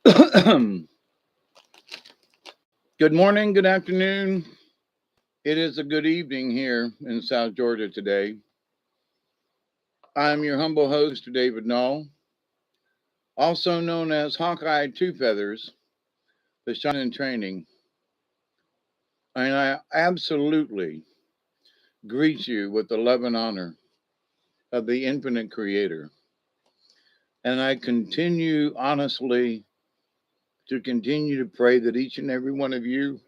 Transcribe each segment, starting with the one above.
Good morning, good afternoon. It is a good evening here in South Georgia today. I'm your humble host, David Null, also known as Hawkeye Two Feathers, the Shaman in Training. And I absolutely greet you with the love and honor of the infinite creator. And I continue honestly to continue to pray that each and every one of you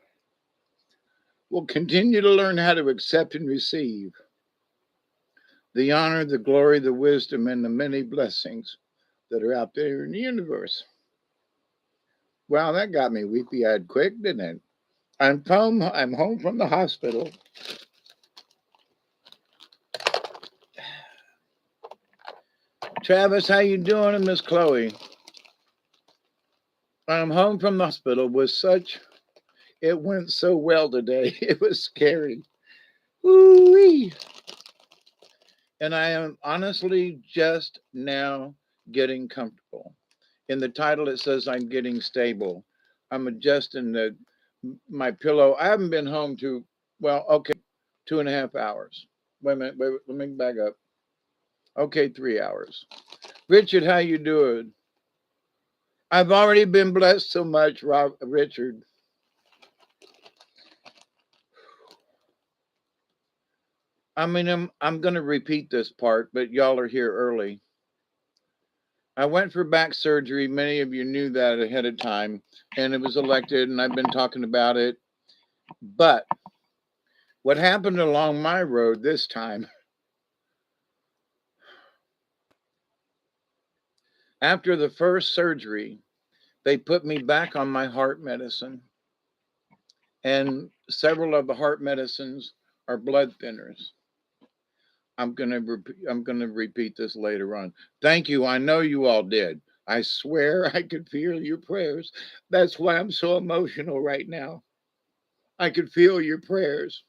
will continue to learn how to accept and receive the honor, the glory, the wisdom, and the many blessings that are out there in the universe. Wow, that got me weepy eyed quick, didn't it? I'm home from the hospital. Travis, how you doing? And Miss Chloe. I'm home from the hospital with such it went so well today. It was scary. Woo-wee. And I am honestly just now getting comfortable. In the title it says I'm getting stable. I'm adjusting my pillow. I haven't been home well, okay, 2.5 hours. Wait a minute, let me back up. Okay, 3 hours. Richard, how you doing? I've already been blessed so much, Richard. I mean, I'm going to repeat this part, but y'all are here early. I went for back surgery. Many of you knew that ahead of time, and it was elected, and I've been talking about it. But what happened along my road this time, after the first surgery, they put me back on my heart medicine. And several of the heart medicines are blood thinners. I'm gonna repeat this later on. Thank you. I know you all did. I swear I could feel your prayers. That's why I'm so emotional right now. I could feel your prayers.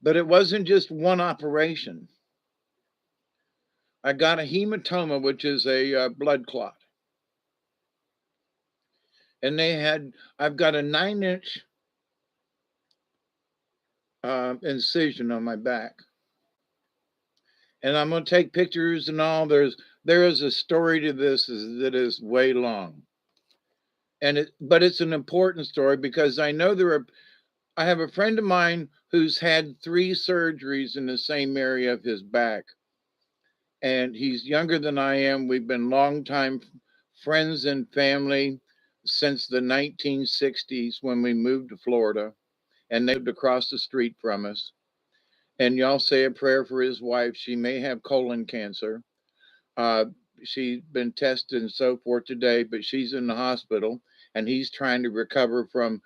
But it wasn't just one operation. I got a hematoma, which is a blood clot. And I've got a 9-inch incision on my back. And I'm going to take pictures and all. There is a story to this that is way long. But it's an important story because I have a friend of mine who's had 3 surgeries in the same area of his back. And he's younger than I am. We've been longtime friends and family since the 1960s when we moved to Florida, and they lived across the street from us. And y'all say a prayer for his wife. She may have colon cancer. Uh, she's been tested and so forth today, but she's in the hospital, and he's trying to recover from,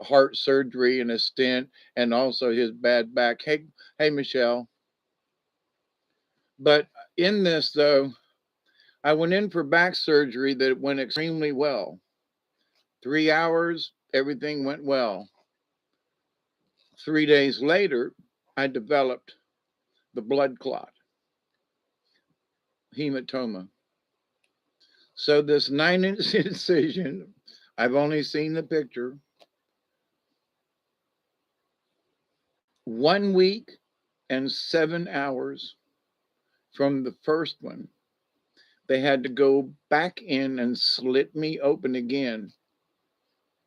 heart surgery and a stent, and also his bad back. Hey, Michelle. But in this, though, I went in for back surgery that went extremely well. 3 hours, everything went well. 3 days later, I developed the blood clot, hematoma. So this 9-inch incision, I've only seen the picture. 1 week and 7 hours from the first one, they had to go back in and slit me open again.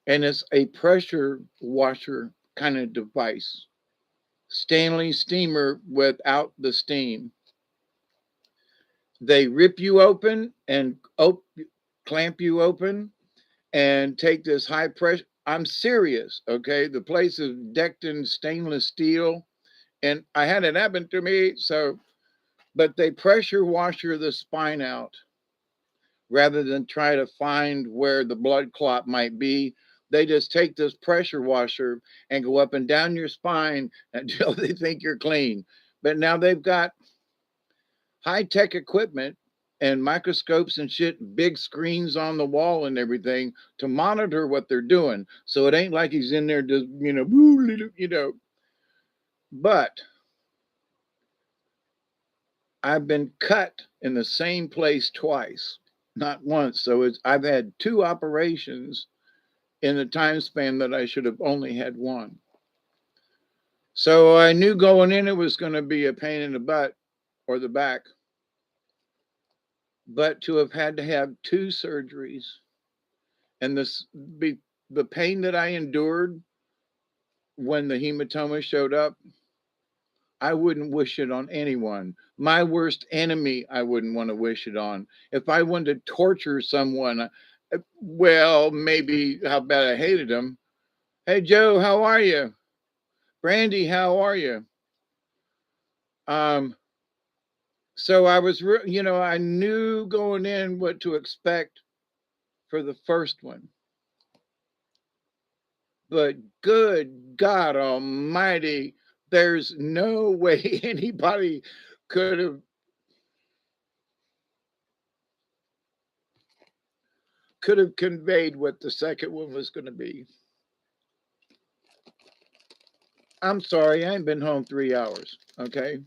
And it's a pressure washer kind of device. Stanley steamer without the steam. They rip you open and clamp you open and take this high pressure. I'm serious, okay? The place is decked in stainless steel, and I had it happen to me. But they pressure washer the spine out rather than try to find where the blood clot might be. They just take this pressure washer and go up and down your spine until they think you're clean. But now they've got high tech equipment and microscopes and shit, big screens on the wall and everything to monitor what they're doing. So it ain't like he's in there just, But I've been cut in the same place twice. not once. So I've had 2 operations in the time span that I should have only had 1. So I knew going in it was going to be a pain in the butt or the back. But to have had to have 2 surgeries and the pain that I endured when the hematoma showed up, I wouldn't wish it on anyone. My worst enemy, I wouldn't want to wish it on. If I wanted to torture someone, well, maybe how bad I hated them. Hey, Joe, how are you? Brandy, how are you? Um, so I was, I knew going in what to expect for the first one. But good God Almighty, there's no way anybody could have conveyed what the second one was going to be. I'm sorry, I ain't been home 3 hours, okay?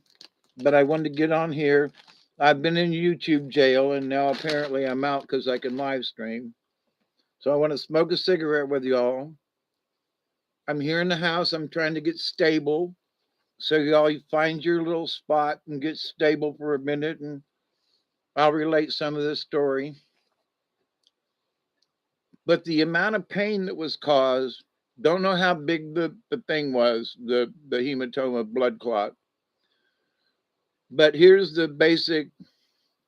But I wanted to get on here. I've been in YouTube jail, and now apparently I'm out because I can live stream. So I want to smoke a cigarette with y'all. I'm here in the house. I'm trying to get stable. So y'all find your little spot and get stable for a minute, and I'll relate some of this story. But the amount of pain that was caused, don't know how big the thing was, the hematoma blood clot. But here's the basic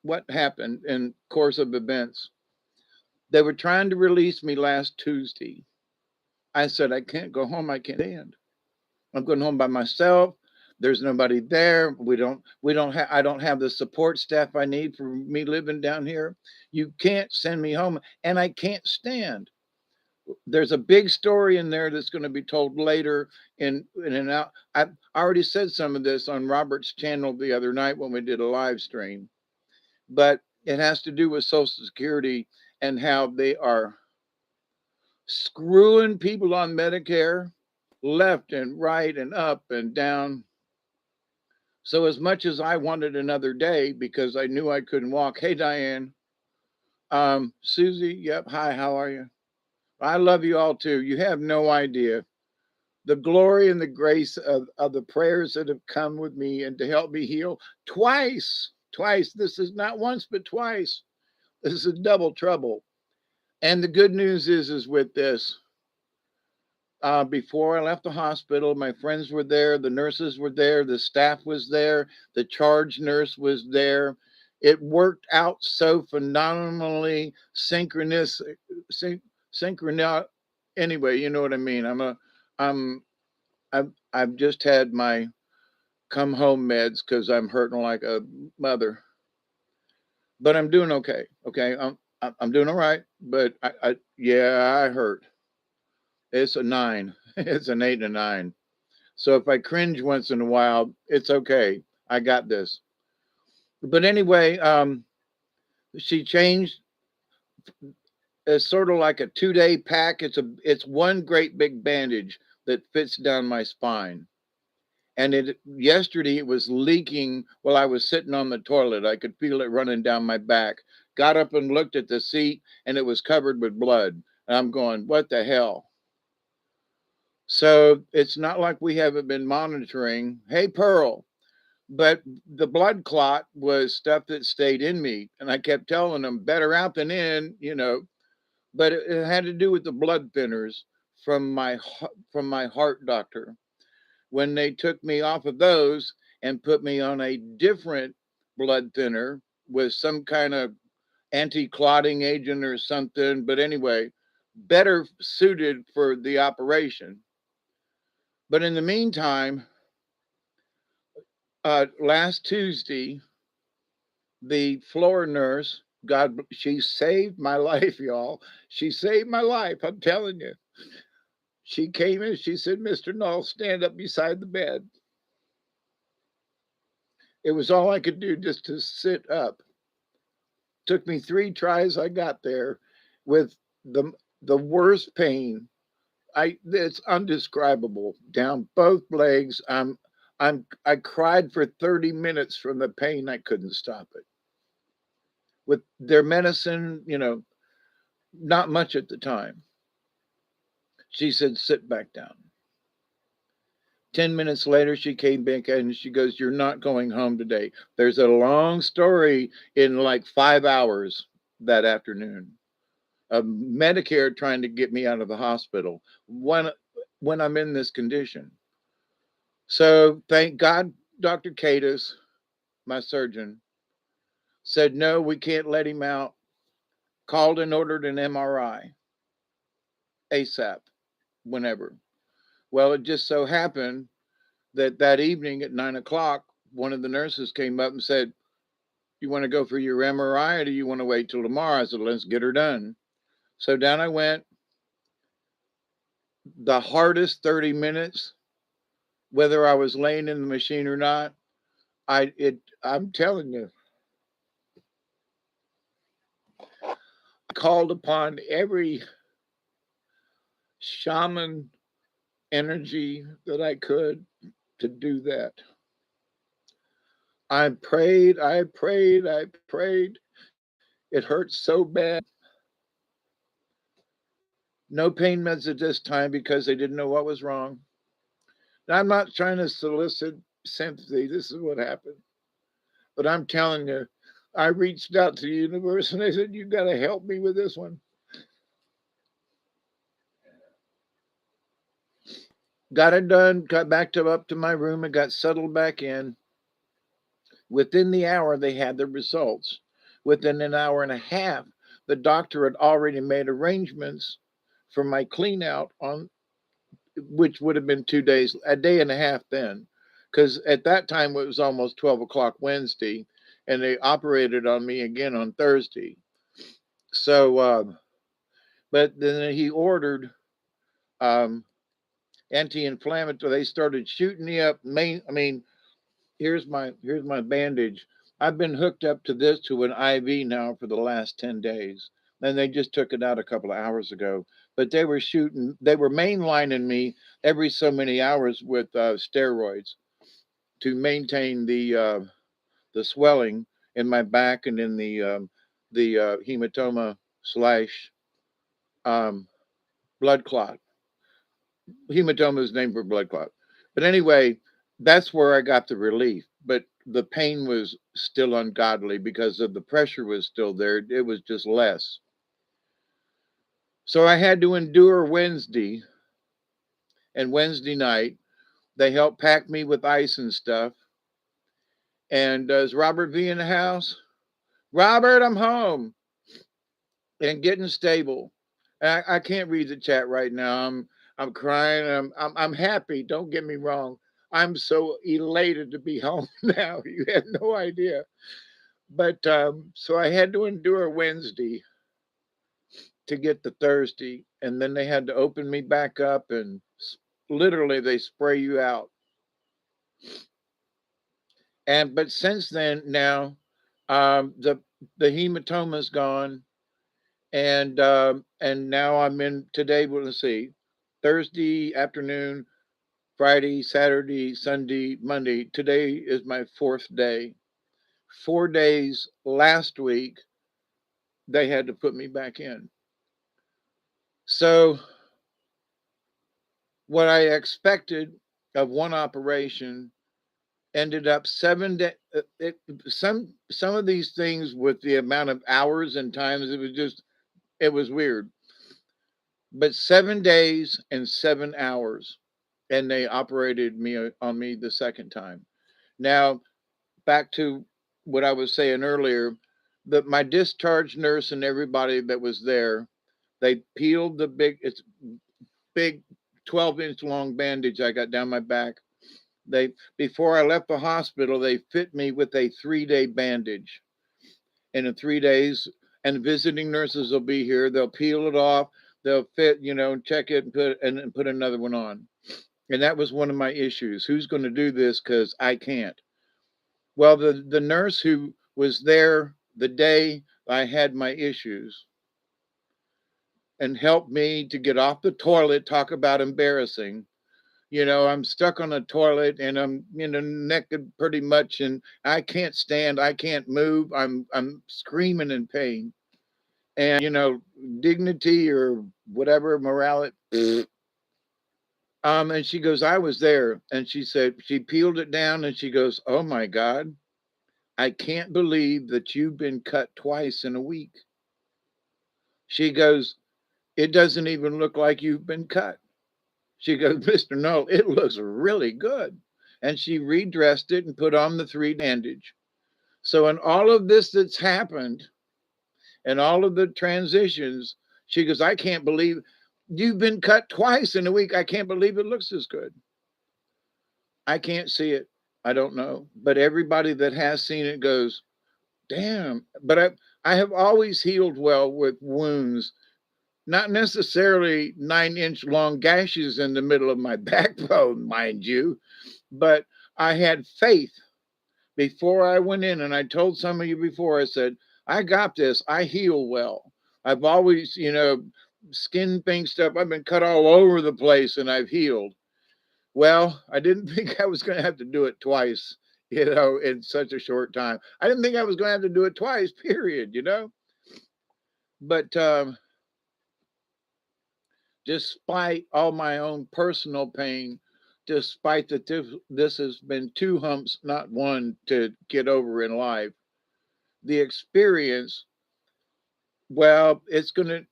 what happened in course of events. They were trying to release me last Tuesday. I said, I can't go home. I can't stand. I'm going home by myself. There's nobody there. I don't have the support staff I need for me living down here. You can't send me home, and I can't stand. There's a big story in there that's going to be told later in and out. I already said some of this on Robert's channel the other night when we did a live stream, but it has to do with Social Security and how they are screwing people on Medicare left and right and up and down. So as much as I wanted another day because I knew I couldn't walk. Hey, Diane. Susie, yep. Hi, how are you? I love you all too. You have no idea the glory and the grace of the prayers that have come with me and to help me heal twice. Twice. This is not once, but twice. This is double trouble. And the good news is with this. Before I left the hospital, my friends were there, the nurses were there, the staff was there, the charge nurse was there. It worked out so phenomenally synchronous. Anyway, you know what I mean. I've just had my come home meds because I'm hurting like a mother, but I'm doing okay. Okay, I'm doing all right, but yeah, I hurt. It's a 9. It's an 8 and a 9. So if I cringe once in a while, it's okay. I got this. But anyway, she changed. It's sort of like a 2-day pack. It's one great big bandage that fits down my spine. And yesterday it was leaking while I was sitting on the toilet. I could feel it running down my back. Got up and looked at the seat, and it was covered with blood. And I'm going, what the hell? So it's not like we haven't been monitoring. Hey, Pearl. But the blood clot was stuff that stayed in me. And I kept telling them, better out than in, But it had to do with the blood thinners from my heart doctor. When they took me off of those and put me on a different blood thinner with some kind of anti-clotting agent or something. But anyway, better suited for the operation. But in the meantime, last Tuesday, the floor nurse, she saved my life, y'all. She saved my life. I'm telling you. She came in, she said, Mr. Null, stand up beside the bed. It was all I could do just to sit up. Took me 3 tries. I got there with the worst pain. It's undescribable down both legs. I cried for 30 minutes from the pain. I couldn't stop it. with their medicine, not much at the time. She said, sit back down. 10 minutes later, she came back and she goes, you're not going home today. There's a long story in like 5 hours that afternoon of Medicare trying to get me out of the hospital when I'm in this condition. So thank God, Dr. Cadis, my surgeon, said, no, we can't let him out. Called and ordered an MRI ASAP, whenever. Well, it just so happened that evening at 9 o'clock, one of the nurses came up and said, you want to go for your MRI or do you want to wait till tomorrow? I said, let's get her done. So down I went. The hardest 30 minutes, whether I was laying in the machine or not, I'm telling you, called upon every shaman energy that I could to do that. I prayed. It hurt so bad. No pain meds at this time because they didn't know what was wrong. Now, I'm not trying to solicit sympathy. This is what happened. But I'm telling you, I reached out to the universe and I said, you got to help me with this one. Got it done, got up to my room and got settled back in. Within the hour, they had the results. Within an hour and a half, the doctor had already made arrangements for my clean out on, which would have been 2 days, a day and a half then. Because at that time, it was almost 12 o'clock Wednesday, and they operated on me again on Thursday. So, but then he ordered anti-inflammatory. They started shooting me up. Here's my bandage. I've been hooked up to an IV now for the last 10 days. And they just took it out a couple of hours ago. But they were mainlining me every so many hours with steroids to maintain the swelling in my back and in the hematoma slash blood clot. Hematoma is named for blood clot. But anyway, that's where I got the relief. But the pain was still ungodly because of the pressure was still there. It was just less. So I had to endure Wednesday. And Wednesday night, they helped pack me with ice and stuff. And is Robert V in the house? Robert, I'm home and getting stable. I can't read the chat right now. I'm crying. I'm happy. Don't get me wrong. I'm so elated to be home now. You have no idea. But so I had to endure Wednesday to get to Thursday, and then they had to open me back up, and literally they spray you out. But since then, now the hematoma's gone, and now I'm in today. We'll see, Thursday afternoon, Friday, Saturday, Sunday, Monday. Today is my 4th day. 4 days last week, they had to put me back in. So what I expected of one operation ended up 7 days. Some of these things with the amount of hours and times, it was weird. But 7 days and 7 hours, and they operated on me the second time. Now, back to what I was saying earlier, that my discharge nurse and everybody that was there, they peeled the big 12-inch long bandage I got down my back. Before I left the hospital, they fit me with a 3-day bandage. And in 3 days, and visiting nurses will be here. They'll peel it off. They'll fit, check it and put another one on. And that was one of my issues. Who's going to do this? Because I can't. Well, the nurse who was there the day I had my issues and helped me to get off the toilet, talk about embarrassing, I'm stuck on a toilet and I'm, naked pretty much, and I can't stand, I can't move. I'm screaming in pain. And, dignity or whatever, morality. And she goes, I was there. And she said, she peeled it down and she goes, oh my God, I can't believe that you've been cut twice in a week. She goes, it doesn't even look like you've been cut. She goes, Mr. Null, it looks really good. And she redressed it and put on the 3 bandage. So in all of this that's happened and all of the transitions, she goes, I can't believe you've been cut twice in a week. I can't believe it looks as good. I can't see it. I don't know. But everybody that has seen it goes, damn. But I have always healed well with wounds, not necessarily 9-inch long gashes in the middle of my backbone, mind you, but I had faith before I went in. And I told some of you before, I said, I got this. I heal well. I've always, skin things stuff. I've been cut all over the place and I've healed. Well, I didn't think I was going to have to do it twice, in such a short time. I didn't think I was going to have to do it twice, period, But despite all my own personal pain, despite that this has been 2 humps, not one, to get over in life, the experience, well,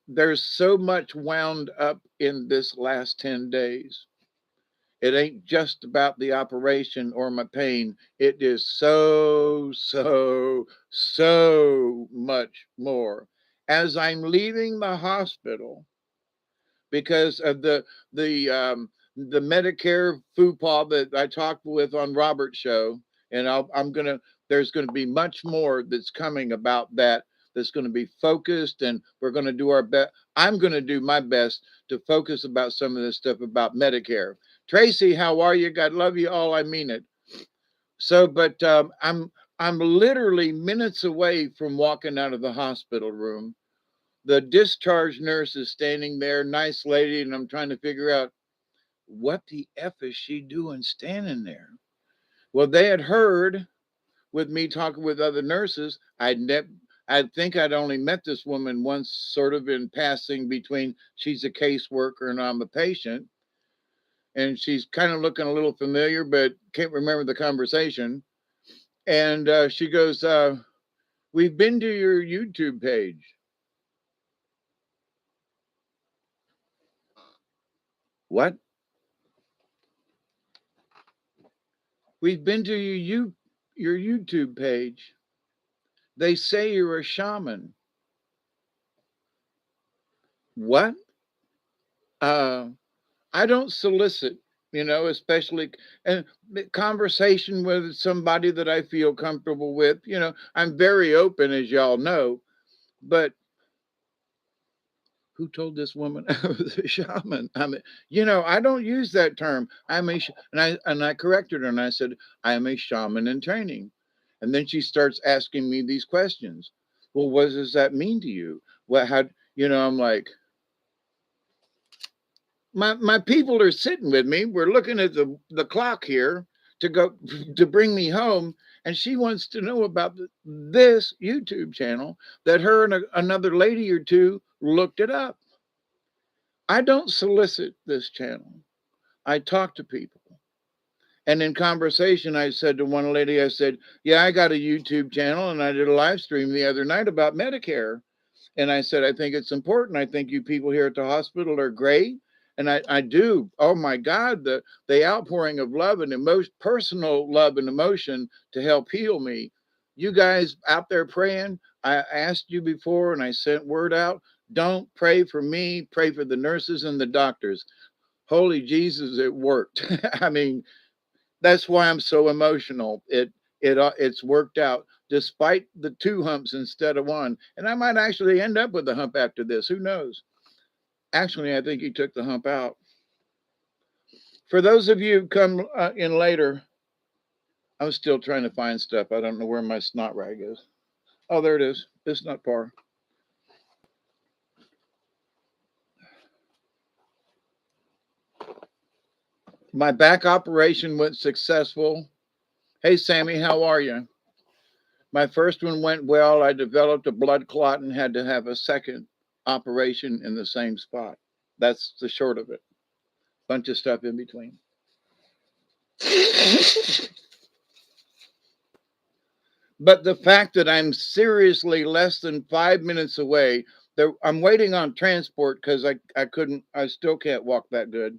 there's so much wound up in this last 10 days. It ain't just about the operation or my pain. It is so, so, so much more. As I'm leaving the hospital, because of the Medicare FUPA that I talked with on Robert's show, and there's gonna be much more that's coming about that. That's going to be focused, and we're going to do our best. I'm going to do my best to focus about some of this stuff about Medicare. Tracy, how are you? God love you all. I mean it. So, but I'm literally minutes away from walking out of the hospital room. The discharge nurse is standing there, nice lady, and I'm trying to figure out what the F is she doing standing there? Well, they had heard with me talking with other nurses. I think I'd only met this woman once, sort of in passing between she's a caseworker and I'm a patient. And she's kind of looking a little familiar, but can't remember the conversation. And she goes, we've been to your YouTube page. What? We've been to your YouTube page. They say you're a shaman. What? I don't solicit, especially and conversation with somebody that I feel comfortable with. I'm very open, as y'all know, but who told this woman I was a shaman? I mean, I don't use that term. And I corrected her and I said, I am a shaman in training. And then she starts asking me these questions. Well, what does that mean to you? I'm like, my people are sitting with me. We're looking at the clock here to go to bring me home. And she wants to know about this YouTube channel that her and another lady or two looked it up. I don't solicit this channel. I talk to people. And in conversation, I said to one lady, I said, yeah, I got a YouTube channel and I did a live stream the other night about Medicare. And I said, I think it's important. I think you people here at the hospital are great. And I do. Oh my God, the outpouring of love and emotion, personal love and emotion to help heal me. You guys out there praying, I asked you before and I sent word out. Don't pray for me, pray for the nurses and the doctors. Holy Jesus, it worked. I mean, that's why I'm so emotional. It's worked out despite the 2 humps instead of 1. And I might actually end up with a hump after this. Who knows? Actually, I think he took the hump out. For those of you who come in later, I'm still trying to find stuff. I don't know where my snot rag is. Oh, there it is. It's not far. My back operation went successful. Hey, Sammy, how are you? My first one went well. I developed a blood clot and had to have a second operation in the same spot. That's the short of it. Bunch of stuff in between. But the fact that I'm seriously less than 5 minutes away, I'm waiting on transport because I still can't walk that good.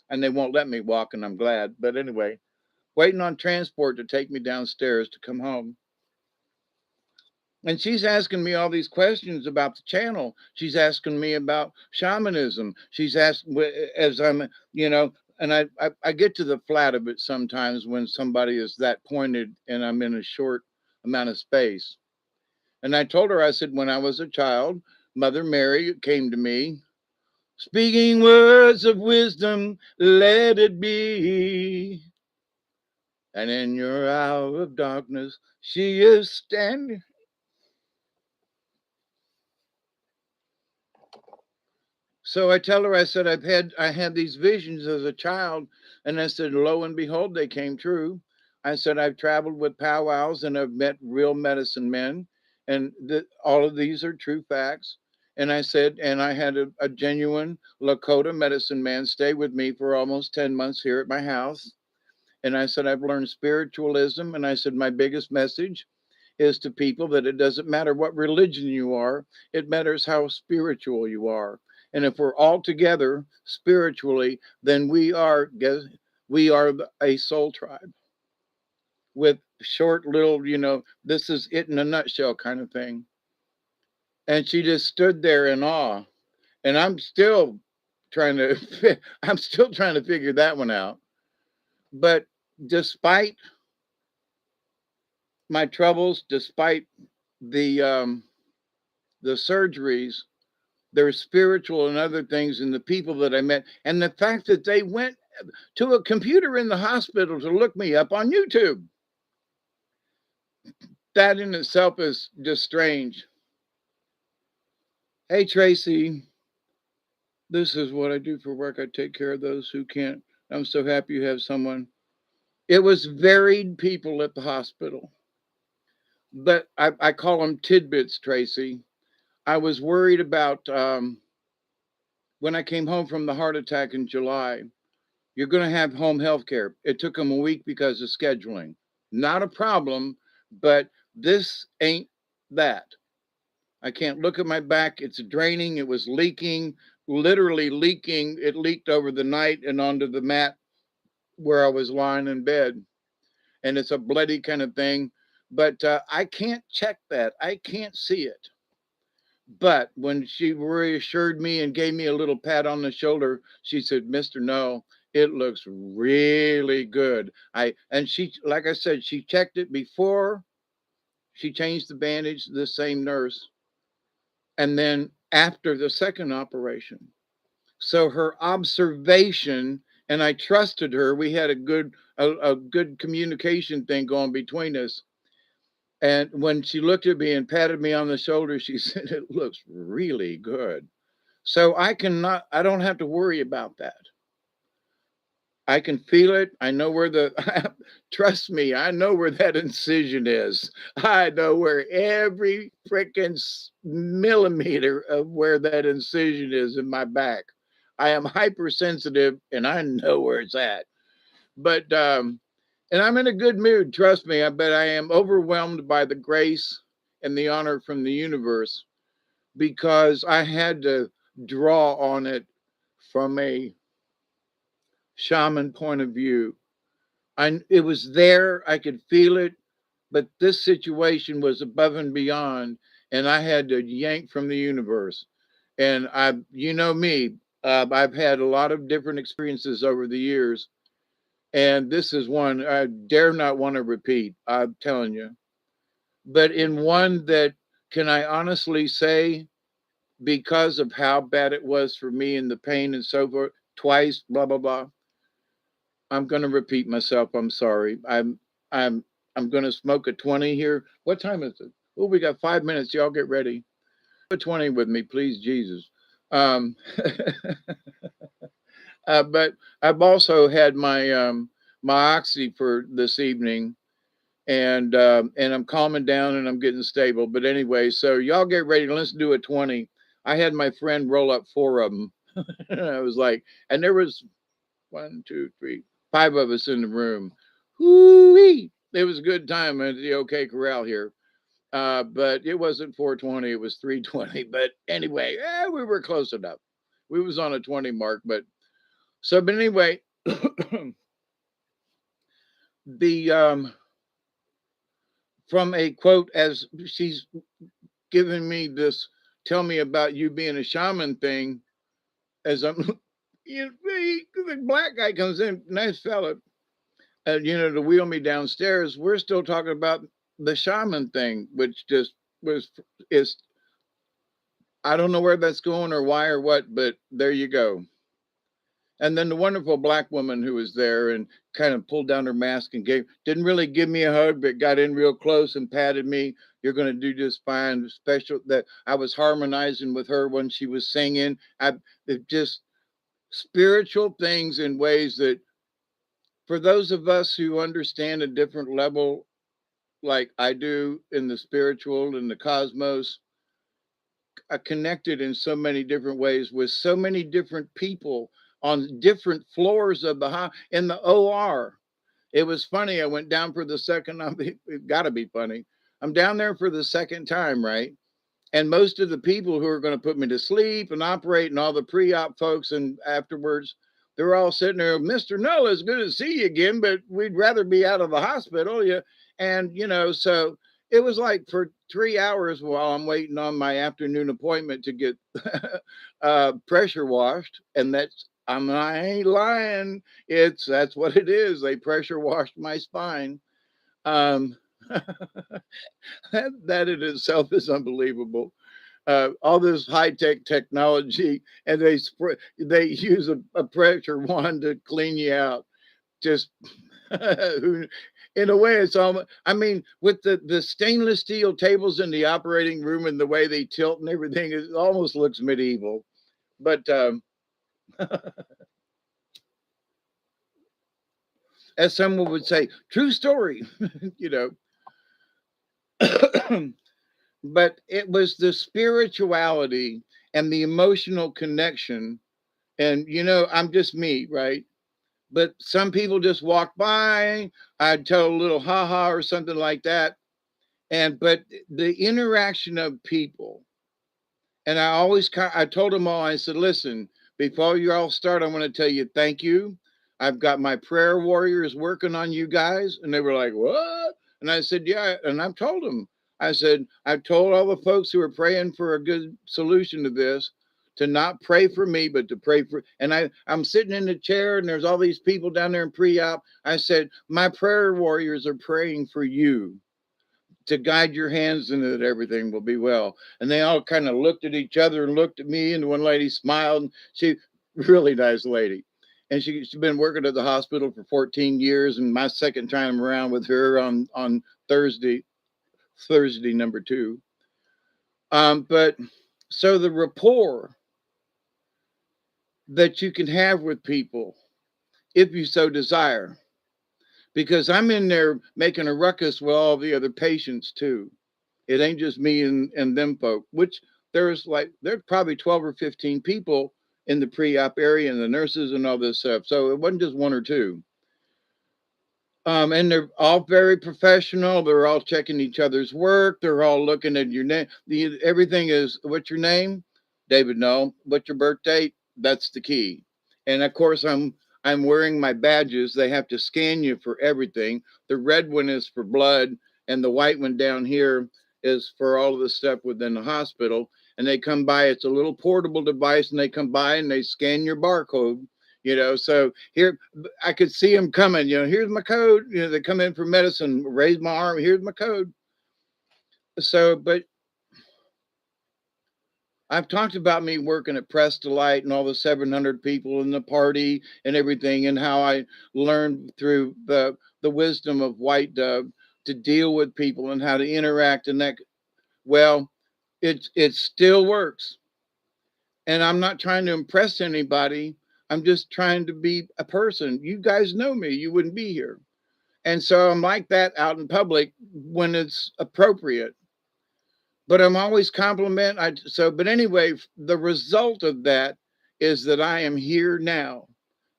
And they won't let me walk, and I'm glad. But anyway, waiting on transport to take me downstairs to come home. And she's asking me all these questions about the channel. She's asking me about shamanism. She's asked as I'm, and I get to the flat of it sometimes when somebody is that pointed and I'm in a short amount of space. And I told her, I said, when I was a child, Mother Mary came to me, speaking words of wisdom, let it be. And in your hour of darkness, she is standing. So I tell her, I said, I had these visions as a child. And I said, lo and behold, they came true. I said, I've traveled with powwows and I've met real medicine men. And all of these are true facts. And I said, and I had a genuine Lakota medicine man stay with me for almost 10 months here at my house. And I said, I've learned spiritualism. And I said, my biggest message is to people that it doesn't matter what religion you are, it matters how spiritual you are. And if we're all together spiritually, then we are a soul tribe with short little, this is it in a nutshell kind of thing. And she just stood there in awe. And trying to I'm still trying to figure that one out. But despite my troubles, despite the the surgeries, there's spiritual and other things in the people that I met. And the fact that they went to a computer in the hospital to look me up on YouTube. That in itself is just strange. Hey, Tracy, this is what I do for work. I take care of those who can't. I'm so happy you have someone. It was varied people at the hospital, but I call them tidbits, Tracy. I was worried about when I came home from the heart attack in July. You're going to have home health care. It took them a week because of scheduling. Not a problem, but this ain't that. I can't look at my back. It's draining. It was leaking, literally leaking. It leaked over the night and onto the mat where I was lying in bed. And it's a bloody kind of thing. But I can't check that. I can't see it. But when she reassured me and gave me a little pat on the shoulder, she said, Mr. No, it looks really good. And she, like I said, she checked it before she changed the bandage, the same nurse, and then after the second operation. So her observation, and I trusted her. We had a good communication thing going between us. And when she looked at me and patted me on the shoulder, she said, it looks really good. So I don't have to worry about that. I can feel it. I know where trust me, I know where that incision is. I know where every freaking millimeter of where that incision is in my back. I am hypersensitive and I know where it's at. But, and I'm in a good mood, trust me. But I am overwhelmed by the grace and the honor from the universe because I had to draw on it from a shaman point of view. It was there, I could feel it, but this situation was above and beyond, and I had to yank from the universe. And you know me, I've had a lot of different experiences over the years, and this is one I dare not want to repeat. I'm telling you, but in one that can I honestly say, because of how bad it was for me and the pain and so forth, twice, blah blah blah. I'm going to repeat myself. I'm sorry. I'm I'm going to smoke a 20 here. What time is it? Oh, we got 5 minutes. Y'all get ready. A 20 with me, please, Jesus. Um, But I've also had my oxy for this evening, and I'm calming down and I'm getting stable. But anyway, so y'all get ready. Let's do a 20. I had my friend roll up 4 of them. I was like, and there was one, two, three, 5 of us in the room. Whoo-wee! It was a good time at the OK Corral here. But it wasn't 420, it was 320. But anyway, we were close enough. We was on a 20 mark, but anyway, the from a quote, as she's giving me this, tell me about you being a shaman thing, as I'm, the black guy comes in, nice fella, to wheel me downstairs. We're still talking about the shaman thing, which just is, I don't know where that's going or why or what, but there you go. And then the wonderful black woman who was there and kind of pulled down her mask and didn't really give me a hug, but got in real close and patted me. You're going to do just fine. Special that I was harmonizing with her when she was singing. It just spiritual things in ways that, for those of us who understand a different level, like I do in the spiritual and the cosmos, connected in so many different ways with so many different people on different floors of the in the OR. It was funny. I went down for the second. It got to be funny. I'm down there for the second time, right? And most of the people who are going to put me to sleep and operate, and all the pre-op folks, and afterwards, they're all sitting there. Mr. Null, it's good to see you again, but we'd rather be out of the hospital. Yeah, and so it was like for 3 hours while I'm waiting on my afternoon appointment to get pressure washed, and I ain't lying. That's what it is. They pressure washed my spine. Um, that in itself is unbelievable. All this high tech technology, and they use a pressure wand to clean you out. Just in a way, it's almost. I mean, with the stainless steel tables in the operating room and the way they tilt and everything, it almost looks medieval. But as someone would say, true story, you know. But it was the spirituality and the emotional connection. And, I'm just me, right? But some people just walk by. I'd tell a little ha ha or something like that. But the interaction of people, and I told them all, I said, listen, before you all start, I want to tell you thank you. I've got my prayer warriors working on you guys. And they were like, what? And I said, yeah. And I've told them, I said, I've told all the folks who are praying for a good solution to this to not pray for me, but to pray for. And I'm sitting in the chair and there's all these people down there in pre-op. I said, my prayer warriors are praying for you to guide your hands and that everything will be well. And they all kind of looked at each other and looked at me. And one lady smiled. And she, really nice lady. And she's been working at the hospital for 14 years. And my second time around with her on Thursday number 2. But so the rapport that you can have with people, if you so desire, because I'm in there making a ruckus with all the other patients too. It ain't just me and them folk, which there's probably 12 or 15 people in the pre-op area and the nurses and all this stuff. So it wasn't just one or two. And they're all very professional. They're all checking each other's work. They're all looking at your name. Everything is, what's your name? David, no. What's your birth date? That's the key. And of course, I'm wearing my badges. They have to scan you for everything. The red one is for blood, and the white one down here is for all of the stuff within the hospital. And they come by, it's a little portable device, and they come by and they scan your barcode. So here I could see them coming. Here's my code. They come in for medicine, raise my arm. Here's my code. So, but I've talked about me working at Press Delight and all the 700 people in the party and everything, and how I learned through the wisdom of White Dove to deal with people and how to interact. And that, well, it still works. And I'm not trying to impress anybody. I'm just trying to be a person. You guys know me. You wouldn't be here. And so I'm like that out in public when it's appropriate. But I'm always compliment. But anyway, the result of that is that I am here now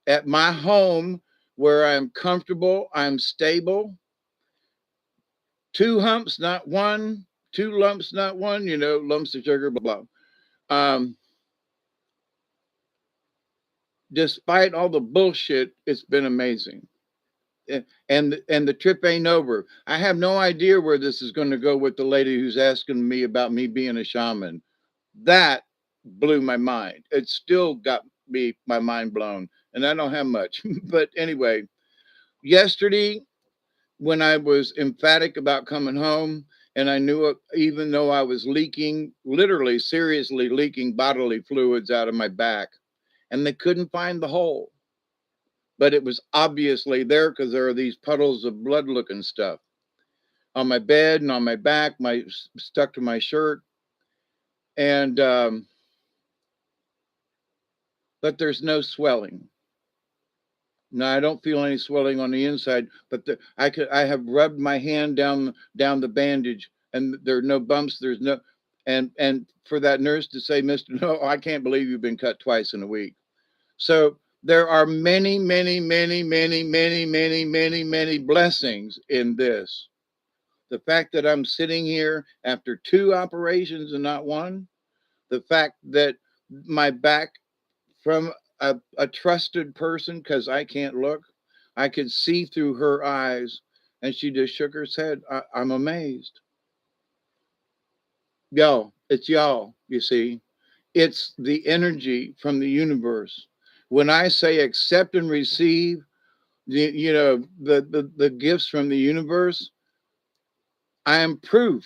at my home where I'm comfortable, I'm stable. Two humps, not one. Two lumps, not one. Lumps of sugar, blah blah. Despite all the bullshit, it's been amazing. And the trip ain't over. I have no idea where this is going to go with the lady who's asking me about me being a shaman. That blew my mind. It still got me my mind blown, and I don't have much. But anyway, yesterday when I was emphatic about coming home, and I knew it, even though I was leaking, literally, seriously leaking bodily fluids out of my back, and they couldn't find the hole. But it was obviously there because there are these puddles of blood looking stuff on my bed and on my back, stuck to my shirt. And, but there's no swelling. No, I don't feel any swelling on the inside, but I have rubbed my hand down the bandage, and there are no bumps. There's no, and for that nurse to say, Mister, no, I can't believe you've been cut twice in a week. So there are many, many, many, many, many, many, many, many blessings in this. The fact that I'm sitting here after 2 operations and not one, the fact that my back from a trusted person, because I can't look, I could see through her eyes, and she just shook her head. I'm amazed. Y'all, it's y'all, you see. It's the energy from the universe. When I say accept and receive, the gifts from the universe, I am proof.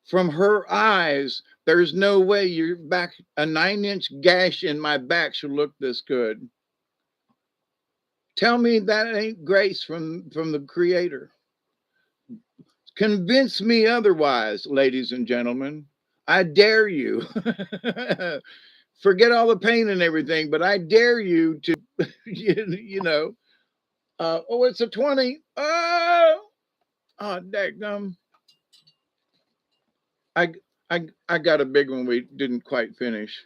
From her eyes, there's no way your back, a 9-inch gash in my back should look this good. Tell me that ain't grace from the creator. Convince me otherwise, ladies and gentlemen. I dare you. Forget all the pain and everything, but I dare you to, you know, oh, it's a 20. Oh, dadgum. I, I got a big one we didn't quite finish.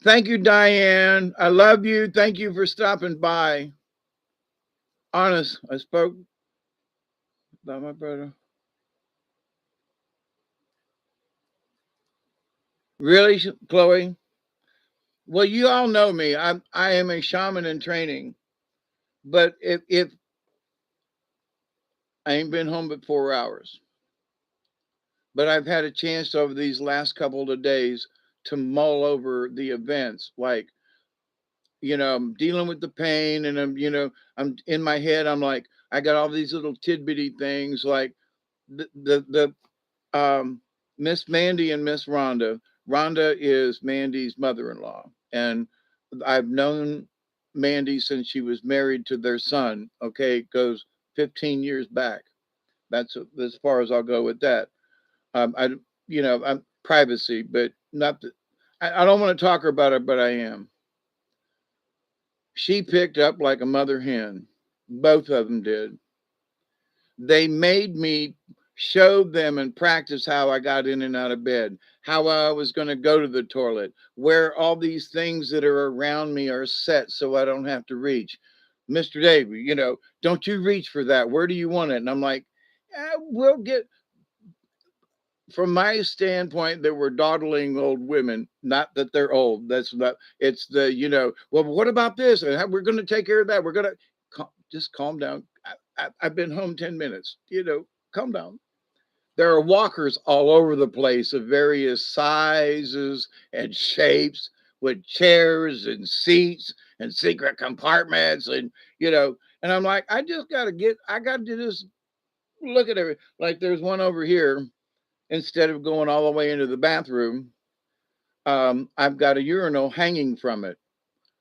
Thank you, Diane. I love you. Thank you for stopping by. Honest, I spoke about my brother. Really, Chloe? Well, you all know me. I am a shaman in training, but if I ain't been home but 4 hours, but I've had a chance over these last couple of days to mull over the events. Like, I'm dealing with the pain, and I'm in my head. I'm like, I got all these little tidbitty things, like the Miss Mandy and Miss Rhonda. Rhonda is Mandy's mother-in-law, and I've known Mandy since she was married to their son. Okay, it goes 15 years back. That's as far as I'll go with that. I'm privacy, but not. I don't want to talk about it, but I am. She picked up like a mother hen. Both of them did. They made me show them and practice how I got in and out of bed, how I was going to go to the toilet, where all these things that are around me are set so I don't have to reach. Mr. Dave, don't you reach for that. Where do you want it? And I'm like, we'll get. From my standpoint, they were dawdling old women. Not that they're old. That's not. It's well, what about this? And we're going to take care of that. We're going to just calm down. I've been home 10 minutes. Calm down. There are walkers all over the place of various sizes and shapes, with chairs and seats and secret compartments, and I'm like, I got to just look at it. Like, there's one over here. Instead of going all the way into the bathroom, I've got a urinal hanging from it.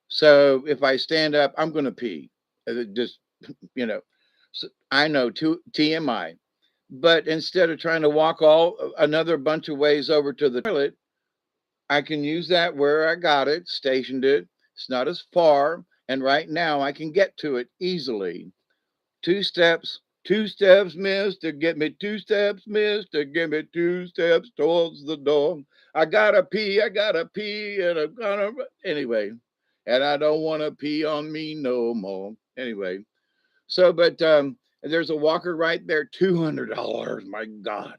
So if I stand up, I'm going to pee. Just, so I know, TMI. But instead of trying to walk another bunch of ways over to the toilet, I can use that where I got it, stationed it, It's not as far, and right now I can get to it easily. 2 steps, mister, get me 2 steps, mister, get me 2 steps towards the door. I gotta pee, and I'm gonna, anyway, and I don't want to pee on me no more. Anyway, so, but there's a walker right there, $200, my God.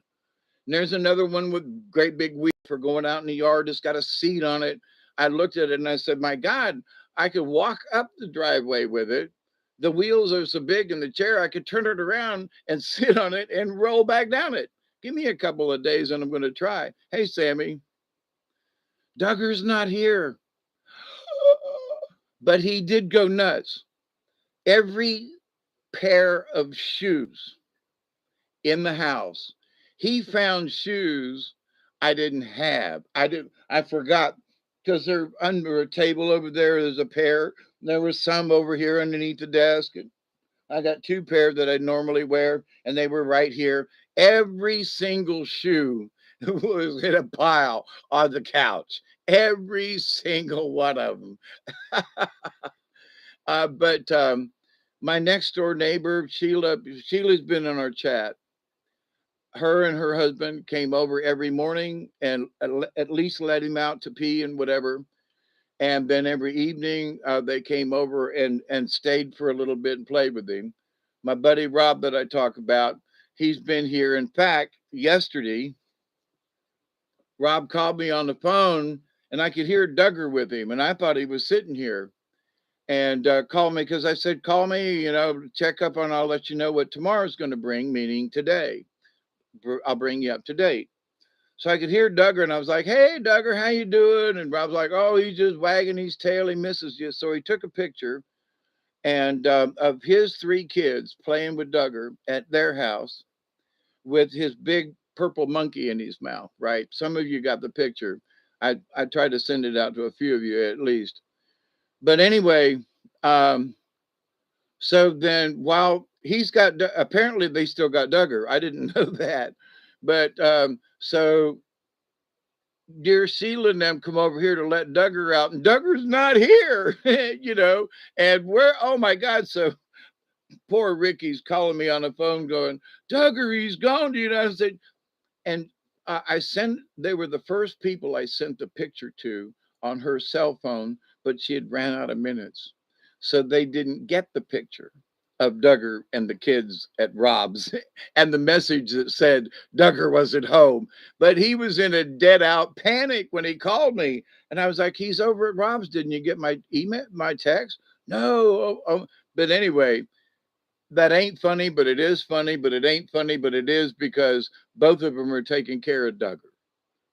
And there's another one with great big wheels for going out in the yard. It's got a seat on it. I looked at it and I said, my God, I could walk up the driveway with it. The wheels are so big in the chair, I could turn it around and sit on it and roll back down it. Give me a couple of days and I'm going to try. Hey, Sammy, Duggar's not here, but he did go nuts. Every pair of shoes in the house, he found shoes I didn't have. I forgot because they're under a table over there. There's a pair. There was some over here underneath the desk. And I got 2 pair that I normally wear, and they were right here. Every single shoe was in a pile on the couch. Every single one of them. But my next door neighbor, Sheila's been in our chat. Her and her husband came over every morning and at least let him out to pee and whatever. And then every evening they came over and stayed for a little bit and played with him. My buddy Rob that I talk about, he's been here. In fact, yesterday, Rob called me on the phone and I could hear Duggar with him. And I thought he was sitting here and called me because I said, call me, check up on, I'll let you know what tomorrow's going to bring, meaning today. I'll bring you up to date. So I could hear Duggar, and I was like, "Hey, Duggar, how you doing?" And Rob's like, "Oh, he's just wagging his tail. He misses you." So he took a picture and of his 3 kids playing with Duggar at their house with his big purple monkey in his mouth. Right? Some of you got the picture. I tried to send it out to a few of you at least. But anyway, so then while he's got, apparently they still got Duggar. I didn't know that. But so dear Sheila and them come over here to let Duggar out, and Duggar's not here, and oh my God. So poor Ricky's calling me on the phone going, Duggar, he's gone to the United States. And they were the first people I sent the picture to on her cell phone, but she had ran out of minutes. So they didn't get the picture of Duggar and the kids at Rob's and the message that said Duggar wasn't home. But he was in a dead out panic when he called me. And I was like, he's over at Rob's. Didn't you get my email, my text? No. But anyway, that ain't funny, but it is funny, but it ain't funny, but it is, because both of them are taking care of Duggar.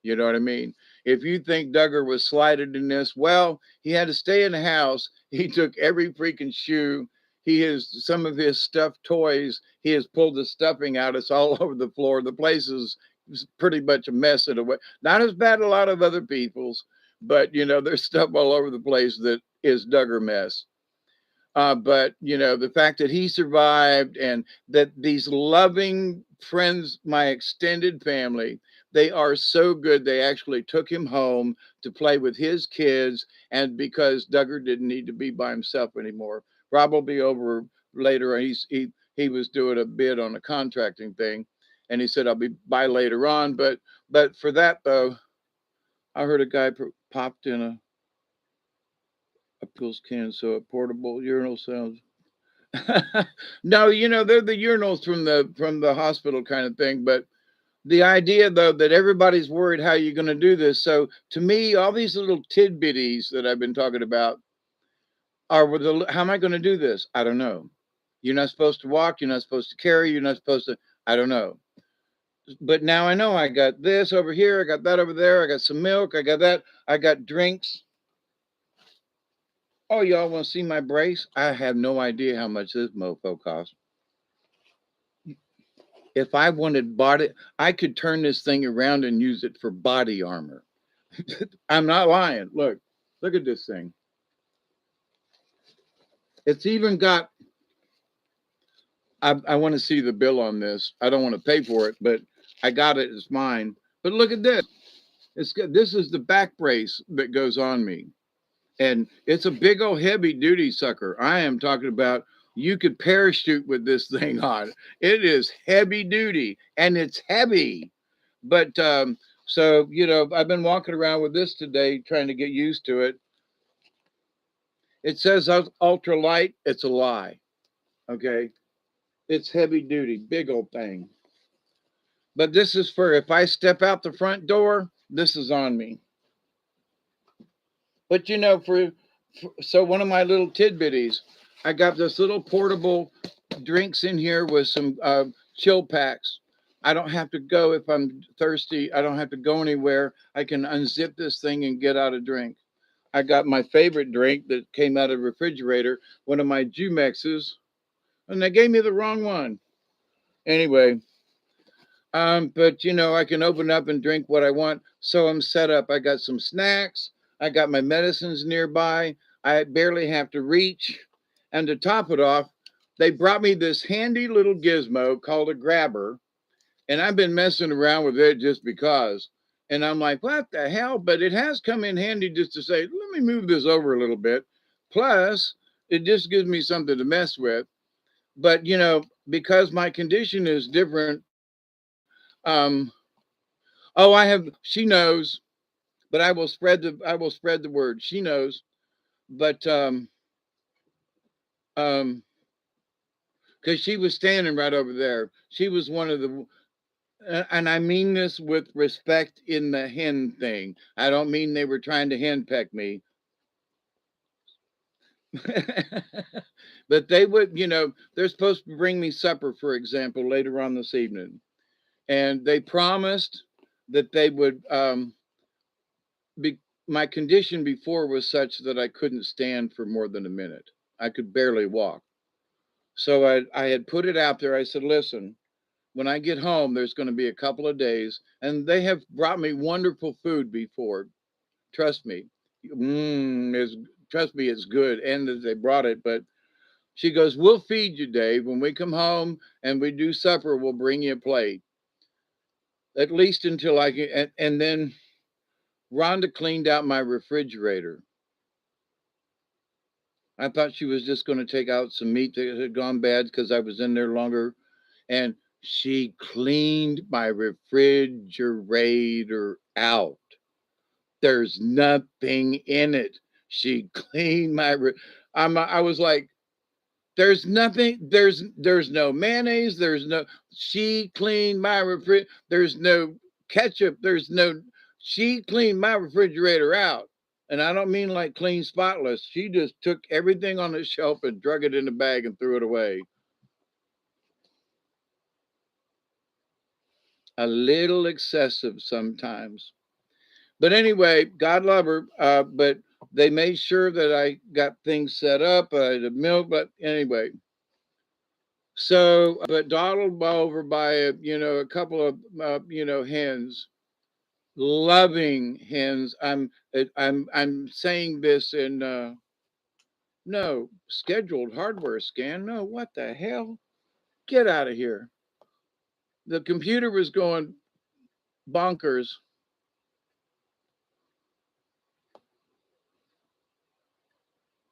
You know what I mean? If you think Duggar was slighted in this, well, he had to stay in the house. He took every freaking shoe. He has some of his stuffed toys. He has pulled the stuffing out. It's all over the floor. The place is pretty much a mess in a way. Not as bad as a lot of other people's, but there's stuff all over the place that is Duggar mess. But the fact that he survived and that these loving friends, my extended family, they are so good. They actually took him home to play with his kids, and because Duggar didn't need to be by himself anymore. Rob will be over later. He was doing a bid on a contracting thing, and he said I'll be by later on. But for that though, I heard a guy popped in a pills can, so a portable urinal sounds. No, they're the urinals from the hospital kind of thing. But the idea though that everybody's worried how you're going to do this. So to me, all these little tidbitties that I've been talking about are how am I going to do this? I don't know. You're not supposed to walk. You're not supposed to carry. You're not supposed to. I don't know. But now I know. I got this over here. I got that over there. I got some milk. I got that. I got drinks. Oh, y'all want to see my brace? I have no idea how much this mofo costs. If I bought it, I could turn this thing around and use it for body armor. I'm not lying. Look at this thing. It's even got, I want to see the bill on this. I don't want to pay for it, but I got it. It's mine. But look at this. This is the back brace that goes on me. And it's a big old heavy duty sucker. I am talking about you could parachute with this thing on. It is heavy duty and it's heavy. But so, I've been walking around with this today trying to get used to it. It says ultra light. It's a lie. Okay. It's heavy duty, big old thing. But this is for if I step out the front door, this is on me. But so one of my little tidbitties, I got this little portable drinks in here with some chill packs. I don't have to go if I'm thirsty. I don't have to go anywhere. I can unzip this thing and get out a drink. I got my favorite drink that came out of the refrigerator, one of my Jumexes, and they gave me the wrong one. Anyway, but I can open up and drink what I want. So I'm set up. I got some snacks. I got my medicines nearby. I barely have to reach. And to top it off, they brought me this handy little gizmo called a grabber. And I've been messing around with it just because. And I'm like, what the hell? But it has come in handy just to say, let me move this over a little bit. Plus, it just gives me something to mess with. But, because my condition is different, she knows, but I will spread the word. She knows, but because she was standing right over there. She was one of the, and I mean this with respect in the hen thing. I don't mean they were trying to henpeck me. But they would, they're supposed to bring me supper, for example, later on this evening. And they promised that they would, my condition before was such that I couldn't stand for more than a minute. I could barely walk. So I had put it out there. I said, listen, when I get home, there's going to be a couple of days, and they have brought me wonderful food before. Trust me. Trust me, it's good. And that they brought it. But she goes, we'll feed you, Dave. When we come home and we do supper, we'll bring you a plate. At least until I can. And then Rhonda cleaned out my refrigerator. I thought she was just going to take out some meat that had gone bad because I was in there longer. And she cleaned my refrigerator out. There's nothing in it. She cleaned I was like, there's nothing, there's no mayonnaise, she cleaned my refrigerator, there's no ketchup, she cleaned my refrigerator out. And I don't mean like clean spotless. She just took everything on the shelf and drug it in a bag and threw it away. A little excessive sometimes. But anyway, God love her. But they made sure that I got things set up. The milk, but anyway. So, but dawdled over by a couple of hens, loving hens. I'm saying this in no scheduled hardware scan. No, what the hell? Get out of here. The computer was going bonkers.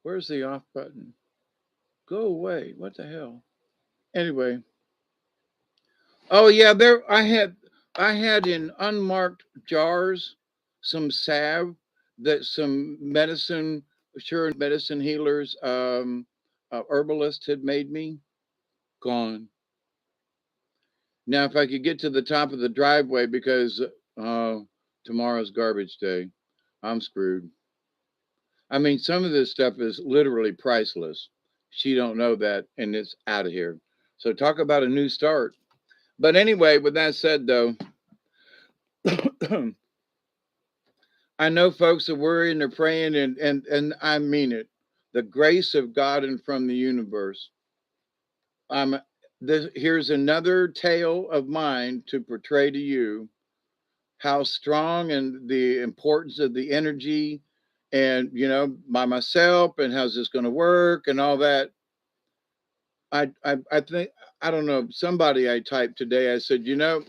Where's the off button? Go away. What the hell? Anyway. Oh yeah, I had in unmarked jars some salve that some medicine, sure medicine healers, herbalist had made me. Gone. Now, if I could get to the top of the driveway because tomorrow's garbage day, I'm screwed. I mean, some of this stuff is literally priceless. She don't know that, and it's out of here. So talk about a new start. But anyway, with that said, though, I know folks are worrying, they're praying, and I mean it. The grace of God and from the universe. Here's another tale of mine to portray to you how strong and the importance of the energy and by myself and how's this going to work and all that. I think I don't know, somebody I typed today, I said,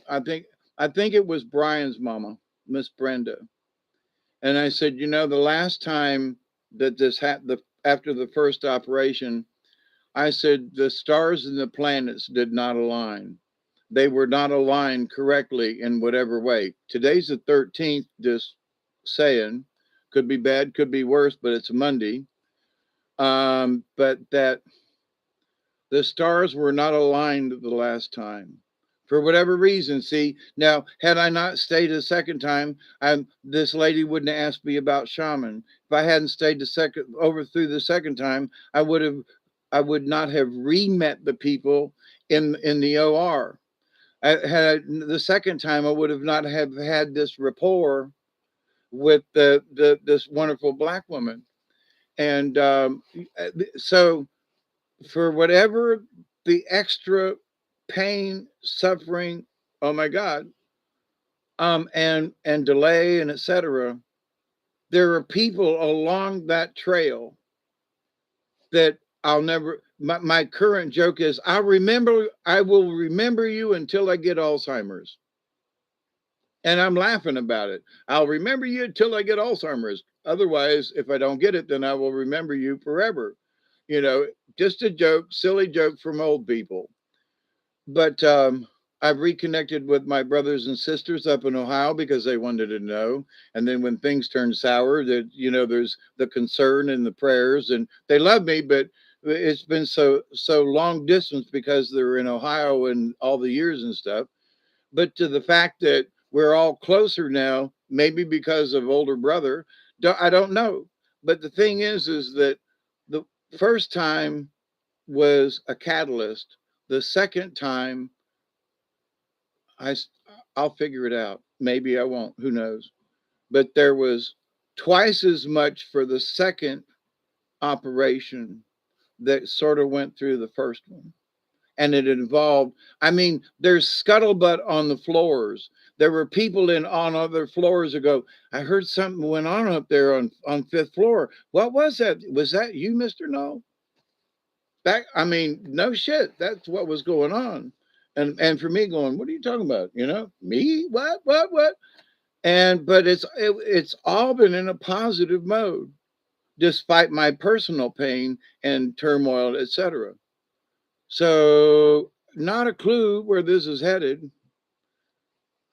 I think it was Brian's mama, Miss Brenda. And I said, the last time that after the first operation, I said the stars and the planets did not align. They were not aligned correctly in whatever way. Today's the 13th, just saying. Could be bad, could be worse, but it's a Monday. But that the stars were not aligned the last time for whatever reason. See, now, had I not stayed a second time, this lady wouldn't have asked me about shaman. If I hadn't stayed through the second time, I would not have re-met the people in the OR. The second time, I would have not have had this rapport with this wonderful Black woman. And so for whatever the extra pain, suffering, oh my God, and delay and etc., there are people along that trail that I'll never. My current joke is I will remember you until I get Alzheimer's. And I'm laughing about it. I'll remember you until I get Alzheimer's. Otherwise, if I don't get it, then I will remember you forever. You know, just a joke, silly joke from old people. But I've reconnected with my brothers and sisters up in Ohio because they wanted to know. And then when things turn sour, that there's the concern and the prayers, and they love me, but it's been so long distance because they're in Ohio and all the years and stuff. But to the fact that we're all closer now, maybe because of older brother, I don't know. But the thing is that the first time was a catalyst. The second time, I'll figure it out. Maybe I won't. Who knows? But there was twice as much for the second operation that sort of went through the first one. And it involved, I mean, there's scuttlebutt on the floors. There were people on other floors that go, I heard something went on up there on fifth floor. What was that? Was that you, Mr. No? I mean, no shit. That's what was going on. And for me going, what are you talking about? Me? What? But it's all been in a positive mode, despite my personal pain and turmoil, etc. So not a clue where this is headed.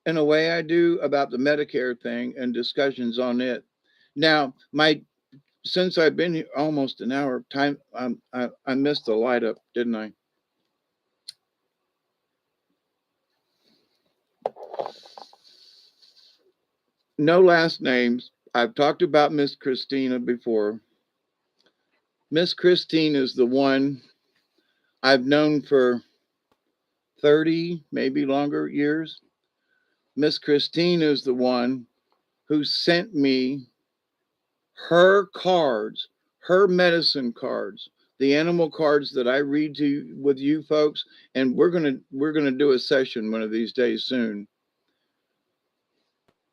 In a way, I do about the Medicare thing and discussions on it. Now, since I've been here almost an hour time, I missed the light up, didn't I? No last names. I've talked about Miss Christina before. Miss Christine is the one I've known for 30, maybe longer years. Miss Christine is the one who sent me her cards, her medicine cards, the animal cards that I read with you folks, and we're gonna do a session one of these days soon.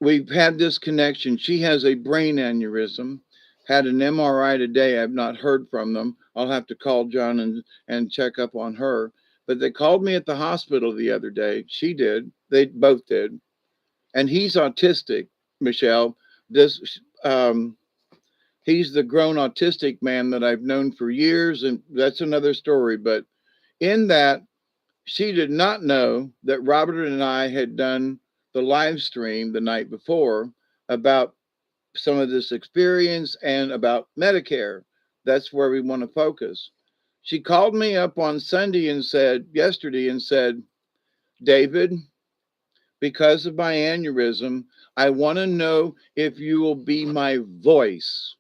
We've had this connection. She has a brain aneurysm, had an MRI today. I've not heard from them. I'll have to call John and check up on her. But they called me at the hospital the other day. She did. They both did. And he's autistic, Michelle. He's the grown autistic man that I've known for years, and that's another story. But in that, she did not know that Robert and I had done the live stream the night before about some of this experience and about Medicare. That's where we want to focus. She called me up on Sunday yesterday and said, David, because of my aneurysm, I want to know if you will be my voice.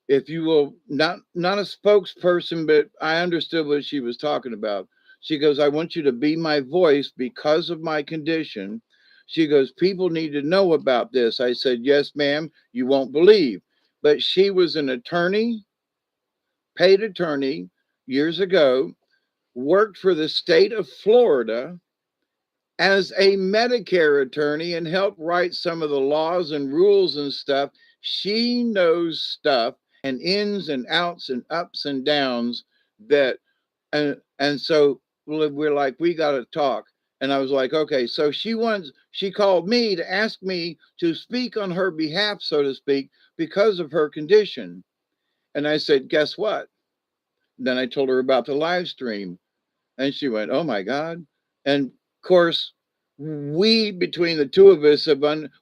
If you will, not a spokesperson, but I understood what she was talking about. She goes, I want you to be my voice because of my condition. She goes, people need to know about this. I said, yes, ma'am, you won't believe. But she was an attorney, paid attorney years ago, worked for the state of Florida as a Medicare attorney and helped write some of the laws and rules and stuff. She knows stuff and ins and outs and ups and downs that, and so we're like, we got to talk. And I was like, okay. So she called me to ask me to speak on her behalf, so to speak, because of her condition. And I said, guess what? Then I told her about the live stream, and she went, oh my God. And of course, we, between the two of us,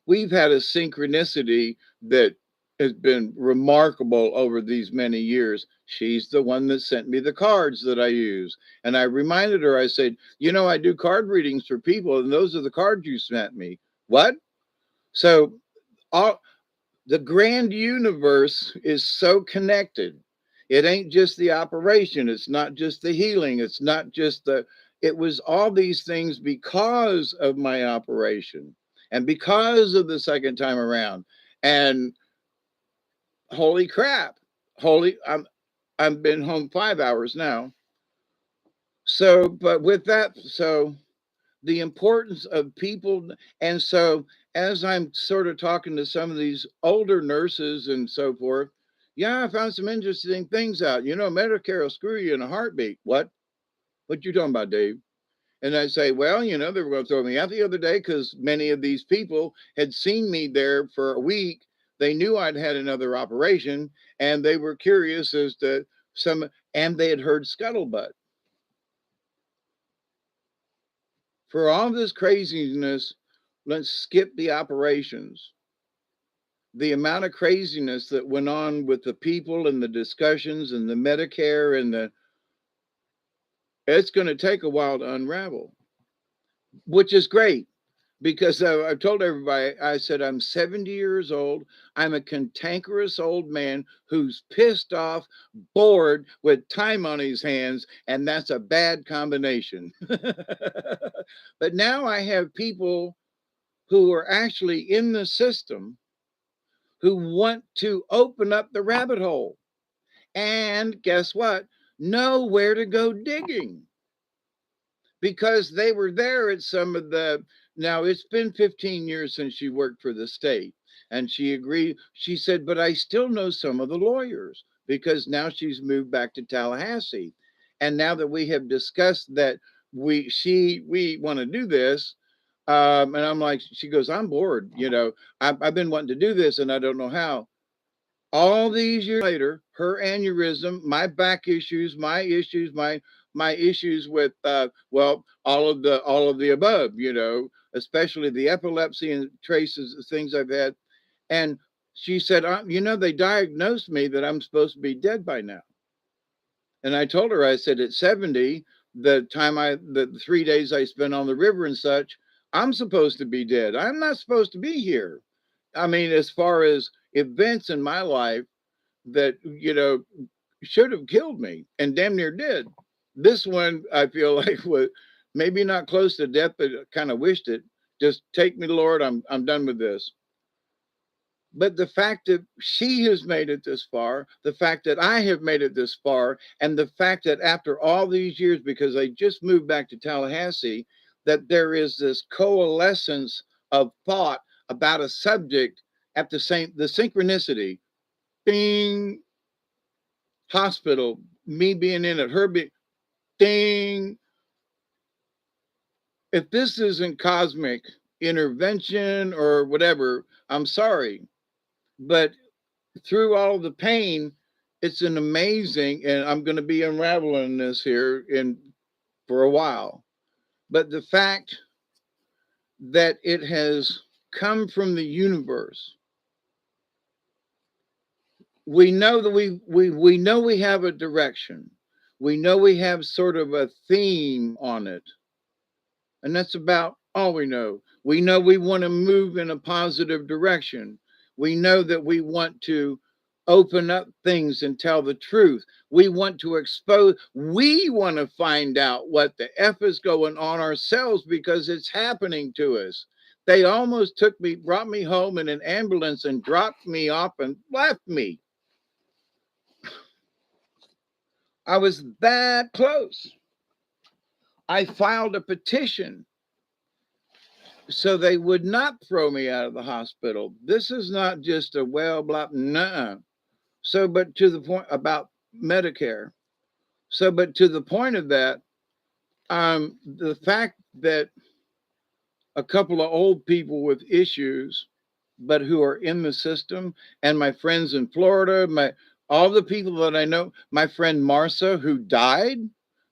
we've had a synchronicity that has been remarkable over these many years. She's the one that sent me the cards that I use. And I reminded her, I said, you know, I do card readings for people, and those are the cards you sent me. What? So all the grand universe is so connected. It ain't just the operation, it's not just the healing, it's not just it was all these things because of my operation and because of the second time around. And holy crap, I've been home 5 hours now. So, but with that, so the importance of people. And so, as I'm sort of talking to some of these older nurses and so forth, yeah, I found some interesting things out. You know, Medicare will screw you in a heartbeat. What you talking about, Dave? And I say, well, you know, they were going to throw me out the other day because many of these people had seen me there for a week. They knew I'd had another operation, and they were curious as to and they had heard scuttlebutt. For all this craziness, let's skip the operations. The amount of craziness that went on with the people and the discussions and the Medicare it's going to take a while to unravel, which is great because I've told everybody, I said, I'm 70 years old. I'm a cantankerous old man who's pissed off, bored, with time on his hands, and that's a bad combination. But now I have people who are actually in the system who want to open up the rabbit hole. And guess what? Know where to go digging because they were there at some of the. Now, it's been 15 years since she worked for the state. And she agreed. She said, but I still know some of the lawyers because now she's moved back to Tallahassee. And now that we have discussed that we want to do this, and I'm like, she goes, I'm bored. You know, I've been wanting to do this and I don't know how. All these years later, her aneurysm, my back issues, my issues with well, all of the above, you know, especially the epilepsy and traces of things I've had. And she said, you know, they diagnosed me that I'm supposed to be dead by now. And I told her, I said, at 70, the 3 days I spent on the river and such, I'm supposed to be dead. I'm not supposed to be here. I mean, as far as events in my life that, you know, should have killed me and damn near did. This one, I feel like was maybe not close to death, but kind of wished it. Just take me, Lord. I'm done with this. But the fact that she has made it this far, the fact that I have made it this far, and the fact that after all these years, because I just moved back to Tallahassee, that there is this coalescence of thought about a subject at the synchronicity. Bing, hospital, me being in it, her being, ding. If this isn't cosmic intervention or whatever, I'm sorry. But through all the pain, it's an amazing, and I'm going to be unraveling this here in for a while. But the fact that it has come from the universe, we know that we know we have a direction. We know we have sort of a theme on it. And that's about all we know. We know we want to move in a positive direction. We know that we want to open up things and tell the truth. We want to expose, we want to find out what the F is going on ourselves because it's happening to us. They almost brought me home in an ambulance and dropped me off and left me. I was that close. I filed a petition so they would not throw me out of the hospital. This is not just a well, blah, nah. So, but to the point about Medicare. So, but to the point of that, the fact that a couple of old people with issues, but who are in the system, and my friends in Florida, All the people that I know, my friend Marcia, who died,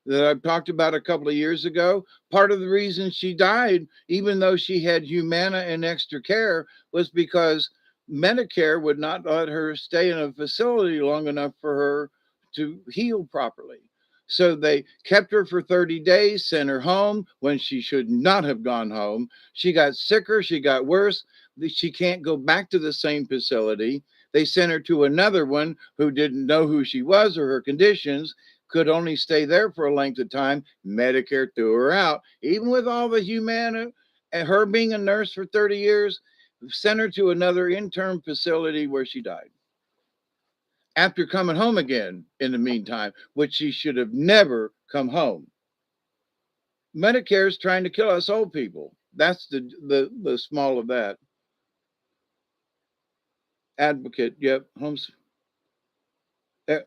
that I've talked about a couple of years ago, part of the reason she died, even though she had Humana and extra care, was because Medicare would not let her stay in a facility long enough for her to heal properly. So they kept her for 30 days, sent her home when she should not have gone home. She got sicker, she got worse. She can't go back to the same facility. They sent her to another one who didn't know who she was or her conditions, could only stay there for a length of time. Medicare threw her out, even with all the Humana and her being a nurse for 30 years, sent her to another intern facility where she died after coming home again in the meantime, which she should have never come home. Medicare is trying to kill us old people. That's the small of that. Advocate, yep, homes. Uh,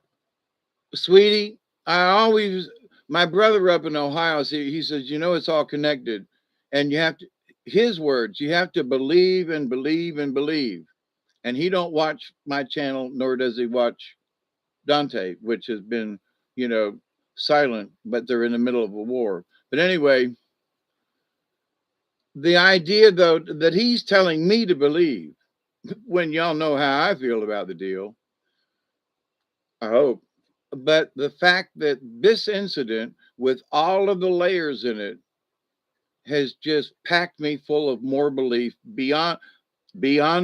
Sweetie, I always, my brother up in Ohio, he says, it's all connected. And you have to, his words, you have to believe and believe and believe. And he don't watch my channel, nor does he watch Dante, which has been, you know, silent, but they're in the middle of a war. But anyway, the idea though that he's telling me to believe, when y'all know how I feel about the deal, I hope. But the fact that this incident, with all of the layers in it, has just packed me full of more belief beyond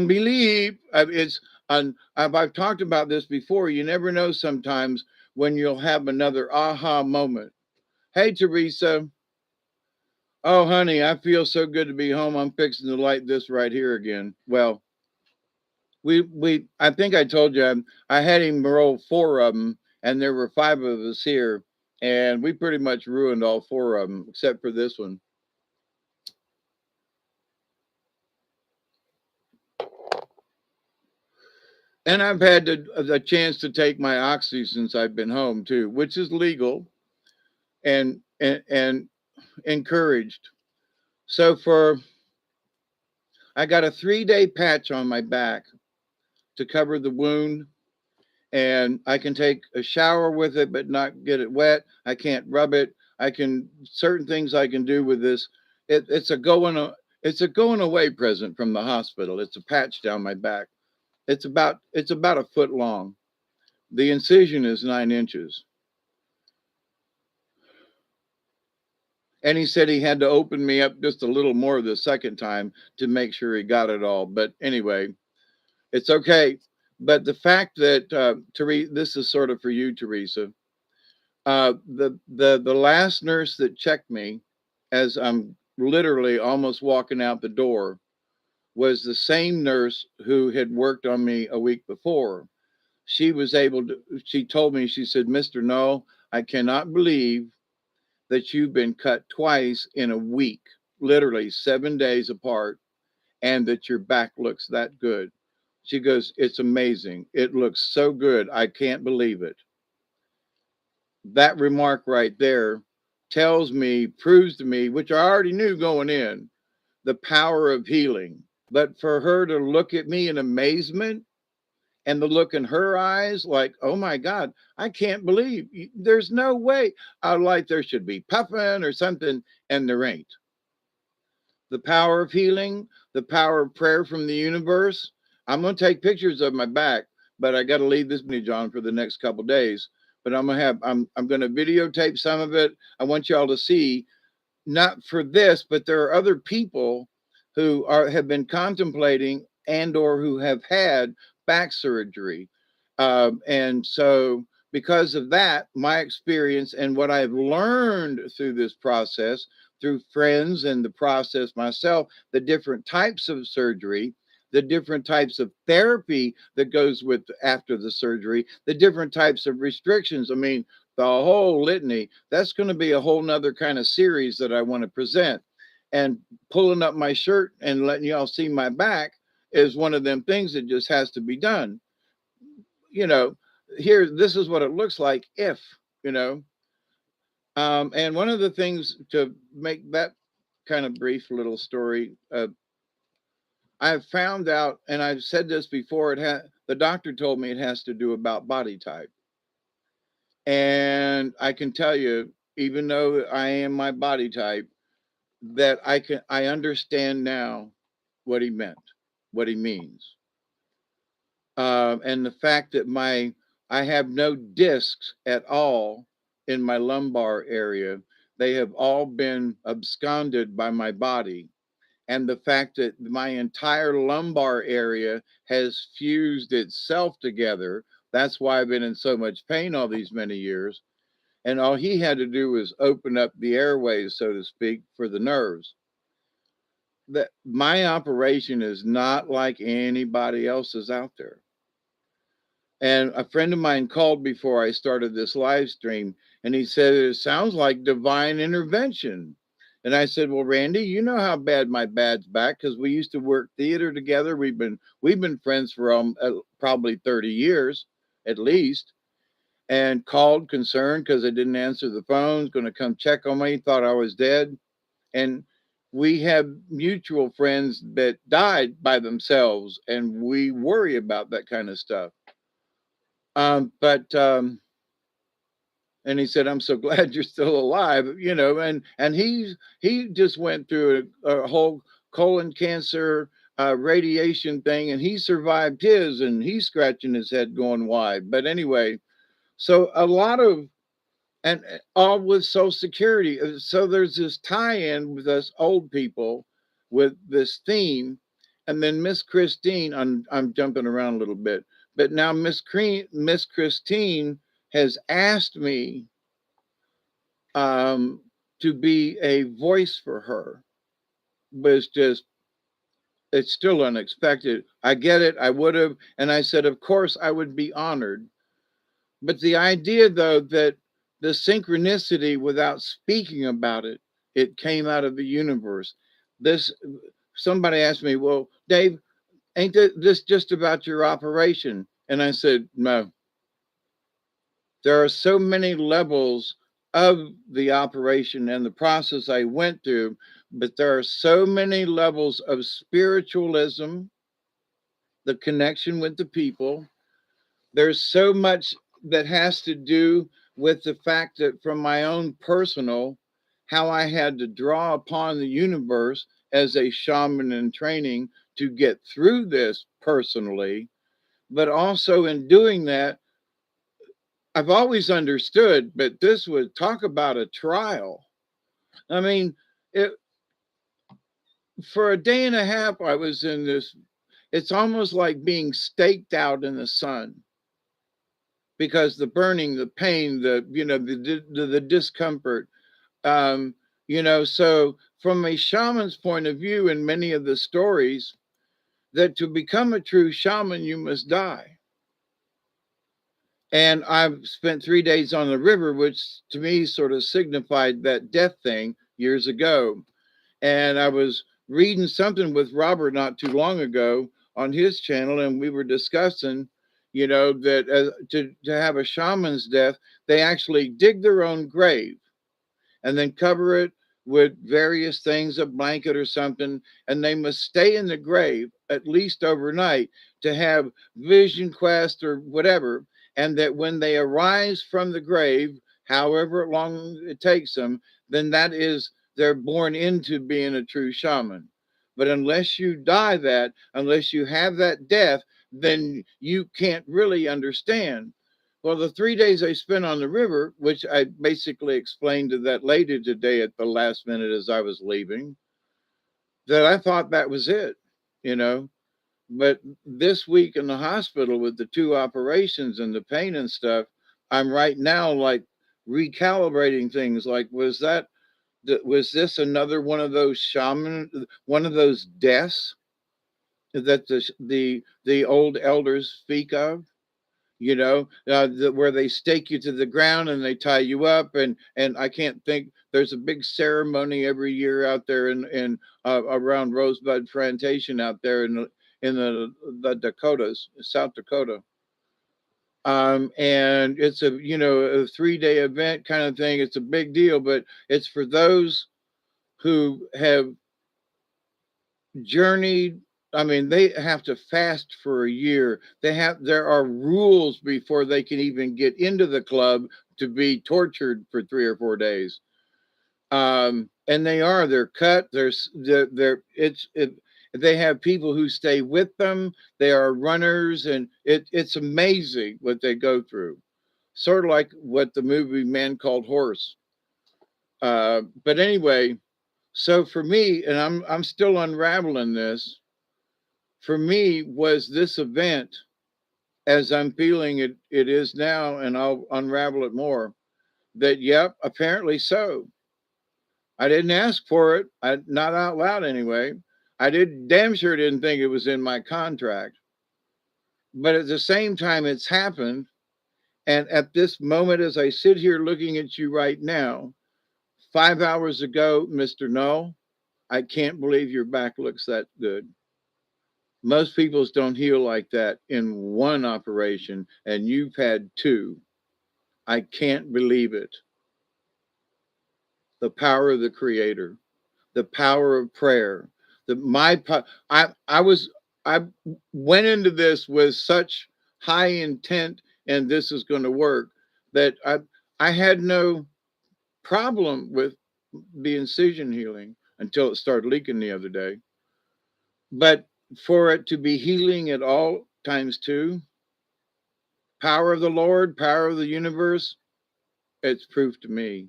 belief. I've talked about this before. You never know sometimes when you'll have another aha moment. Hey, Teresa. Oh, honey, I feel so good to be home. I'm fixing to light this right here again. Well, I think I told you I had him roll four of them, and there were five of us here, and we pretty much ruined all four of them except for this one. And I've had the chance to take my oxy since I've been home too, which is legal and encouraged. So I got a 3-day patch on my back to cover the wound, and I can take a shower with it but not get it wet. I can't rub it. I can certain things I can do with this. It's a going away present from the hospital. It's a patch down my back. It's about a foot long. The incision is 9 inches. And he said he had to open me up just a little more the second time to make sure he got it all. But anyway, it's okay. But the fact that Teresa, this is sort of for you, Teresa. The last nurse that checked me, as I'm literally almost walking out the door, was the same nurse who had worked on me a week before. She was able to. She told me. She said, "Mr. No, I cannot believe that you've been cut twice in a week, literally 7 days apart, and that your back looks that good." She goes, "It's amazing. It looks so good. I can't believe it." That remark right there proves to me, which I already knew going in, the power of healing. But for her to look at me in amazement and the look in her eyes like, oh my God, I can't believe there's no way. I like there should be puffing or something, and there ain't. The power of healing, the power of prayer from the universe. I'm going to take pictures of my back, but I got to leave this message on for the next couple of days. But I'm going to videotape some of it. I want y'all to see, not for this, but there are other people who have been contemplating and or who have had back surgery. And so because of that, my experience and what I've learned through this process, through friends and the process myself, the different types of surgery, the different types of therapy that goes with after the surgery, the different types of restrictions. I mean, the whole litany. That's going to be a whole nother kind of series that I want to present. And pulling up my shirt and letting y'all see my back is one of them things that just has to be done. You know, here, this is what it looks like if, you know. And one of the things to make that kind of brief little story, I've found out, and I've said this before, The doctor told me it has to do about body type. And I can tell you, even though I am my body type, that I understand now what he meant, what he means. And the fact that I have no discs at all in my lumbar area. They have all been absconded by my body. And the fact that my entire lumbar area has fused itself together. That's why I've been in so much pain all these many years. And all he had to do was open up the airways, so to speak, for the nerves. That my operation is not like anybody else's out there. And a friend of mine called before I started this live stream, and he said, it sounds like divine intervention. And I said, well, Randy, you know how bad my bad's back, because we used to work theater together. We've been friends for probably 30 years at least. And called concerned because I didn't answer the phone, going to come check on me, thought I was dead. And we have mutual friends that died by themselves, and we worry about that kind of stuff. But and he said, I'm so glad you're still alive, and he just went through a whole colon cancer radiation thing, and he survived his, and he's scratching his head going, why? But anyway, so a lot of, and all with Social Security. So there's this tie-in with us old people with this theme, and then Miss Christine. I'm jumping around a little bit, but now Miss Christine has asked me to be a voice for her, but it's still unexpected. I get it. I would have, and I said, of course, I would be honored. But the idea, though, that the synchronicity, without speaking about it, it came out of the universe. This Somebody asked me, well, Dave, ain't this just about your operation? And I said, no. There are so many levels of the operation and the process I went through, but there are so many levels of spiritualism, the connection with the people. There's so much that has to do with the fact that from my own personal, how I had to draw upon the universe as a shaman in training to get through this personally, but also in doing that, I've always understood, but this would talk about a trial. I mean, it, for a day and a half, I was in this, it's almost like being staked out in the sun, because the burning, the pain, the discomfort, um, so from a shaman's point of view, in many of the stories, that to become a true shaman, you must die. And I've spent 3 days on the river, which to me sort of signified that death thing years ago. And I was reading something with Robert not too long ago on his channel, and we were discussing, that to have a shaman's death, they actually dig their own grave and then cover it with various things, a blanket or something, and they must stay in the grave at least overnight to have vision quest or whatever. And that when they arise from the grave, however long it takes them, then that is, they're born into being a true shaman. But unless you die unless you have that death, then you can't really understand. Well, the 3 days I spent on the river, which I basically explained to that lady today at the last minute as I was leaving, that I thought that was it, you know. But this week in the hospital with the two operations and the pain and stuff, I'm right now like recalibrating things. Like, was this another one of those one of those deaths that the old elders speak of? Where they stake you to the ground and they tie you up, and I can't think. There's a big ceremony every year out there in around Rosebud Plantation out there in the Dakotas, South Dakota. And it's a 3-day event kind of thing. It's a big deal, but it's for those who have journeyed I mean, they have to fast for a year. There are rules before they can even get into the club to be tortured for 3 or 4 days. And they're cut. They have people who stay with them. They are runners, and it's amazing what they go through. Sort of like what the movie Man Called Horse. But anyway, so for me, and I'm still unraveling this. For me, was this event, as I'm feeling it is now, and I'll unravel it more. That yep, apparently so. I didn't ask for it. Not out loud anyway. I did damn sure didn't think it was in my contract. But at the same time, it's happened. And at this moment, as I sit here looking at you right now, 5 hours ago, Mr. Null, I can't believe your back looks that good. Most people's don't heal like that in one operation, and you've had two. I can't believe it. The power of the Creator, the power of prayer. I went into this with such high intent, and this is going to work, that I had no problem with the incision healing until it started leaking the other day. But for it to be healing at all times too, power of the Lord, power of the universe, it's proof to me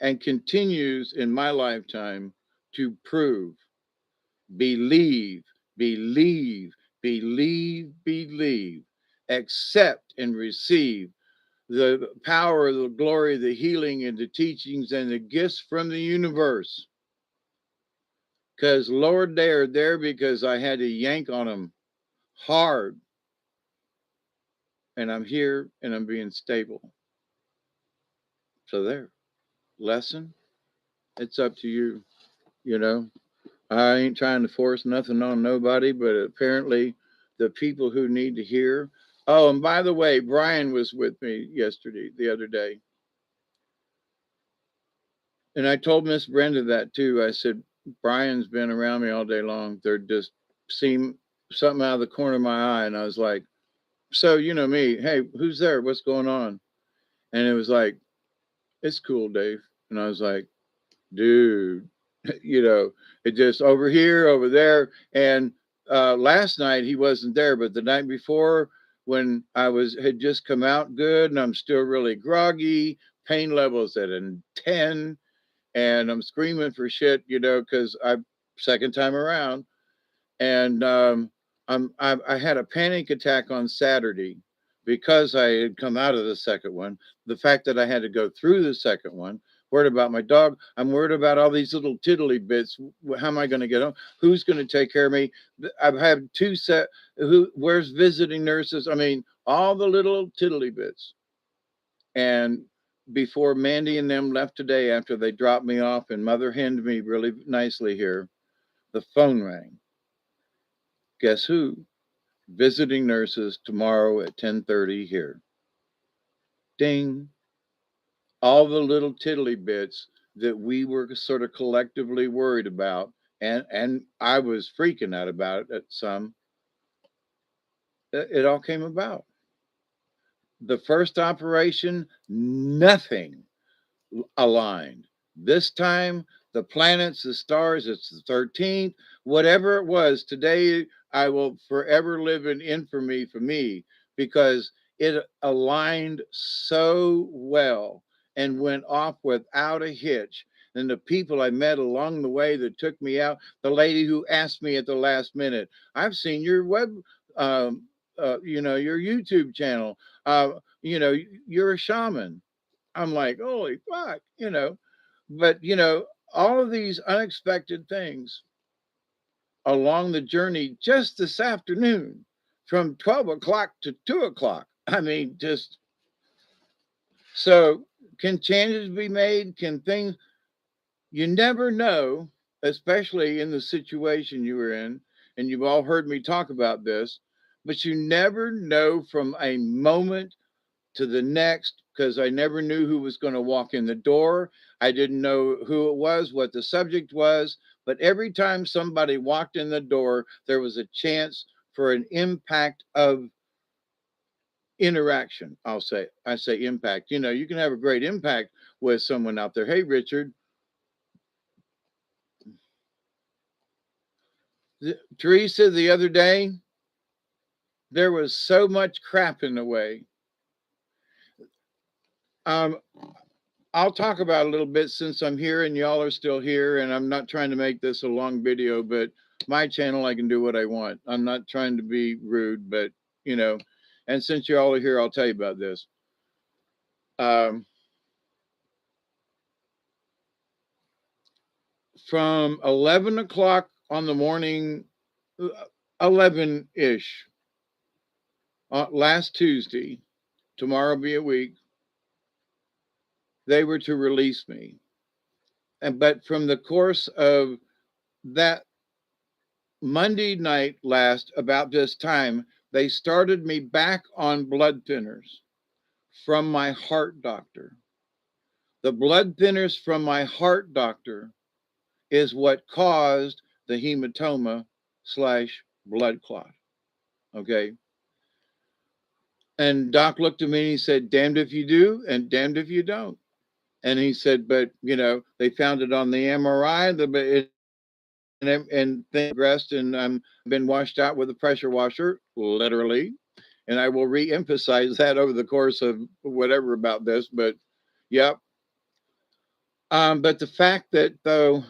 and continues in my lifetime to prove. Believe, believe, believe, believe, accept and receive the power, the glory, the healing, and the teachings and the gifts from the universe. Because, Lord, they are there because I had to yank on them hard. And I'm here and I'm being stable. So, there. Lesson, it's up to you. You know, I ain't trying to force nothing on nobody, but apparently the people who need to hear. Oh, and by the way, Brian was with me the other day. And I told Miss Brenda that too. I said, Brian's been around me all day long. They're just seem something out of the corner of my eye. And I was like, so, you know me, hey, who's there? What's going on? And it was like, it's cool, Dave. And I was like, dude, it just over here, over there. And last night he wasn't there, but the night before, when had just come out good, and I'm still really groggy, pain levels at a 10, and I'm screaming for shit, because I second time around, and I had a panic attack on Saturday because I had come out of the second one. The fact that I had to go through the second one, worried about my dog. I'm worried about all these little tiddly bits. How am I going to get home? Who's going to take care of me? I've had where's visiting nurses? I mean, all the little tiddly bits. And before Mandy and them left today, after they dropped me off and mother henned me really nicely here, the phone rang. Guess who? Visiting nurses tomorrow at 10:30 here. Ding. All the little tiddly bits that we were sort of collectively worried about, and I was freaking out about it at some, it all came about. The first operation, nothing aligned. This time, the planets, the stars, it's the 13th, whatever it was, today I will forever live in infamy for me because it aligned so well and went off without a hitch. And the people I met along the way that took me out, the lady who asked me at the last minute, I've seen your your YouTube channel. You're a shaman. I'm like, holy fuck, But, all of these unexpected things along the journey just this afternoon from 12 o'clock to 2 o'clock. I mean, just so can changes be made? Can things, you never know, especially in the situation you were in. And you've all heard me talk about this, but you never know from a moment to the next, because I never knew who was going to walk in the door. I didn't know who it was, what the subject was, but every time somebody walked in the door, there was a chance for an impact of interaction. I say impact. You know, you can have a great impact with someone out there. Hey, Richard. Teresa, the other day, there was so much crap in the way. I'll talk about it a little bit since I'm here and y'all are still here, and I'm not trying to make this a long video, but my channel, I can do what I want. I'm not trying to be rude, but you know, and since y'all are here, I'll tell you about this. From 11 o'clock on the morning, 11-ish, last Tuesday, tomorrow will be a week, they were to release me. But from the course of that Monday night last, about this time, they started me back on blood thinners from my heart doctor. The blood thinners from my heart doctor is what caused the hematoma / blood clot. Okay. And Doc looked at me and he said, damned if you do and damned if you don't. And he said, but you know, they found it on the MRI, and things progressed, and I'm been washed out with a pressure washer, literally. And I will re-emphasize that over the course of whatever about this, but yep. But the fact that though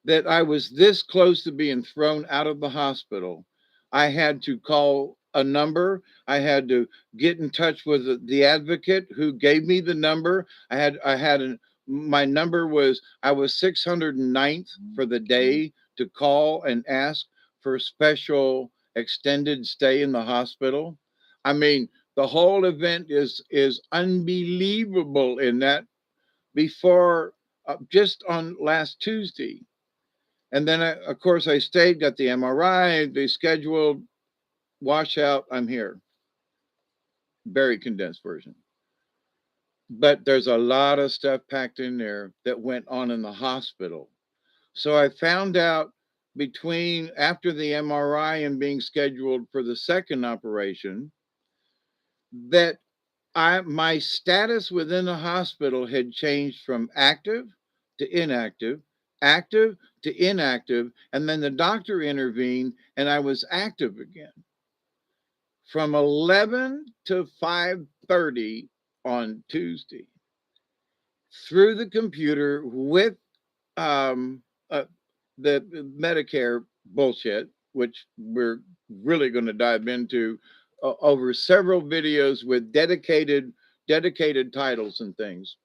that I was this close to being thrown out of the hospital, I had to call a number. I had to get in touch with the advocate who gave me the number. My number was, I was 609th for the day to call and ask for special extended stay in the hospital. I mean, the whole event is unbelievable in that before just on last Tuesday. And then, of course, I stayed, got the MRI, they scheduled, washout, I'm here. Very condensed version. But there's a lot of stuff packed in there that went on in the hospital. So I found out between after the MRI and being scheduled for the second operation that my status within the hospital had changed from active to inactive, active to inactive, and then the doctor intervened and I was active again. From 11 to 5:30 on Tuesday, through the computer with um, uh, the Medicare bullshit, which we're really going to dive into over several videos with dedicated titles and things.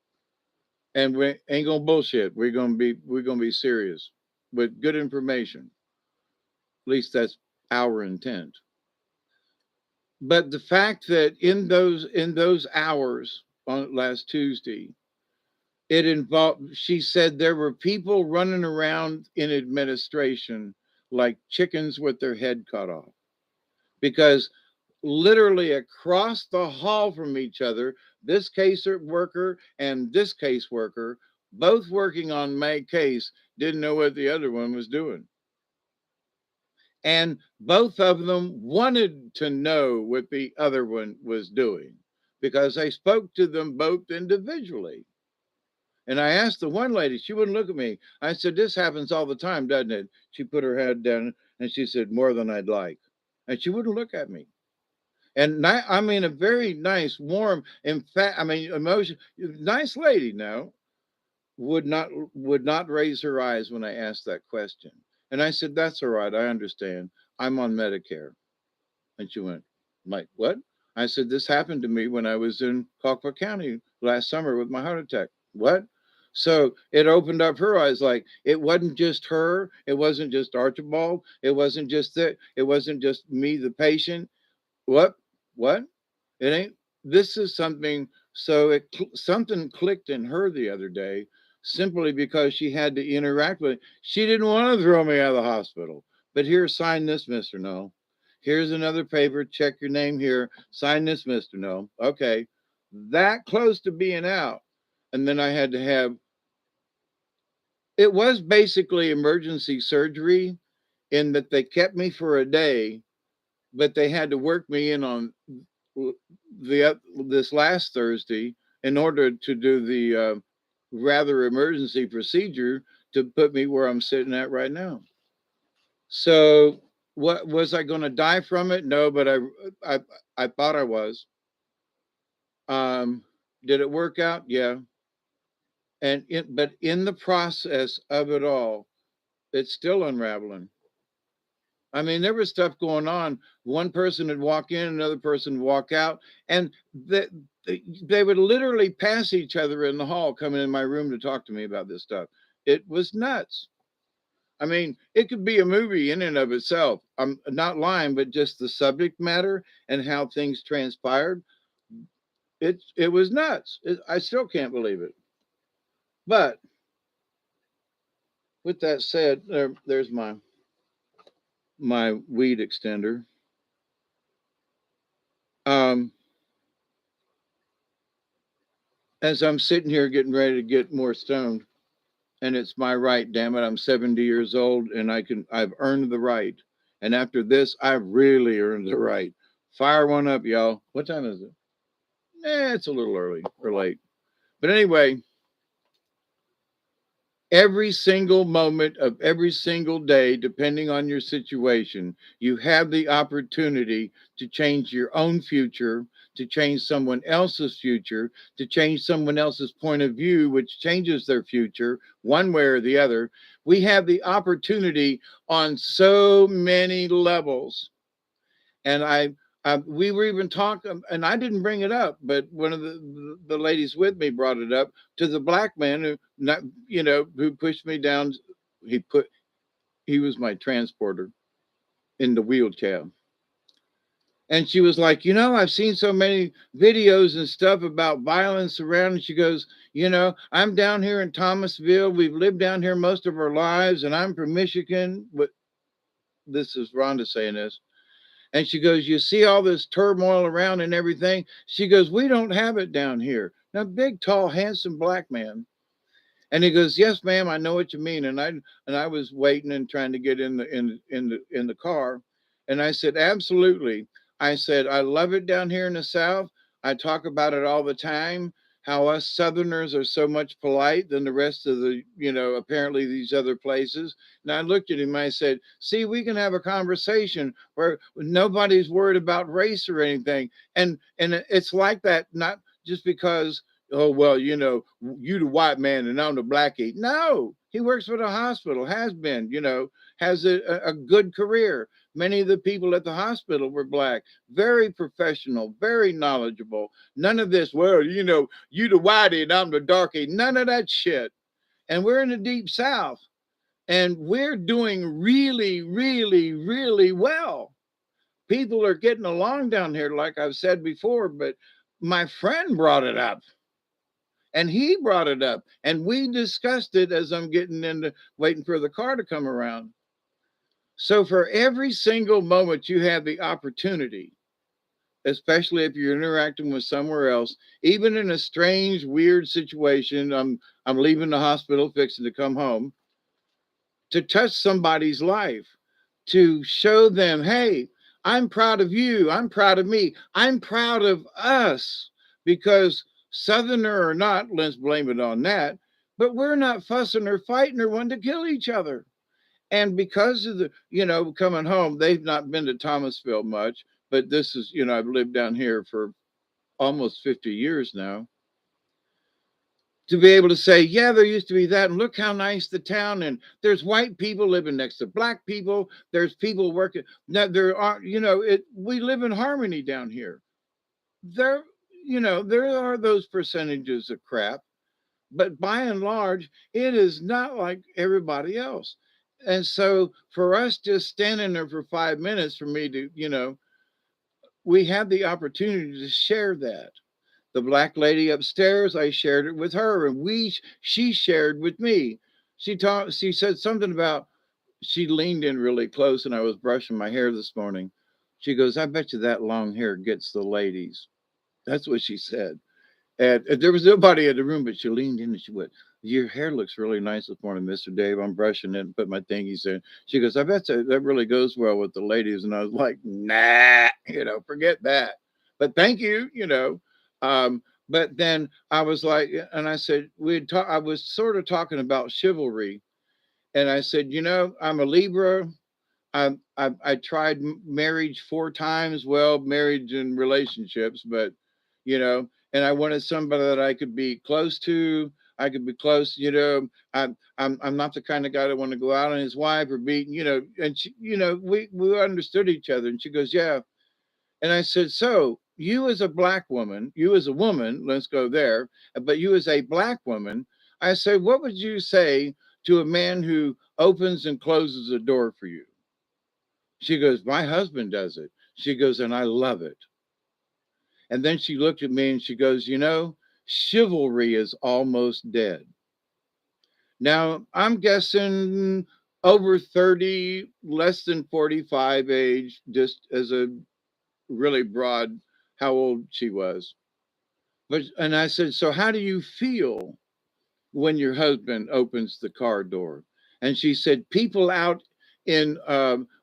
And we ain't gonna bullshit. We're gonna be serious with good information. At least that's our intent. But the fact that in those hours on last Tuesday, it involved, she said there were people running around in administration like chickens with their head cut off, because literally across the hall from each other, this case worker and this case worker, both working on my case, didn't know what the other one was doing. And both of them wanted to know what the other one was doing because I spoke to them both individually. And I asked the one lady, she wouldn't look at me. I said, this happens all the time, doesn't it? She put her head down and she said, more than I'd like. And she wouldn't look at me. And I mean, a very nice, warm, in fact, I mean, emotion, nice lady now would not raise her eyes when I asked that question. And I said, that's all right. I understand. I'm on Medicare. And she went, like, what? I said, this happened to me when I was in Colquitt County last summer with my heart attack. What? So it opened up her eyes. Like, it wasn't just her. It wasn't just Archibald. It wasn't just that. It wasn't just me, the patient. What? It ain't. This is something. So something clicked in her the other day simply because she had to interact with it. She didn't want to throw me out of the hospital. But here, sign this, Mr. No. Here's another paper. Check your name here. Sign this, Mr. No. Okay. That close to being out. And then I had to have, it was basically emergency surgery in that they kept me for a day, but they had to work me in on this last Thursday in order to do the rather emergency procedure to put me where I'm sitting at right now. So, what was I going to die from it? No, but I I thought I was. Um, did it work out? Yeah. But in the process of it all, it's still unraveling. I mean, there was stuff going on. One person would walk in, another person would walk out, and they would literally pass each other in the hall, coming in my room to talk to me about this stuff. It was nuts. I mean, it could be a movie in and of itself. I'm not lying, but just the subject matter and how things transpired. It was nuts. I still can't believe it. But with that said, there's my weed extender. Um, as I'm sitting here getting ready to get more stoned, and it's my right, damn it, I'm 70 years old and I've earned the right. And after this, I've really earned the right. Fire one up, y'all. What time is it? It's a little early or late. But anyway, every single moment of every single day, depending on your situation, you have the opportunity to change your own future, to change someone else's future, to change someone else's point of view, which changes their future one way or the other. We have the opportunity on so many levels. And we were even talking, and I didn't bring it up, but one of the ladies with me brought it up to the black man who, not, who pushed me down. He was my transporter in the wheelchair. And she was like, I've seen so many videos and stuff about violence around. And she goes, I'm down here in Thomasville. We've lived down here most of our lives, and I'm from Michigan. But this is Rhonda saying this. And she goes, you see all this turmoil around and everything? She goes, we don't have it down here. Now, big, tall, handsome black man. And he goes, yes, ma'am, I know what you mean. And I was waiting and trying to get in the car. And I said, absolutely. I said, I love it down here in the South. I talk about it all the time, how us Southerners are so much polite than the rest of apparently these other places. And I looked at him, I said, see, we can have a conversation where nobody's worried about race or anything. And it's like that, not just because, oh, well, you the white man and I'm the blackie. No, he works for the hospital, has been, has a good career. Many of the people at the hospital were black, very professional, very knowledgeable. None of this, well, you the whitey and I'm the darkie. None of that shit. And we're in the deep South and we're doing really, really, really well. People are getting along down here, like I've said before, but my friend brought it up. And he brought it up and we discussed it as I'm getting into waiting for the car to come around. So for every single moment you have the opportunity, especially if you're interacting with somewhere else, even in a strange, weird situation, I'm leaving the hospital, fixing to come home, to touch somebody's life, to show them, hey, I'm proud of you, I'm proud of me, I'm proud of us, because Southerner or not, let's blame it on that, but we're not fussing or fighting or wanting to kill each other. And because of the, coming home, they've not been to Thomasville much, but this is, I've lived down here for almost 50 years now. To be able to say, yeah, there used to be that, and look how nice the town, and there's white people living next to black people, there's people working. Now there are, we live in harmony down here. There, there are those percentages of crap, but by and large, it is not like everybody else. And so for us just standing there for 5 minutes for me to, we have the opportunity to share that. The black lady upstairs, I shared it with her, and she shared with me. She said something about, she leaned in really close and I was brushing my hair this morning. She goes, I bet you that long hair gets the ladies. That's what she said. And there was nobody in the room, but she leaned in and she went, your hair looks really nice this morning, Mr. Dave. I'm brushing it and put my thingies in. She goes, I bet that really goes well with the ladies. And I was like, nah, forget that. But thank you, Um, but then I was like, and I said, I was sort of talking about chivalry. And I said, I'm a Libra. I tried marriage 4 times. Well, marriage and relationships, but and I wanted somebody that I could be close to. I could be close. I'm not the kind of guy that want to go out on his wife or beat. And she, we understood each other. And she goes, yeah. And I said, so you as a black woman, you as a woman, let's go there. But you as a black woman, I said, what would you say to a man who opens and closes a door for you? She goes, my husband does it. She goes, and I love it. And then she looked at me and she goes, chivalry is almost dead. Now, I'm guessing over 30, less than 45 age, just as a really broad how old she was. And I said, so how do you feel when your husband opens the car door? And she said, people out in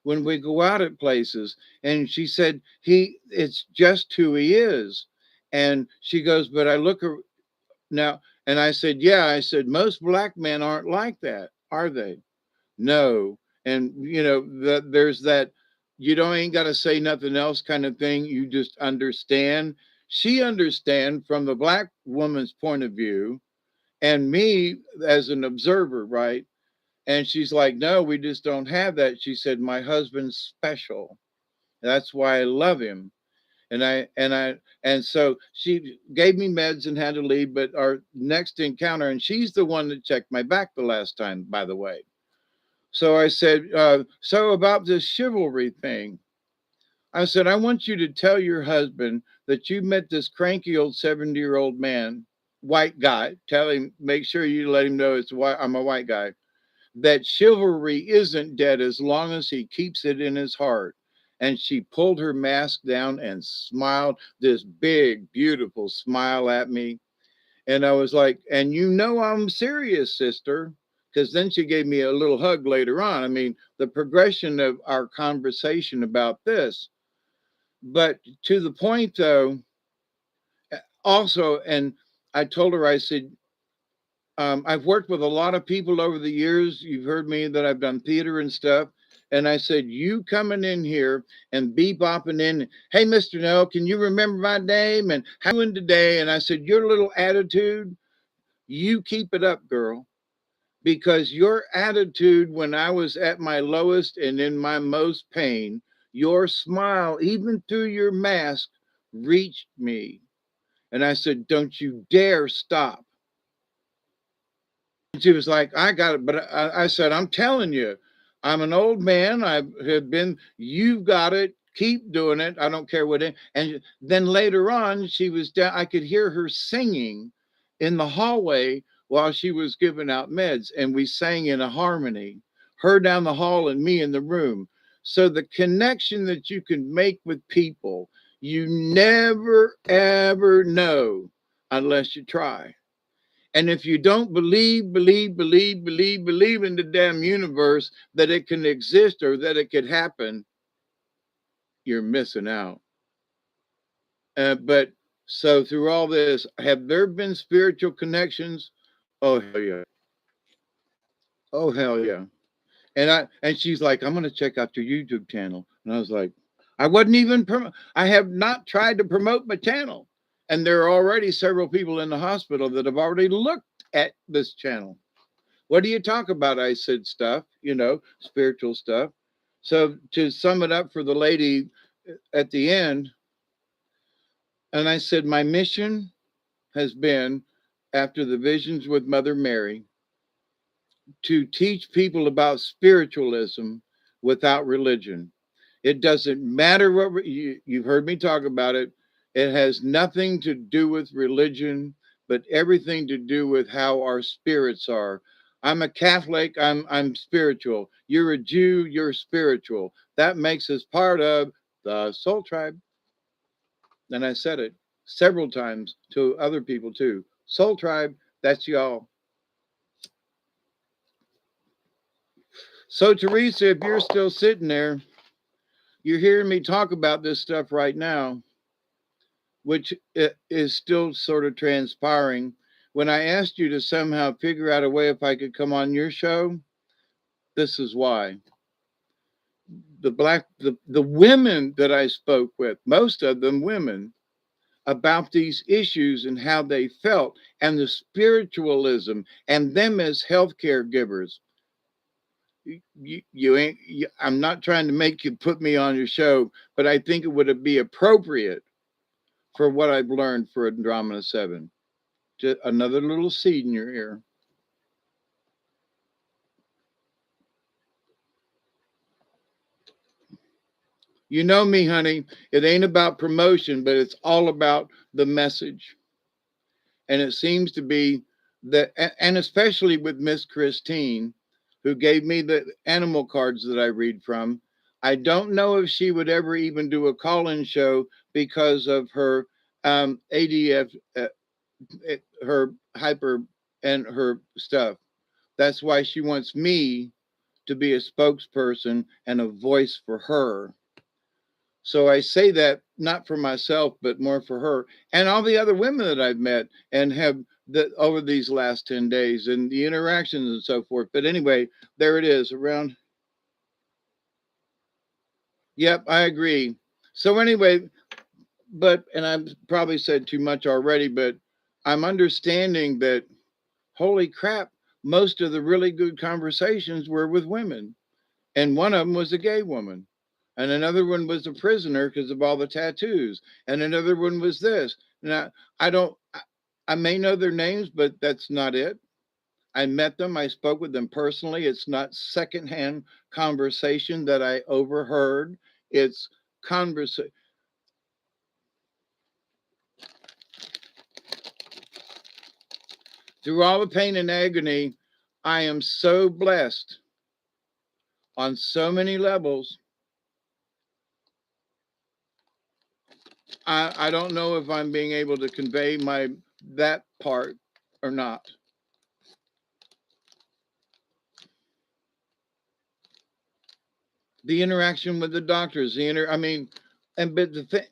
when we go out at places, and she said it's just who he is. And she goes, but I look now, and I said, yeah. I said, most black men aren't like that, are they? No. And there's that you don't ain't got to say nothing else kind of thing. You just understand. She understand from the black woman's point of view, and me as an observer, right? And she's like, no, we just don't have that. She said, my husband's special. That's why I love him. And so she gave me meds and had to leave. But our next encounter, and she's the one that checked my back the last time, by the way. So I said, so about this chivalry thing, I said, I want you to tell your husband that you met this cranky old 70-year-old man, white guy. Tell him, make sure you let him know I'm a white guy, that chivalry isn't dead as long as he keeps it in his heart. And she pulled her mask down and smiled this big, beautiful smile at me. And I was like, and I'm serious, sister. Because then she gave me a little hug later on. I mean, the progression of our conversation about this. But to the point, though, also, and I told her, I said, I've worked with a lot of people over the years. You've heard me that I've done theater and stuff. And I said, you coming in here and bebopping in, hey, Mr. No, can you remember my name? And how you doing today? And I said, your little attitude, you keep it up, girl. Because your attitude when I was at my lowest and in my most pain, your smile, even through your mask, reached me. And I said, don't you dare stop. She was like, I got it. But I said, I'm telling you, I'm an old man. I have been, you've got it. Keep doing it. I don't care what. And then later on, she was down. I could hear her singing in the hallway while she was giving out meds. And we sang in a harmony, her down the hall and me in the room. So the connection that you can make with people, you never, ever know unless you try. And if you don't believe in the damn universe that it can exist or that it could happen, you're missing out. But so through all this, have there been spiritual connections? Oh hell yeah! Oh hell yeah! And she's like, I'm gonna check out your YouTube channel, and I was like, I wasn't even I have not tried to promote my channel, and there are already several people in the hospital that have already looked at this channel. What do you talk about? I said stuff, spiritual stuff. So to sum it up for the lady at the end, and I said, my mission has been, after the visions with Mother Mary, to teach people about spiritualism without religion. It doesn't matter what you've heard me talk about it. It has nothing to do with religion, but everything to do with how our spirits are. I'm a Catholic. I'm spiritual. You're a Jew. You're spiritual. That makes us part of The Soul Tribe. And I said it several times to other people too. Soul Tribe, that's y'all. So, Teresa, if you're still sitting there, you're hearing me talk about this stuff right now, which is still sort of transpiring. When I asked you to somehow figure out a way if I could come on your show, this is why. The women that I spoke with, most of them women, about these issues and how they felt, and the spiritualism, and them as healthcare givers. You ain't. I'm not trying to make you put me on your show, but I think it would be appropriate for what I've learned for Andromeda 7. Just another little seed in your ear. You know me, honey. It ain't about promotion, but it's all about the message. And it seems to be that, and especially with Miss Christine, who gave me the animal cards that I read from. I don't know if she would ever even do a call-in show because of her ADF, her hyper, and her stuff. That's why she wants me to be a spokesperson and a voice for her. So I say that not for myself, but more for her and all the other women that I've met and have that over these last 10 days and the interactions and so forth. But anyway, there it is around. Yep, I agree. So anyway, and I've probably said too much already, but I'm understanding that, holy crap, most of the really good conversations were with women. And one of them was a gay woman. And another one was a prisoner because of all the tattoos. And another one was this. Now, I don't, I may know their names, but that's not it. I met them. I spoke with them personally. It's not secondhand conversation that I overheard. It's conversation. Through all the pain and agony, I am so blessed on so many levels. I don't know if I'm being able to convey that part or not. The interaction with the doctors, I mean, and but the thing,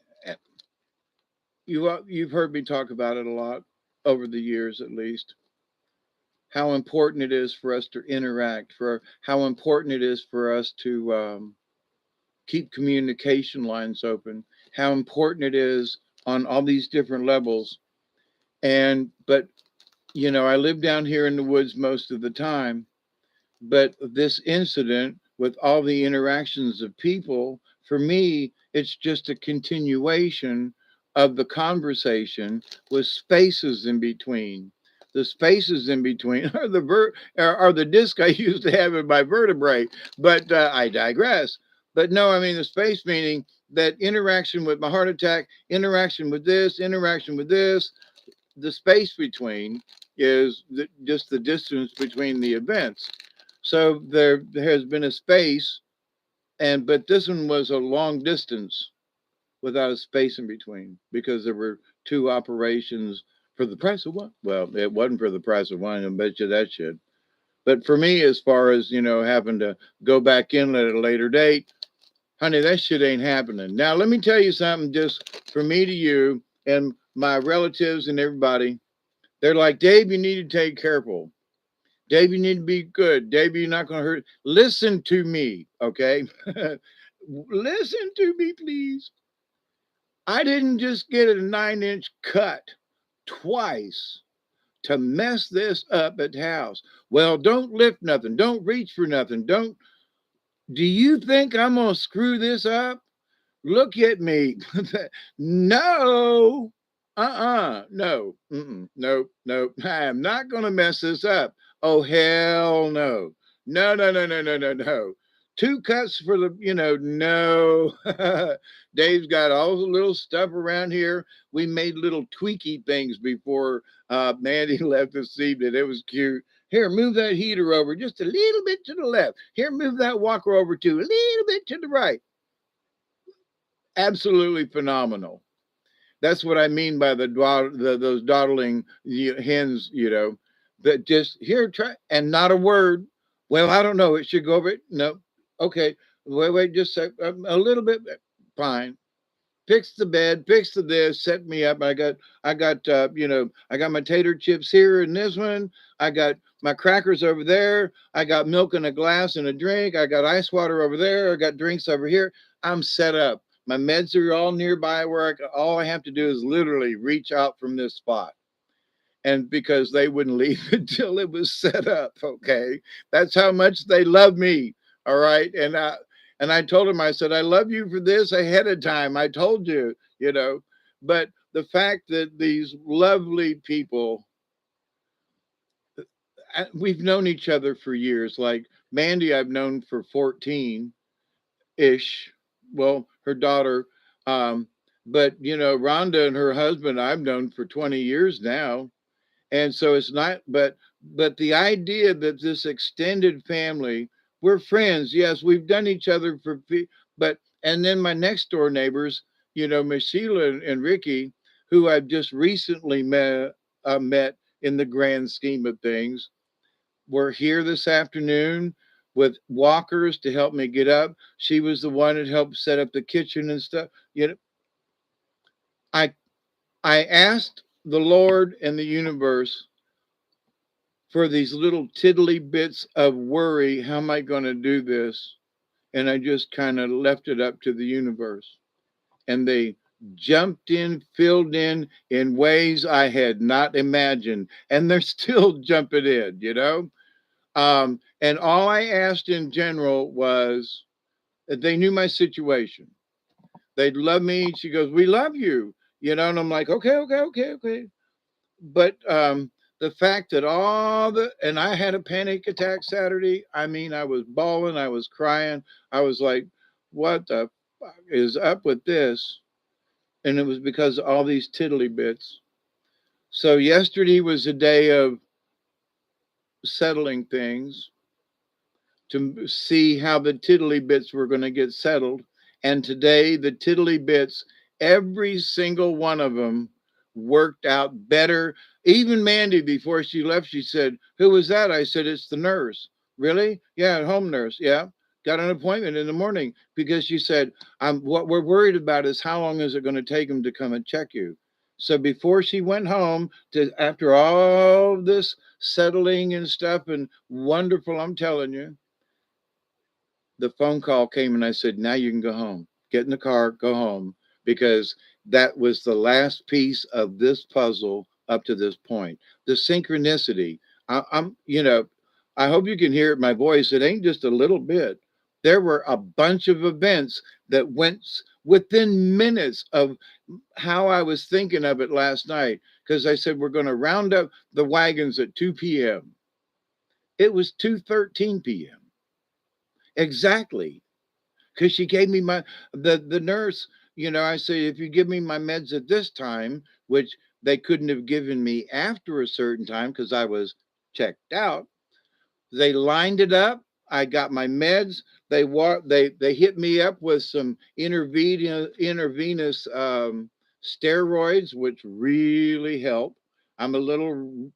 you've heard me talk about it a lot over the years, at least. How important it is for us to interact, for how important it is for us to keep communication lines open, how important it is on all these different levels. But I live down here in the woods most of the time. But this incident, with all the interactions of people, for me, it's just a continuation of the conversation with spaces in between. The spaces in between are the disc I used to have in my vertebrae. But I digress. But no, I mean the space meaning that interaction with my heart attack, interaction with this, interaction with this. The space between is just the distance between the events. So there has been a space, but this one was a long distance without a space in between because there were two operations for the price of one. Well, it wasn't for the price of one. I bet you that shit. But for me, as far as having to go back in at a later date, honey, that shit ain't happening. Now, let me tell you something, just for me to you and my relatives and everybody. They're like, Dave, you need to take careful. Dave, you need to be good. Dave, you're not going to hurt. Listen to me, okay? Listen to me, please. I didn't just get a 9-inch cut twice to mess this up at the house. Well, don't lift nothing. Don't reach for nothing. Don't. Do you think I'm going to screw this up? Look at me. No. No. Nope. Nope. I am not going to mess this up. Oh, hell no. No, no, no, no, no, no, no. Two cuts for no. Dave's got all the little stuff around here. We made little tweaky things before Mandy left this evening. It was cute. Here, move that heater over just a little bit to the left. Here, move that walker over to a little bit to the right. absolutely phenomenal. That's what I mean by those dawdling hens, that just here try and not a word. Well, I don't know. It should go over. No, okay. Wait, just a little bit. Fine. Fix the bed, fix the this, set me up. I got my tater chips here in this one. I got my crackers over there. I got milk in a glass and a drink. I got ice water over there. I got drinks over here. I'm set up. My meds are all nearby where all I have to do is literally reach out from this spot. And because they wouldn't leave until it was set up, okay? That's how much they love me, all right? And I told him, I said, I love you for this ahead of time. I told you, But the fact that these lovely people, we've known each other for years. Like Mandy, I've known for 14 ish. Well, her daughter. But, Rhonda and her husband, I've known for 20 years now. And so it's not, but the idea that this extended family, we're friends. Yes, we've done each other but and then my next door neighbors, Miss Sheila and Ricky, who I've just recently met in the grand scheme of things, were here this afternoon with walkers to help me get up. She was the one that helped set up the kitchen and stuff. I I asked the Lord and the universe for these little tiddly bits of worry. How am I going to do this? And I just kind of left it up to the universe. And they jumped in, filled in ways I had not imagined. And they're still. And all I asked in general was that they knew my situation. They'd love me. She goes, we love you, and I'm like, okay, okay, okay, okay. But the fact that and I had a panic attack Saturday. I mean, I was bawling, I was crying. I was like, what the fuck is up with this? And it was because of all these tiddly bits. So yesterday was a day of settling things to see how the tiddly bits were going to get settled. And today, the tiddly bits, every single one of them worked out better. Even Mandy, before she left, she said, who was that? I said, it's the nurse. Really? Yeah, home nurse. Yeah. Got an appointment in the morning because she said, what we're worried about is how long is it going to take them to come and check you? So before she went home, after all this settling and stuff, and wonderful, I'm telling you, the phone call came and I said, now you can go home. Get in the car, go home, because that was the last piece of this puzzle up to this point. The synchronicity. I hope you can hear it in my voice. It ain't just a little bit. There were a bunch of events that went within minutes of how I was thinking of it last night. Because I said, we're going to round up the wagons at 2 p.m. It was 2:13 p.m. Exactly, because she gave me the nurse. I say, if you give me my meds at this time, which they couldn't have given me after a certain time because I was checked out. They lined it up. I got my meds. They hit me up with some intravenous steroids, which really help. I'm a little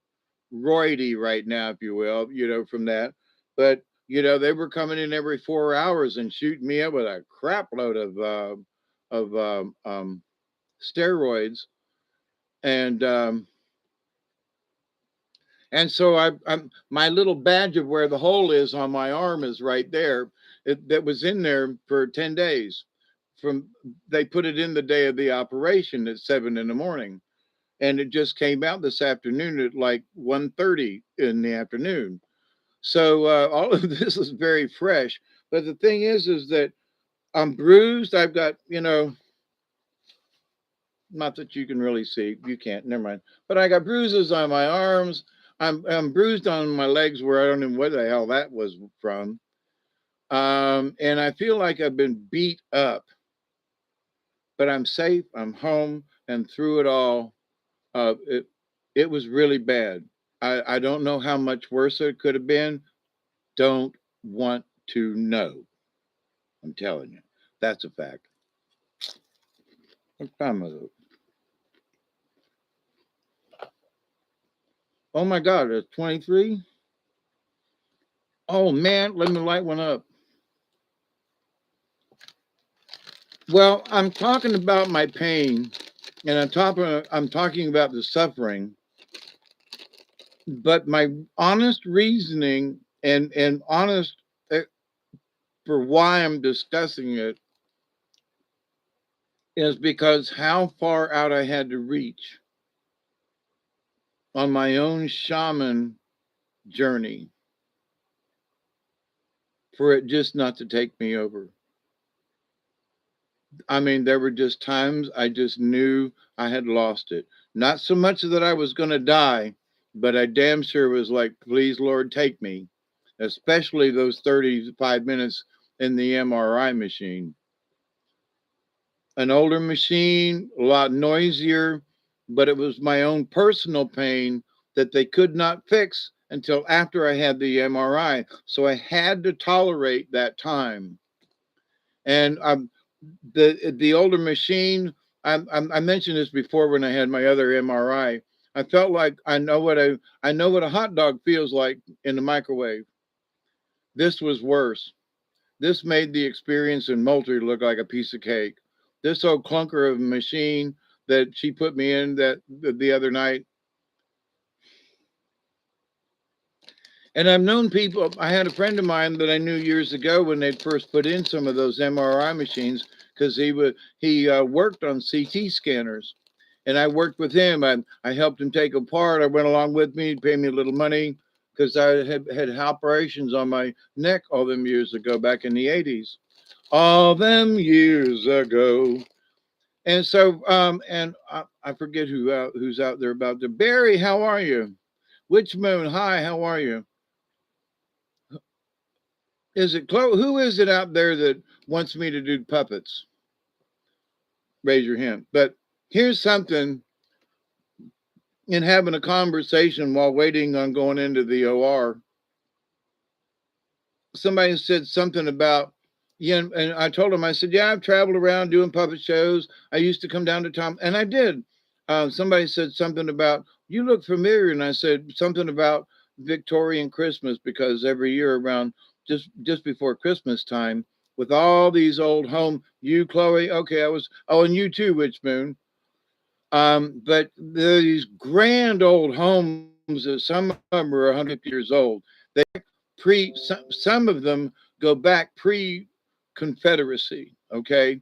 roidy right now, if you will, from that. But they were coming in every 4 hours and shooting me up with a crap load of steroids, and so I'm my little badge of where the hole is on my arm is right there. That was in there for 10 days. They put it in the day of the operation at 7 in the morning, and it just came out this afternoon at like 1:30 in the afternoon. So all of this is very fresh. But the thing is that I'm bruised. I've got, not that you can really see. You can't. Never mind. But I got bruises on my arms. I'm bruised on my legs where I don't know what the hell that was from. And I feel like I've been beat up. But I'm safe. I'm home, and through it all, it was really bad. I don't know how much worse it could have been. Don't want to know. I'm telling you, that's a fact. What time is it? Oh my God, it's 23. Oh man, let me light one up. Well, I'm talking about my pain, and I'm talking about the suffering, but my honest reasoning and honest uh, for why I'm discussing it is because how far out I had to reach on my own shaman journey for it just not to take me over. I mean, there were just times I just knew I had lost it. Not so much that I was going to die, but I damn sure was like, please, Lord, take me, especially those 35 minutes in the MRI machine. An older machine, a lot noisier, but it was my own personal pain that they could not fix until after I had the MRI. So I had to tolerate that time. And the older machine, I mentioned this before when I had my other MRI. I felt like I know what a hot dog feels like in the microwave. This was worse. This made the experience in Moultrie look like a piece of cake. This old clunker of a machine that she put me in that the other night. And I've known people. I had a friend of mine that I knew years ago when they first put in some of those MRI machines because he worked on CT scanners, and I worked with him. I helped him take apart. I went along with me. He'd pay me a little money because I had operations on my neck all them years ago, back in the '80s. All them years ago. And so, and I forget who's out there about the Barry. How are you? Witch Moon. Hi. How are you? Is it Chloe? Who is it out there that wants me to do puppets? Raise your hand. But here's something in having a conversation while waiting on going into the OR. Somebody said something about, yeah, and I told him, I said, yeah, I've traveled around doing puppet shows. I used to come down to Tom, and I did. Somebody said something about, you look familiar. And I said something about Victorian Christmas because every year around just before Christmas time, with all these old home, you, Chloe, okay, oh, and you too, Witch Moon. But these grand old homes that some of them are 150 years old. They some of them go back pre Confederacy. Okay.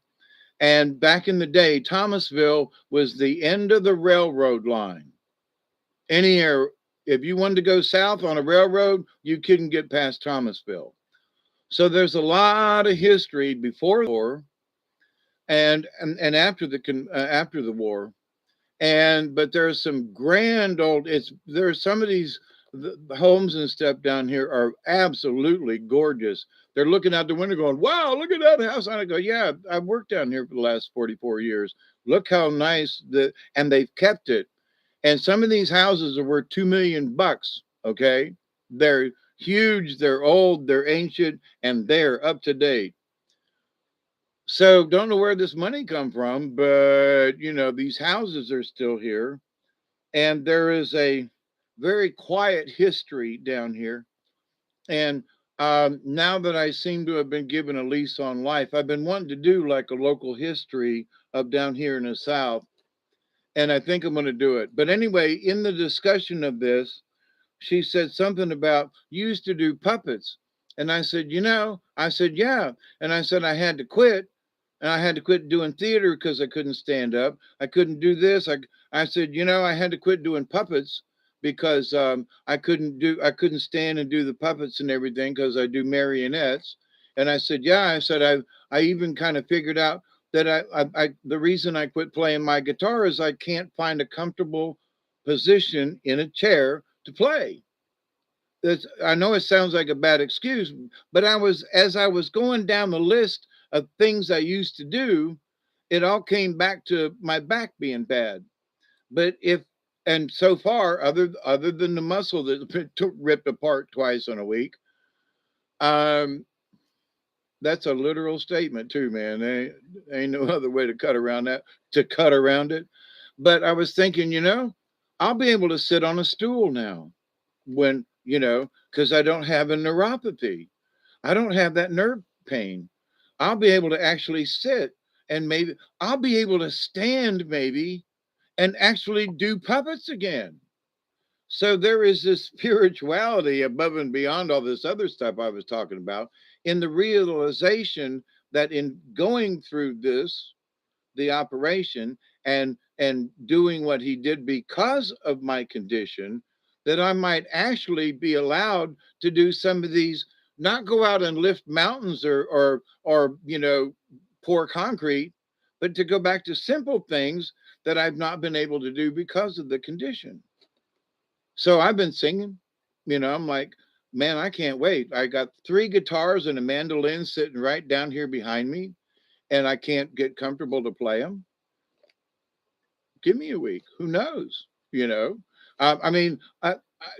And back in the day, Thomasville was the end of the railroad line. Any air, if you wanted to go south on a railroad, you couldn't get past Thomasville. So there's a lot of history before the war and after the war. And but there's some grand old. There's some of these the homes and stuff down here are absolutely gorgeous. They're looking out the window, going, "Wow, look at that house!" And I go, "Yeah, I've worked down here for the last 44 years. Look how nice and they've kept it. And some of these houses are worth $2 million. Okay, they're huge, they're old, they're ancient, and they're up to date. So don't know where this money come from, but these houses are still here, and there is a very quiet history down here. And now that I seem to have been given a lease on life, I've been wanting to do like a local history of down here in the South, and I think I'm going to do it. But anyway, in the discussion of this, she said something about you used to do puppets. And I said, I said, yeah. And I said, I had to quit. And I had to quit doing theater because I couldn't stand up. I couldn't do this. I said, I had to quit doing puppets because I couldn't stand and do the puppets and everything because I do marionettes. And I said, yeah. I said, I even kind of figured out that the reason I quit playing my guitar is I can't find a comfortable position in a chair to play. I know it sounds like a bad excuse, but as I was going down the list of things I used to do, it all came back to my back being bad. But and so far, other than the muscle that ripped apart twice in a week, um, That's a literal statement too, man. Ain't no other way to cut around that, to cut around it. But I was thinking, I'll be able to sit on a stool now when, because I don't have a neuropathy. I don't have that nerve pain. I'll be able to actually sit, and maybe I'll be able to stand maybe and actually do puppets again. So there is this spirituality above and beyond all this other stuff I was talking about, in the realization that in going through this, the operation, and doing what he did because of my condition, that I might actually be allowed to do some of these, not go out and lift mountains or pour concrete, but to go back to simple things that I've not been able to do because of the condition. So I've been singing, I'm like, man, I can't wait. I got 3 guitars and a mandolin sitting right down here behind me, and I can't get comfortable to play them. Give me a week. Who knows? I mean,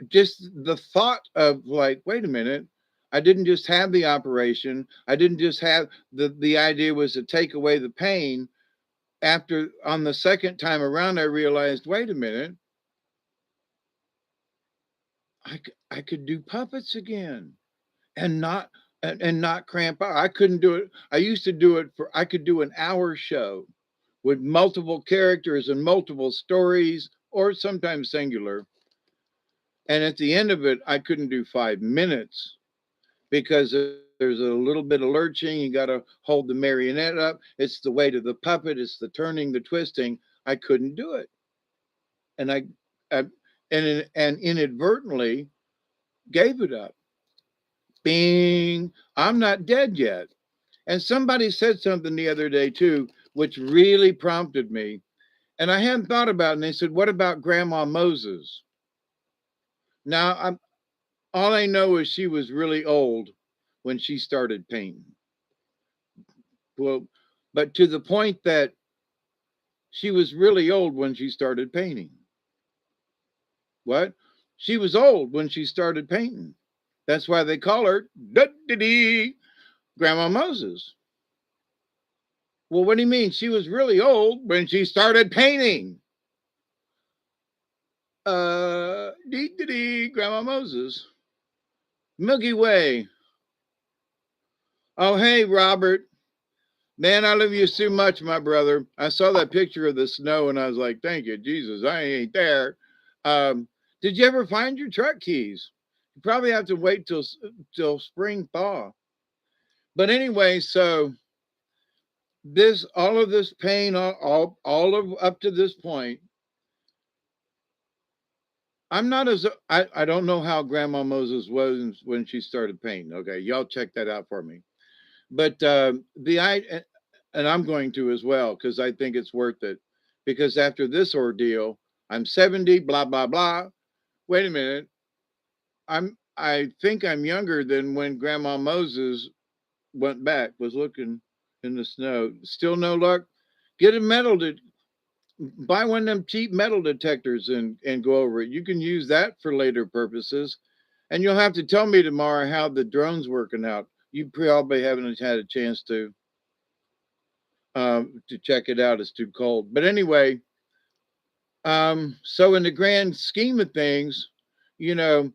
just the thought of like, wait a minute. I didn't just have the operation. I didn't just have the idea was to take away the pain. After on the second time around, I realized, wait a minute, I could do puppets again and not cramp out. I couldn't do it. I used to do it I could do an hour show with multiple characters and multiple stories, or sometimes singular. And at the end of it, I couldn't do 5 minutes because there's a little bit of lurching. You got to hold the marionette up. It's the weight of the puppet. It's the turning, the twisting. I couldn't do it, and I and inadvertently gave it up. Bing! I'm not dead yet. And somebody said something the other day too, which really prompted me. And I hadn't thought about it. And they said, what about Grandma Moses? Now, all I know is she was really old when she started painting. Well, but to the point that she was really old when she started painting. What? She was old when she started painting. That's why they call her Grandma Moses. Well, what do you mean? She was really old when she started painting. Grandma Moses. Milky Way. Oh, hey, Robert. Man, I love you so much, my brother. I saw that picture of the snow and I was like, thank you, Jesus, I ain't there. Did you ever find your truck keys? You probably have to wait till spring thaw. But anyway, so all of this pain, all of up to this point, I'm not as I don't know how Grandma Moses was when she started painting. Okay, y'all check that out for me. But and I'm going to as well because I think it's worth it. Because after this ordeal, I'm 70, blah blah blah. Wait a minute, I think I'm younger than when Grandma Moses went back, was looking in the snow. Still no luck. Get a metal to buy one of them cheap metal detectors and go over it. You can use that for later purposes. And you'll have to tell me tomorrow how the drone's working out. You probably haven't had a chance to check it out. It's too cold. But anyway, so in the grand scheme of things, you know,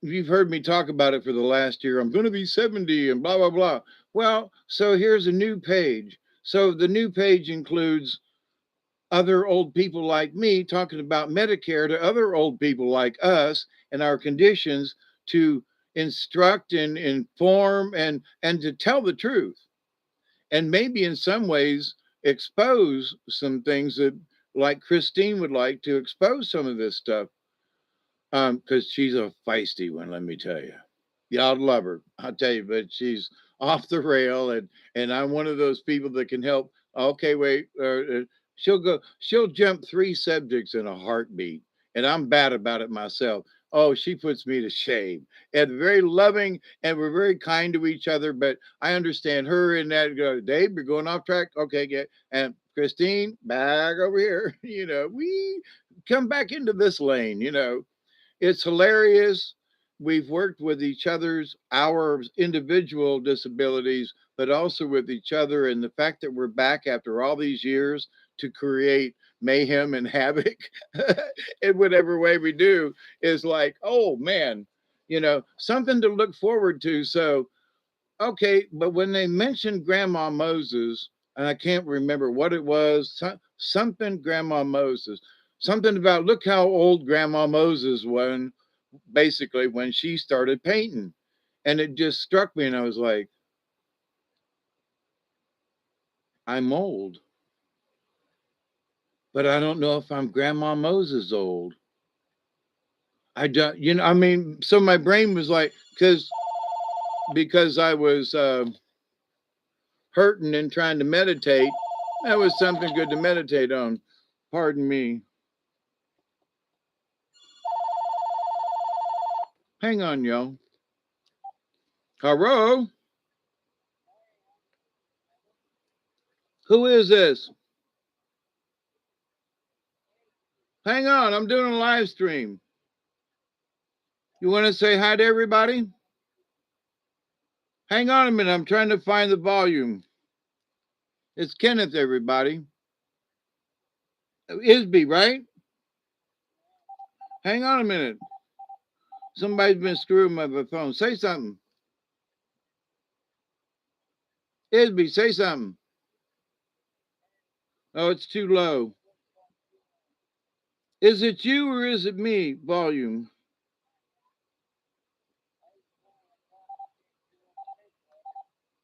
you've heard me talk about it for the last year. I'm going to be 70 and blah, blah, blah. Well, so here's a new page. So the new page includes other old people like me talking about Medicare to other old people like us and our conditions, to instruct and inform and to tell the truth, and maybe in some ways expose some things that, like Christine would like to expose some of this stuff, because she's a feisty one, let me tell you. Y'all love her, I'll tell you, but she's off the rail, and I'm one of those people that can help. Okay, wait, she'll jump 3 subjects in a heartbeat, and I'm bad about it myself. Oh, she puts me to shame. And very loving, and we're very kind to each other. But I understand her in that. Go, Dave, you're going off track. Okay, get and Christine, back over here. We come back into this lane. It's hilarious. we've worked with each other's our individual disabilities, but also with each other, and the fact that we're back after all these years to create mayhem and havoc in whatever way we do is like, oh man, something to look forward to. So okay, but when they mentioned Grandma Moses, and I can't remember what it was, something Grandma Moses, something about look how old Grandma Moses was, basically when she started painting. And it just struck me, and I was like, I'm old, but I don't know if I'm Grandma Moses old. I don't, I mean, so my brain was like, because I was hurting and trying to meditate. That was something good to meditate on. Pardon me. Hang on, yo. Hello? Who is this? Hang on, I'm doing a live stream. You want to say hi to everybody? Hang on a minute, I'm trying to find the volume. It's Kenneth, everybody. Isby, right? Hang on a minute. Somebody's been screwing with my phone. Say something. Isby, say something. Oh, it's too low. Is it you or is it me? Volume.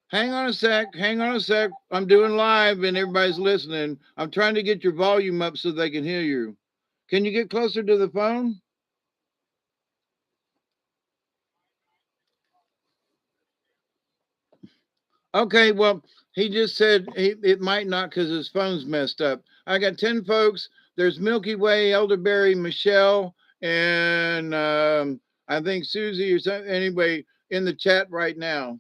Hang on a sec. Hang on a sec. I'm doing live and everybody's listening. I'm trying to get your volume up so they can hear you. Can you get closer to the phone? Okay, well, he just said it might not because his phone's messed up. I got 10 folks. There's Milky Way, Elderberry, Michelle, and I think Susie or something. Anyway, in the chat right now.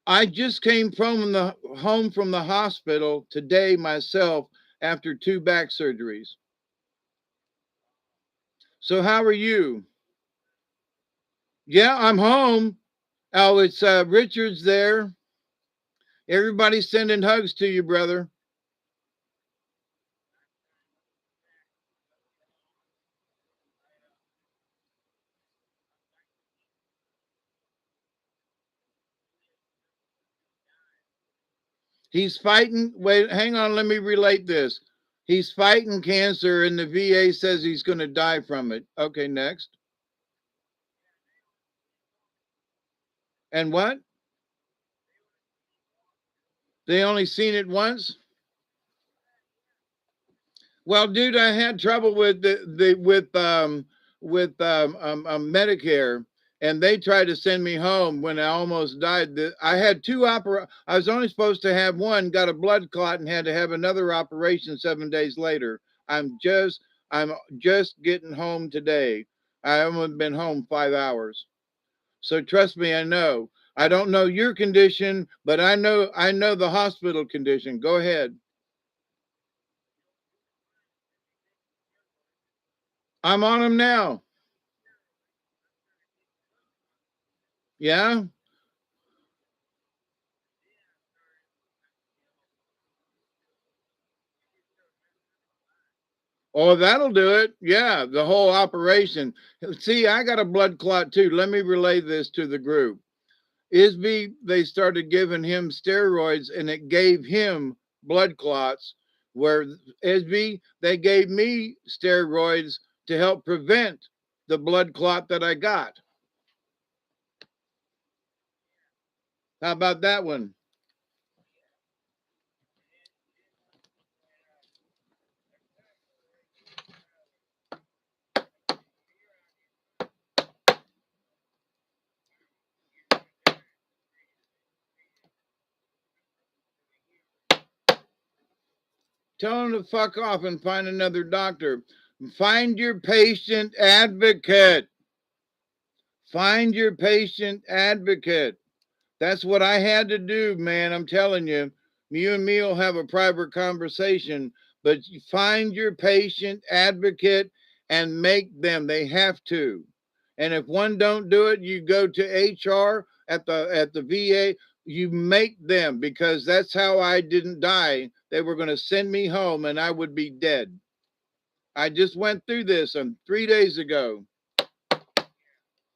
I just came from the home from the hospital today myself after 2 back surgeries. So how are you? Yeah, I'm home. Oh, it's Richard's there. Everybody's sending hugs to you, brother. He's fighting. Wait, hang on. Let me relate this. He's fighting cancer, and the VA says he's going to die from it. Okay, next. And what? They only seen it once? Well, dude, I had trouble with Medicare, and they tried to send me home when I almost died. I had I was only supposed to have one, got a blood clot, and had to have another operation 7 days later. I'm just getting home today. I haven't been home 5 hours, so trust me, I know. I don't know your condition, but I know the hospital condition. Go ahead. I'm on them now. Yeah. Oh, that'll do it. Yeah, the whole operation. See, I got a blood clot too. Let me relay this to the group. Isby, they started giving him steroids and it gave him blood clots. Where Isby, they gave me steroids to help prevent the blood clot that I got. How about that one? Tell him to fuck off and find another doctor. Find your patient advocate. Find your patient advocate. That's what I had to do, man. I'm telling you. You and me will have a private conversation, but you find your patient advocate and make them. They have to. And if one don't do it, you go to HR at the VA. You make them, because that's how I didn't die. They were going to send me home and I would be dead. I just went through this 3 days ago.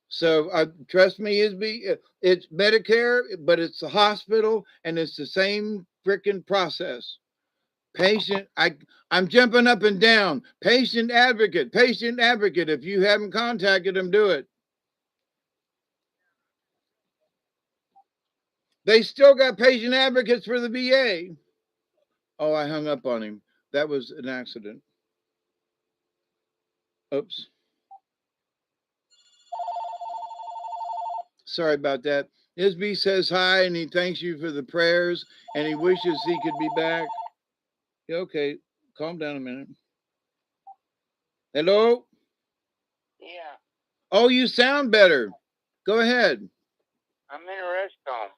So trust me, it's Medicare, but it's the hospital, and it's the same freaking process. I'm jumping up and down. Patient advocate, patient advocate. If you haven't contacted them, do it. They still got patient advocates for the VA. Oh, I hung up on him. That was an accident. Oops. Sorry about that. Isby says hi, and he thanks you for the prayers, and he wishes he could be back. Okay, calm down a minute. Hello? Yeah. Oh, you sound better. Go ahead. I'm in a rest home.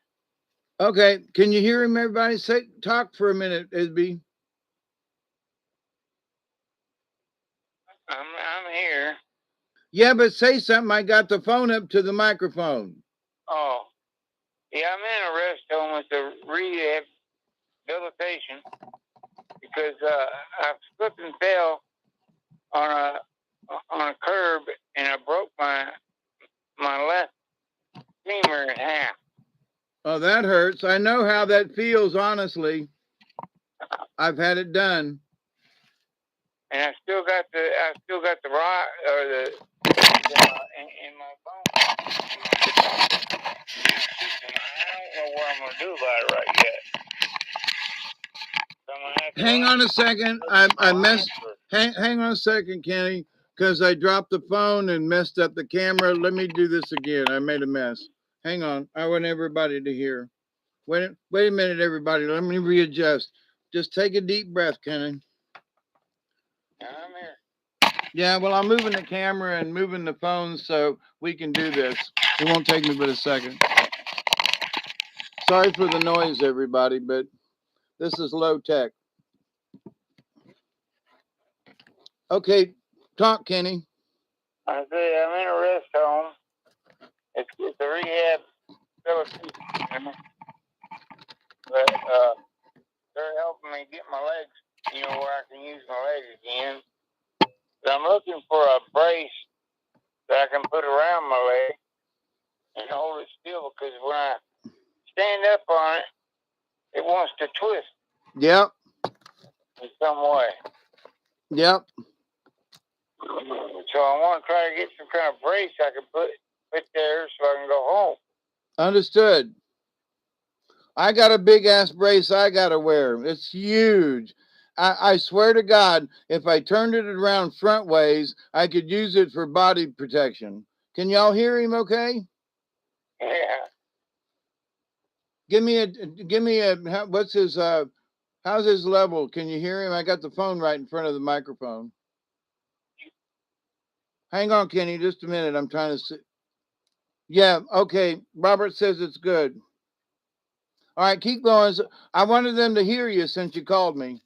Okay, can you hear him, everybody? Talk for a minute, Isby. I'm here. Yeah, but say something. I got the phone up to the microphone. Oh. Yeah, I'm in a rest home with the rehabilitation because I slipped and fell on a curb and I broke my left femur in half. Oh, that hurts. I know how that feels, honestly. I've had it done. And I still got the rod or the in my bone. I don't know what I'm gonna do about it right yet. Hang on a second. I messed. Hang on a second, Kenny, because I dropped the phone and messed up the camera. Let me do this again. I made a mess. Hang on. I want everybody to hear. Wait a minute, everybody. Let me readjust. Just take a deep breath, Kenny. I'm here. Yeah, well, I'm moving the camera and moving the phone so we can do this. It won't take me but a second. Sorry for the noise, everybody, but this is low tech. Okay, talk, Kenny. I say I'm in a rest home. It's a rehab facility, but they're helping me get my legs, where I can use my legs again. So I'm looking for a brace that I can put around my leg and hold it still, because when I stand up on it, it wants to twist. Yep. In some way. Yep. So I want to try to get some kind of brace I can put there so I can go home. Understood. I got a big ass brace I gotta wear. It's huge. I swear to God, if I turned it around front ways, I could use it for body protection. Can y'all hear him okay? Yeah. Give me a what's his how's his level? Can you hear him? I got the phone right in front of the microphone. Hang on, Kenny, just a minute. I'm trying to see. Yeah, okay. Robert says it's good. All right, keep going. I wanted them to hear you since you called me.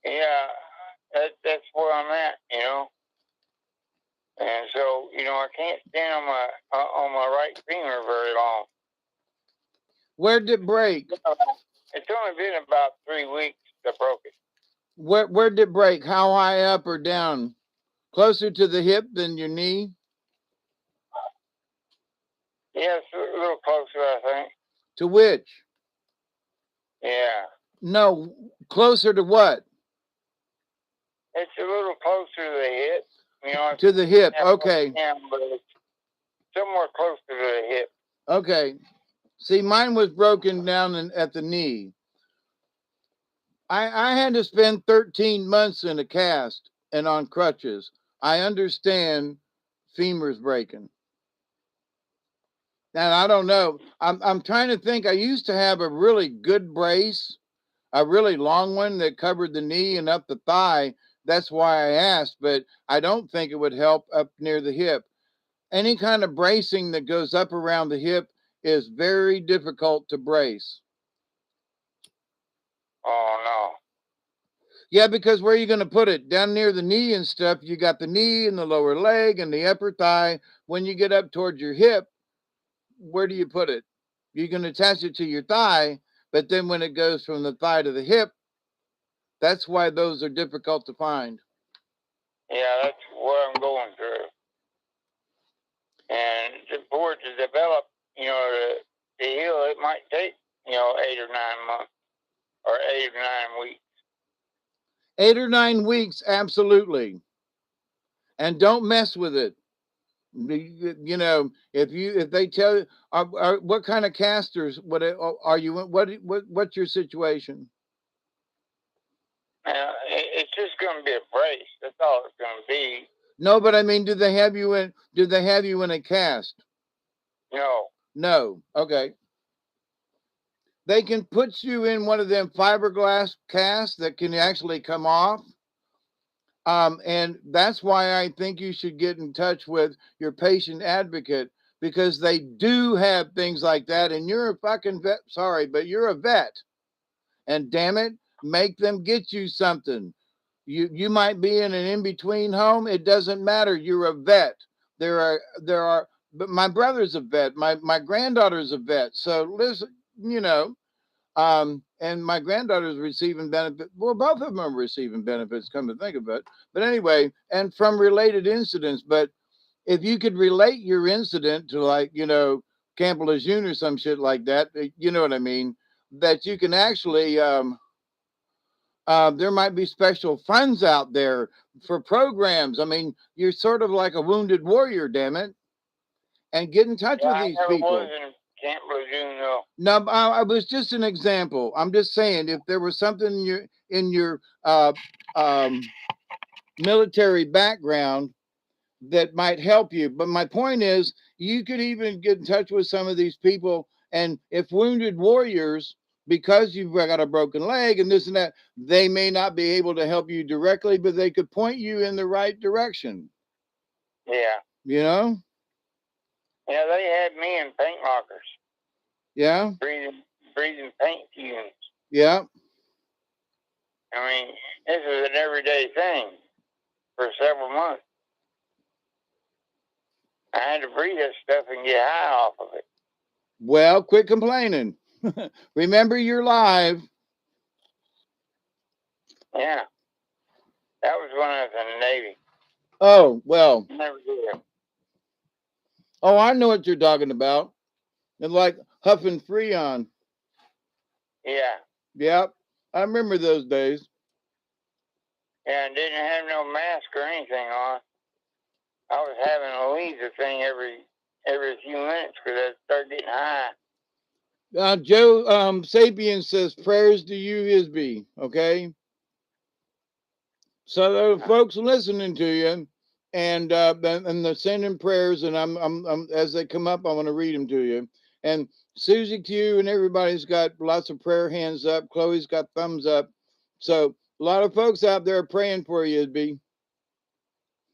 Yeah, that's where I'm at, And so, I can't stand on my right femur very long. Where did it break? It's only been about 3 weeks I broke it. Where did it break? How high up or down? Closer to the hip than your knee? Yeah, it's a little closer, I think. To which? Yeah. No, closer to what? It's a little closer to the hip. To the hip, okay. But it's somewhere close to the hip. Okay. See, mine was broken down at the knee. I had to spend 13 months in a cast and on crutches. I understand femurs breaking. And I don't know. I'm trying to think. I used to have a really good brace, a really long one that covered the knee and up the thigh. That's why I asked, but I don't think it would help up near the hip. Any kind of bracing that goes up around the hip is very difficult to brace. Oh, no. Yeah, because where are you going to put it? Down near the knee and stuff. You got the knee and the lower leg and the upper thigh. When you get up towards your hip, where do you put it? You can attach it to your thigh, but then when it goes from the thigh to the hip, that's why those are difficult to find. Yeah, that's what I'm going through. And for it to develop, to heal, it might take, 8 or 9 months or 8 or 9 weeks. 8 or 9 weeks, absolutely. And don't mess with it. If they tell you, what kind of casters? What are you? What's your situation? It's just going to be a brace. That's all it's going to be. No, but I mean, do they have you in a cast? No. No. Okay. They can put you in one of them fiberglass casts that can actually come off. And that's why I think you should get in touch with your patient advocate, because they do have things like that. And you're a fucking vet. Sorry, but you're a vet. And damn it, make them get you something. You might be in an in-between home. It doesn't matter. You're a vet. There are, but my brother's a vet. My granddaughter's a vet. So listen, and my granddaughter's receiving benefits. Well, both of them are receiving benefits, come to think of it. But anyway, and from related incidents. But if you could relate your incident to, like, Camp Lejeune or some shit like that, you know what I mean? That you can actually, there might be special funds out there for programs. I mean, you're sort of like a wounded warrior, damn it. And get in touch with these people. I was in Camp Lejeune, though. No, I was just an example. I'm just saying, if there was something in your military background that might help you. But my point is, you could even get in touch with some of these people, and if wounded warriors, because you've got a broken leg and this and that, they may not be able to help you directly, but they could point you in the right direction. Yeah. Yeah, they had me in paint lockers. Yeah. Breathing paint fumes. Yeah. I mean, this is an everyday thing for several months. I had to breathe that stuff and get high off of it. Well, quit complaining. Remember, you're live. Yeah. That was when I was in the Navy. Oh, well. Never did. Oh, I know what you're talking about. And like huffing Freon. Yeah. Yep. I remember those days. Yeah, and didn't have no mask or anything on. I was having to leave the thing every few minutes because I started getting high. Joe Sapien says prayers to you, Isby. Okay. So there are folks listening to you, and they're sending prayers, and I'm as they come up, I'm going to read them to you. And Susie Q and everybody's got lots of prayer hands up. Chloe's got thumbs up. So a lot of folks out there are praying for you, Isby.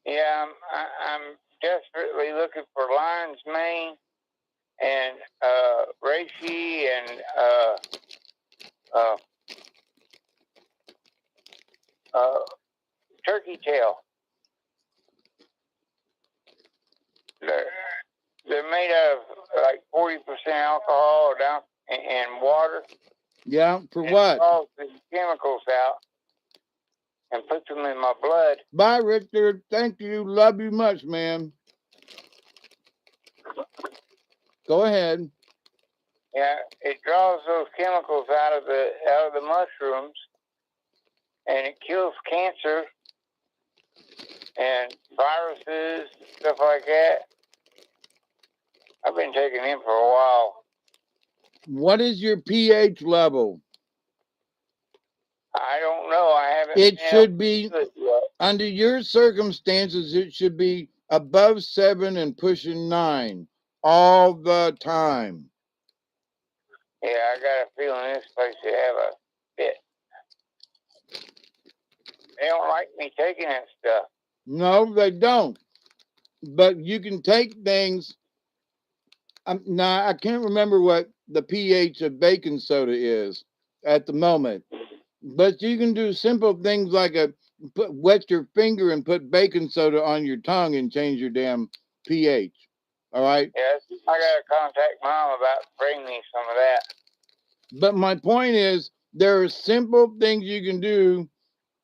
Yeah, I'm desperately looking for lion's mane and reishi and turkey tail. They're made of like 40% alcohol and water. Yeah, for what? Calls the chemicals out and puts them in my blood. Bye, Richard. Thank you. Love you much, man. Go ahead. Yeah, it draws those chemicals out of the mushrooms, and it kills cancer and viruses, stuff like that. I've been taking them for a while. What is your pH level? I don't know. I haven't. It should be, under your circumstances, it should be above 7 and pushing 9 all the time. Yeah, I got a feeling this place should have a fit. They don't like me taking that stuff. No, they don't. But you can take things. Now, I can't remember what the pH of baking soda is at the moment. But you can do simple things like wet your finger and put baking soda on your tongue and change your damn pH. All right. Yes, I gotta contact Mom about bringing me some of that. But my point is, there are simple things you can do,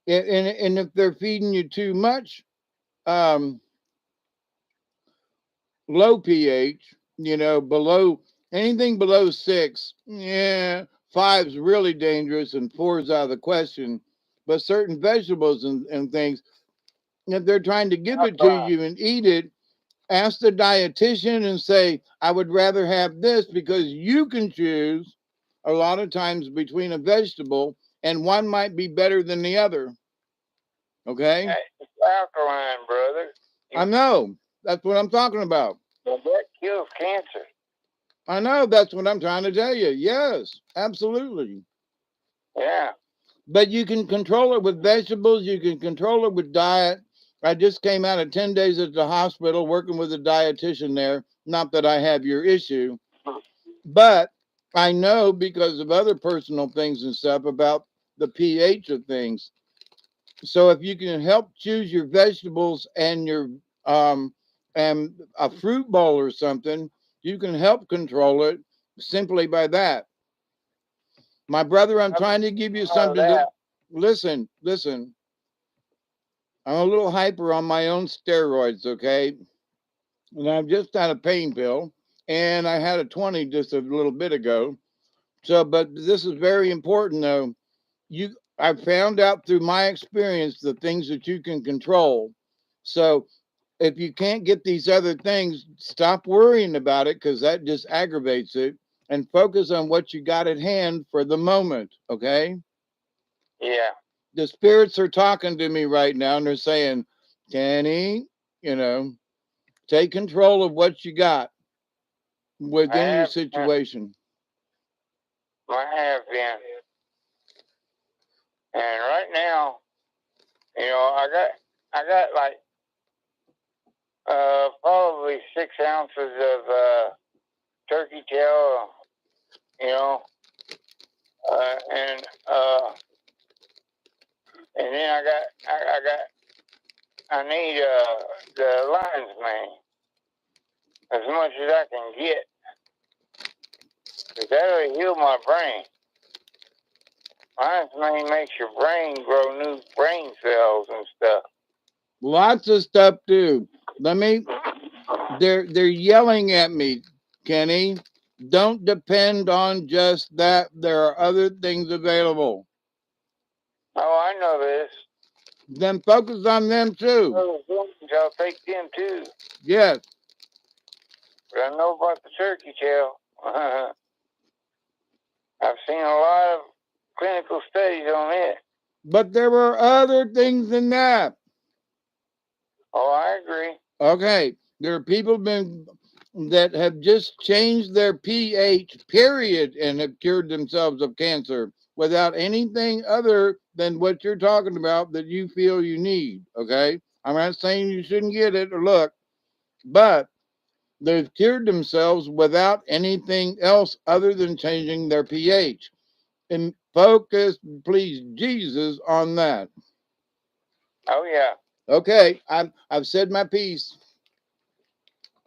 and if they're feeding you too much, low pH, below anything below 6, yeah, 5's really dangerous and 4's out of the question. But certain vegetables and things, if they're trying to give it to you and eat it, ask the dietitian and say, I would rather have this, because you can choose a lot of times between a vegetable and one might be better than the other. Okay? It's alkaline, brother. I know. That's what I'm talking about. That kills cancer. I know. That's what I'm trying to tell you. Yes, absolutely. Yeah. But you can control it with vegetables. You can control it with diet. I just came out of 10 days at the hospital working with a dietitian there. Not that I have your issue, but I know because of other personal things and stuff about the pH of things. So if you can help choose your vegetables and your and a fruit bowl or something, you can help control it simply by that. My brother, I'm trying to give you something to listen. I'm a little hyper on my own steroids, okay? And I've just had a pain pill, and I had a 20 just a little bit ago. So, but this is very important though. I found out through my experience the things that you can control. So if you can't get these other things, stop worrying about it, because that just aggravates it, and focus on what you got at hand for the moment. Okay. Yeah. The spirits are talking to me right now, and they're saying, Kenny, take control of what you got within your situation. I have been. And right now, I got like probably 6 ounces of turkey tail, and then I need the lion's mane as much as I can get, because that'll heal my brain. Lion's mane makes your brain grow new brain cells and stuff. Lots of stuff too. They're yelling at me, Kenny. Don't depend on just that. There are other things available. Oh, I know this. Then focus on them too. I'll take them too. Yes. But I know about the turkey tail. I've seen a lot of clinical studies on it. But there are other things than that. Oh, I agree. Okay. There are people that have just changed their pH, period, and have cured themselves of cancer without anything other than what you're talking about that you feel you need. Okay. I'm not saying you shouldn't get it or look, but they've cured themselves without anything else other than changing their pH. And focus, please, Jesus, on that. Oh yeah. Okay, I've said my piece.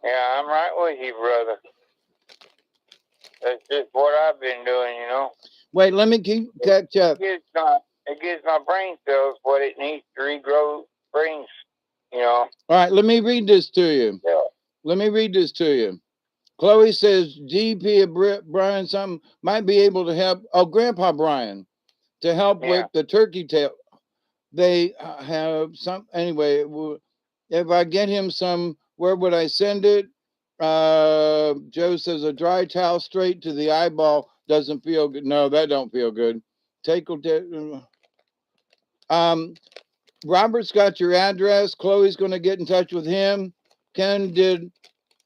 Yeah, I'm right with you, brother. That's just what I've been doing, Wait, let me catch up. It gives my brain cells what it needs to regrow brains, All right, let me read this to you. Yeah. Let me read this to you. Chloe says GP Brian something might be able to help. Oh, Grandpa Brian, to help with the turkey tail. They have some anyway. If I get him some, where would I send it? Joe says a dry towel straight to the eyeball doesn't feel good. No, that don't feel good. Robert's got your address. Chloe's going to get in touch with him. Ken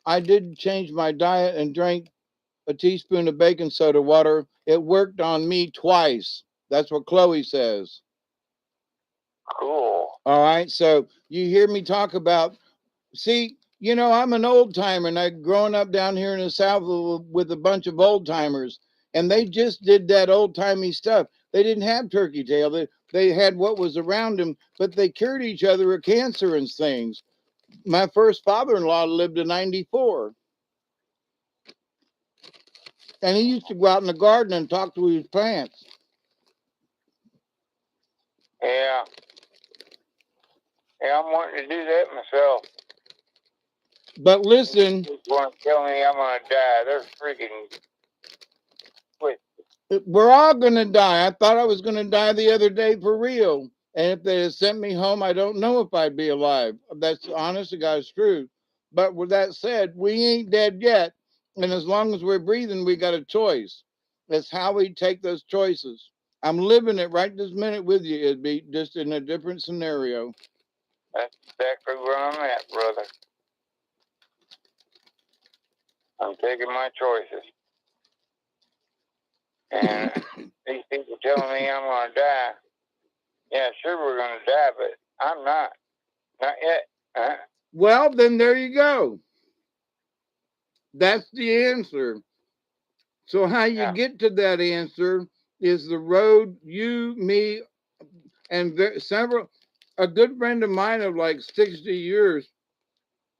I did change my diet and drank a teaspoon of baking soda water. It worked on me twice. That's what Chloe says. Cool. All right. So you hear me talk about, see, I'm an old timer, and I growing up down here in the South with a bunch of old timers, and they just did that old timey stuff. They didn't have turkey tail. They had what was around them, but they cured each other of cancer and things. My first father-in-law lived to 94. And he used to go out in the garden and talk to his plants. Yeah. Yeah, I'm wanting to do that myself. But listen, People want to tell me I'm going to die. They're freaking quit. we're all going to die. I thought I was going to die the other day for real. And if they had sent me home, I don't know if I'd be alive. That's honest to God's truth. But with that said, we ain't dead yet. And as long as we're breathing, we got a choice. That's how we take those choices. I'm living it right this minute with you. It'd be just in a different scenario. That's exactly where I'm at, brother. I'm taking my choices. And these people telling me I'm going to die. Yeah, sure, we're going to die, but I'm not. Not yet. Well, then there you go. That's the answer. So how you get to that answer is the road you, me, and a good friend of mine of like 60 years,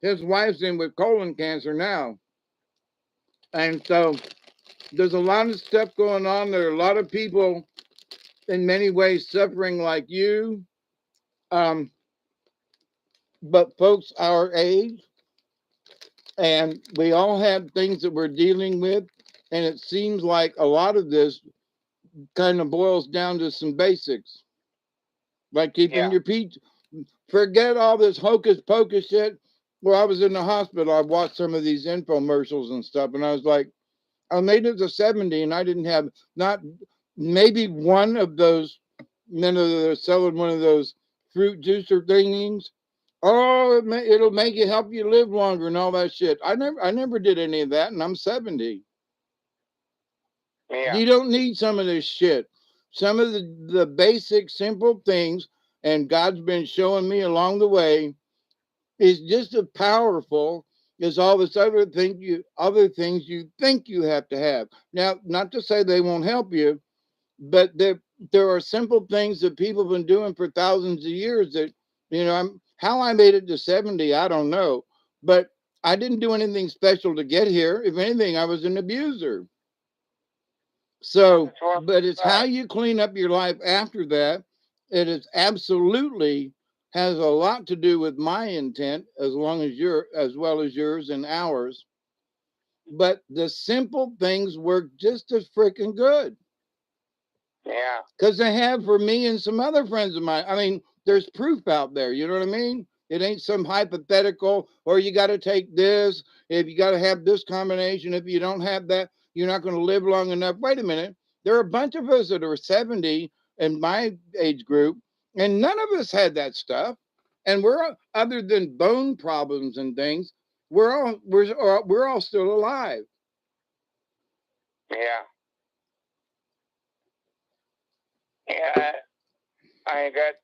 his wife's in with colon cancer now. And so there's a lot of stuff going on. There are a lot of people in many ways suffering like you. But folks our age, and we all have things that we're dealing with. And it seems like a lot of this kind of boils down to some basics, like keeping your peace. Forget all this hocus pocus shit. Well, I was in the hospital. I watched some of these infomercials and stuff, and I was like, I made it to 70, and I didn't have not maybe one of those. None of they're selling one of those fruit juicer thingings. Oh, it'll make you help you live longer and all that shit. I never did any of that, and I'm 70. Yeah. You don't need some of this shit. Some of the basic, simple things, and God's been showing me along the way, is just as powerful as all this other things you think you have to have. Now, not to say they won't help you, but there are simple things that people have been doing for thousands of years that, how I made it to 70, I don't know. But I didn't do anything special to get here. If anything, I was an abuser. So, but it's how you clean up your life after that. It is absolutely has a lot to do with my intent, as well as yours and ours. But the simple things work just as freaking good. Yeah. Because they have for me and some other friends of mine. I mean, there's proof out there. You know what I mean? It ain't some hypothetical, or you got to take this. If you got to have this combination, if you don't have that, you're not going to live long enough. Wait a minute. There are a bunch of us that are 70 in my age group, and none of us had that stuff. And we're other than bone problems and things, we're all still alive. Yeah. Yeah. I got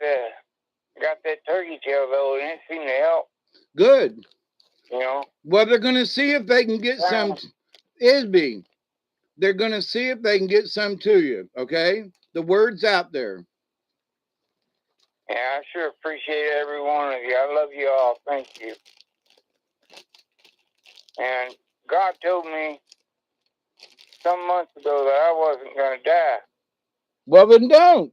that turkey tail though, and it seemed to help. Good. You know. Well, they're going to see if they can get some. Isby, they're going to see if they can get some to you. Okay, the word's out there. Yeah, I sure appreciate every one of you. I love you all. Thank you. And God told me some months ago that I wasn't going to die. Well, then don't.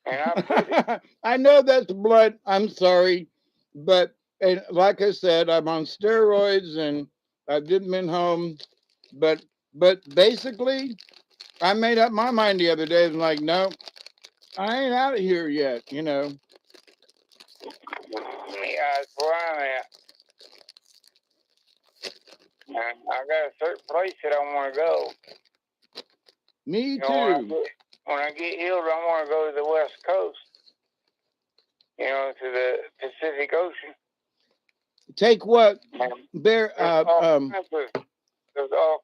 And I I know that's blunt. I'm sorry. But and like I said, I'm on steroids and I've just been home. But basically, I made up my mind the other day. I'm like, no, I ain't out of here yet, Yeah, that's where I'm at. And I got a certain place that I want to go. Me too. When I get healed, I want to go to the West Coast. To the Pacific Ocean. Take what? There's all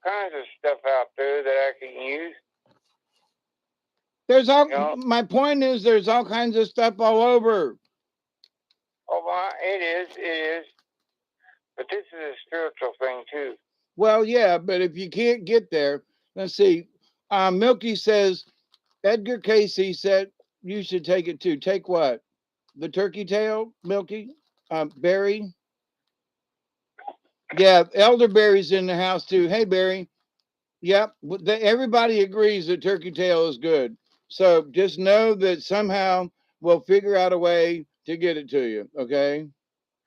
kinds of stuff out there that I can use. There's all. My point is, there's all kinds of stuff all over. Oh, well, it is. But this is a spiritual thing too. Well, yeah, but if you can't get there, let's see. Milky says, Edgar Casey said you should take it too. Take what? The turkey tail, Milky? Barry? Yeah, elderberry's in the house too. Hey, Barry. Yep. Everybody agrees that turkey tail is good. So just know that somehow we'll figure out a way to get it to you. Okay.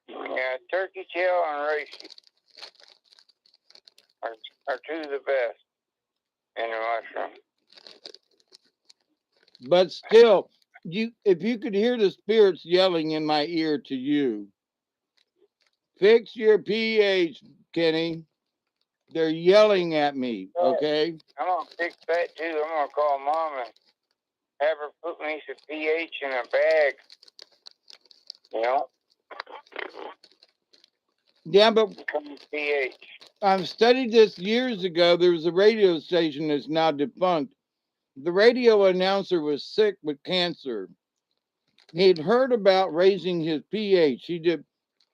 Yeah, turkey tail and reishi are two of the best in the mushroom. But still, if you could hear the spirits yelling in my ear to you, fix your pH, Kenny. They're yelling at me. Okay. I'm gonna fix that too. I'm gonna call Mom and have her put me some pH in a bag. You know. Yeah, but pH. I've studied this years ago. There was a radio station that's now defunct. The radio announcer was sick with cancer. He'd heard about raising his pH. He did,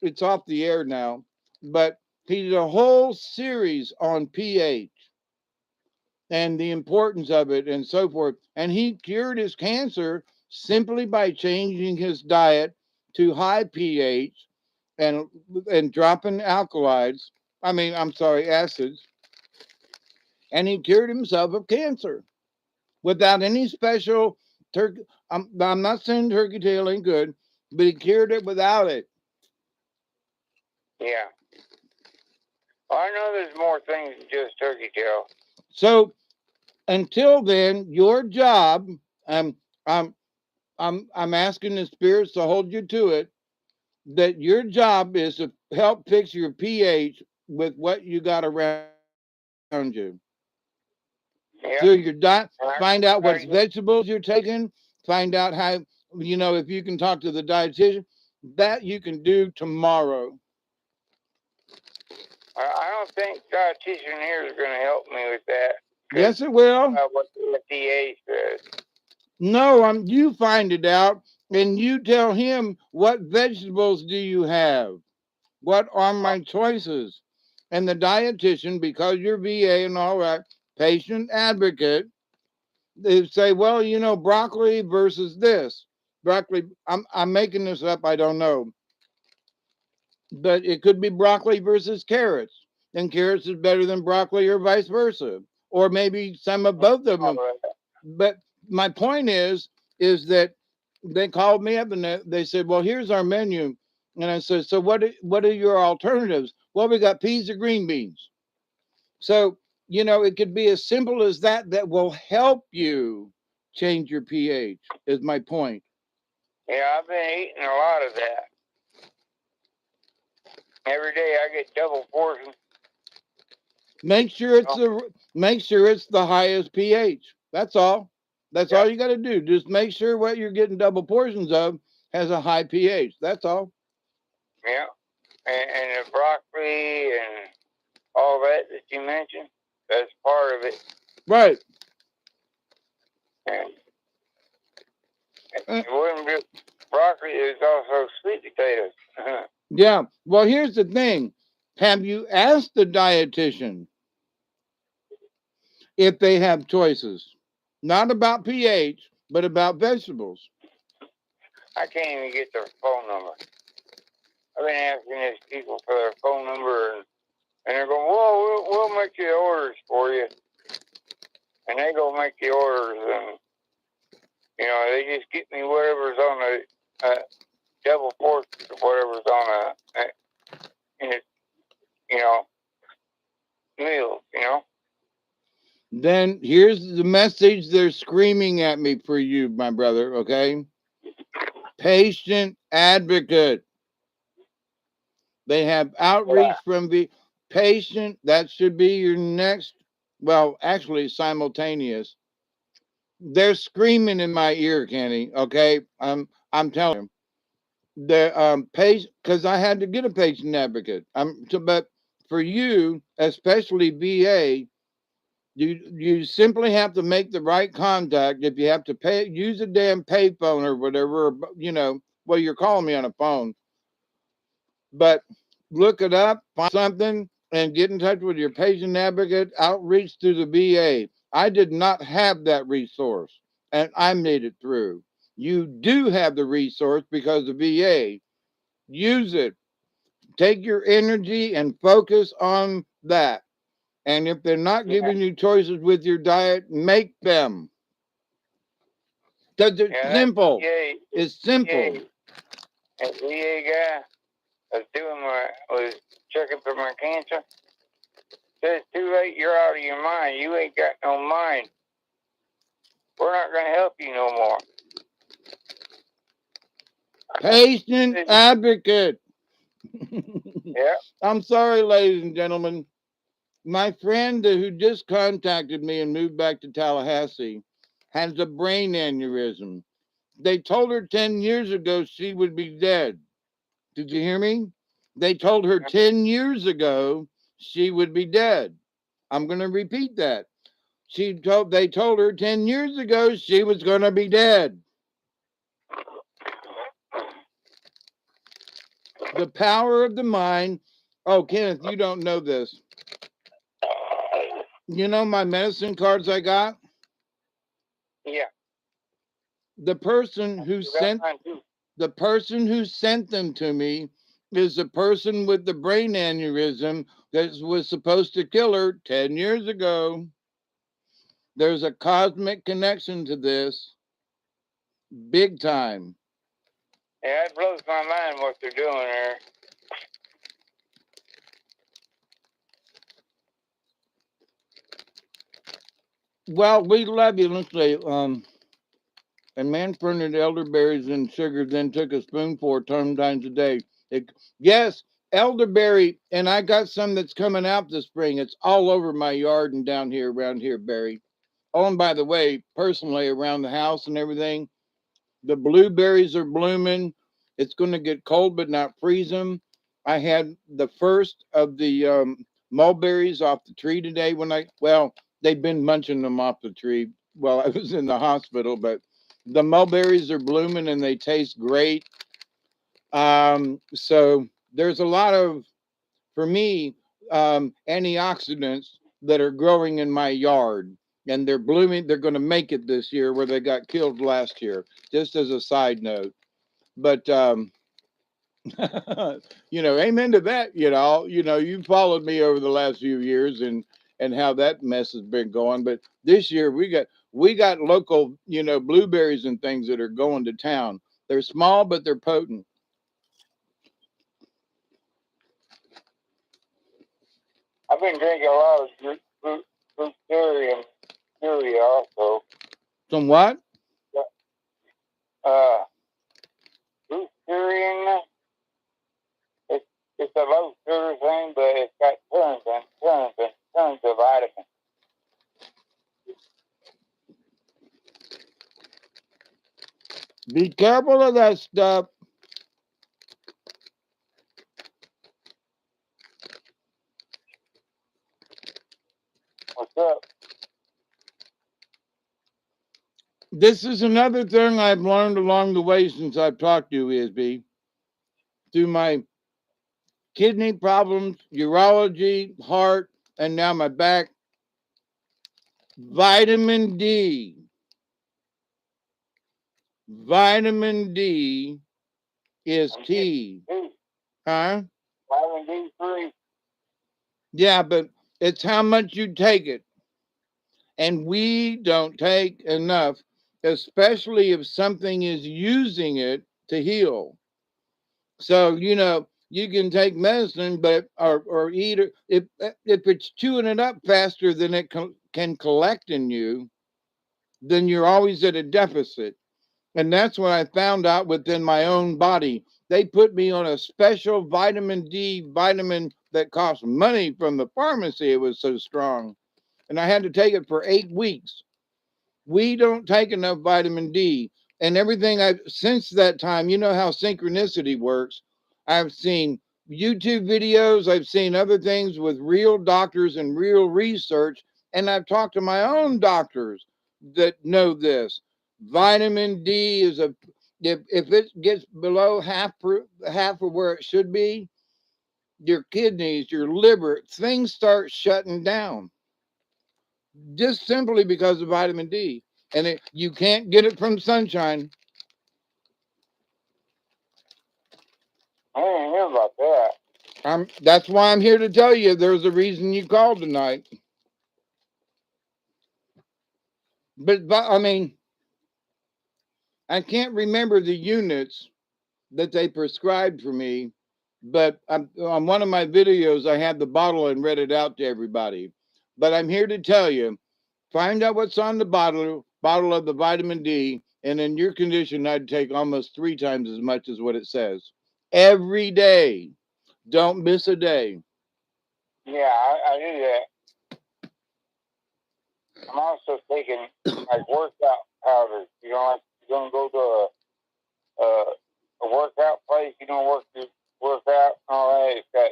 it's off the air now, but he did a whole series on pH and the importance of it and so forth. And he cured his cancer simply by changing his diet to high pH and dropping alkalides. Acids. And he cured himself of cancer without any special turkey. I'm not saying turkey tail ain't good, but he cured it without it. Yeah. Well, I know there's more things than just turkey tail. So until then, your job, I'm asking the spirits to hold you to it, that your job is to help fix your pH with what you got around you. Yep. Through your diet, find out what vegetables you're taking, find out how, if you can talk to the dietitian, that you can do tomorrow. I don't think dietitian here is going to help me with that. Yes, it will. What the FDA says. No, you find it out and you tell him, what vegetables do you have? What are my choices? And the dietitian, because you're VA and all that, patient advocate, they say, well, broccoli versus this. Broccoli, I'm making this up, I don't know. But it could be broccoli versus carrots. And carrots is better than broccoli or vice versa. Or maybe some of both of them. But my point is that they called me up and they said, well, here's our menu. And I said, so what are your alternatives? Well, we got peas or green beans. So, it could be as simple as that will help you change your pH, is my point. Yeah, I've been eating a lot of that. Every day I get double portion. Make sure it's the highest pH. That's all. That's all you got to do. Just make sure what you're getting double portions of has a high pH. That's all. Yeah. And the broccoli and all that you mentioned, that's part of it. Right. And it wouldn't be broccoli, it's also sweet potatoes. Yeah. Well, here's the thing. Have you asked the dietitian if they have choices? Not about pH, but about vegetables. I can't even get their phone number. I've been asking these people for their phone number, and they're going, well, we'll make the orders for you. And they go make the orders, and, they just get me whatever's on the double portion of whatever's on meal, Then here's the message they're screaming at me for you, my brother, okay? Patient advocate. They have outreach from the patient. That should be your next, well, actually simultaneous. They're screaming in my ear, Kenny, okay? I'm telling you. The patient, because I had to get a patient advocate. But for you, especially VA, you simply have to make the right contact. If you have to use a damn payphone or whatever, well, you're calling me on a phone. But look it up, find something, and get in touch with your patient advocate. Outreach through the VA. I did not have that resource, and I made it through. You do have the resource because of VA. Use it. Take your energy and focus on that. And if they're not Yeah. giving you choices with your diet, make them. Because it's Yeah, simple. VA, It's simple. that VA guy was checking for my cancer. Said it's too late. You're out of your mind. You ain't got no mind. We're not going to help you no more. Patient advocate. Yeah. I'm sorry, ladies and gentlemen. My friend who just contacted me and moved back to Tallahassee has a brain aneurysm. They told her 10 years ago she would be dead. Did you hear me? They told her 10 years ago she would be dead. I'm going to repeat that. They told her 10 years ago she was going to be dead. The power of the mind. Oh, Kenneth, you don't know this. You know my medicine cards I got? Yeah. The person who sent them to me is the person with the brain aneurysm that was supposed to kill her 10 years ago. There's a cosmic connection to this, big time. Yeah, it blows my mind what they're doing there. Well, we love you. Let's say, a man fermented elderberries and sugar, then took a spoonful 10 times a day. Yes, elderberry, and I got some that's coming out this spring. It's all over my yard and down here, around here, Barry. Oh, and by the way, personally, around the house and everything, the blueberries are blooming. It's going to get cold, but not freeze them. I had the first of the mulberries off the tree today they've been munching them off the tree while I was in the hospital, but the mulberries are blooming and they taste great. So there's a lot of, for me, antioxidants that are growing in my yard, and they're blooming. They're going to make it this year where they got killed last year, just as a side note. But amen to that. You followed me over the last few years and how that mess has been going. But this year we got local, blueberries and things that are going to town. They're small, but they're potent. I've been drinking a lot of fruit dairy and dairy also. Some what? Fruit dairy, it's a low sugar thing, but it's got tons and tons and tons of vitamins. Be careful of that stuff. What's up? This is another thing I've learned along the way since I've talked to you, Isby. Through my kidney problems, urology, heart, and now my back. Vitamin D. Vitamin D is key. Huh? Vitamin D3. Yeah, but it's how much you take it. And we don't take enough, especially if something is using it to heal. So, you can take medicine, but or eat it. If it's chewing it up faster than it can collect in you, then you're always at a deficit. And that's what I found out within my own body. They put me on a special vitamin D vitamin that cost money from the pharmacy. It was so strong. And I had to take it for 8 weeks. We don't take enough vitamin D. And everything since that time, you know how synchronicity works. I've seen YouTube videos, I've seen other things with real doctors and real research, and I've talked to my own doctors that know this. Vitamin D is if it gets below half of where it should be, your kidneys, your liver, things start shutting down. just simply because of vitamin D. And you can't get it from sunshine. I didn't hear about that. That's why I'm here to tell you there's a reason you called tonight. But I mean, I can't remember the units that they prescribed for me, but on one of my videos, I had the bottle and read it out to everybody. But I'm here to tell you, find out what's on the bottle of the vitamin D, and in your condition, I'd take almost 3 times as much as what it says. Every day. Don't miss a day. Yeah, I do that. I'm also taking like workout powders. You know, like you're gonna go to a workout place. You don't work out and all that. It's got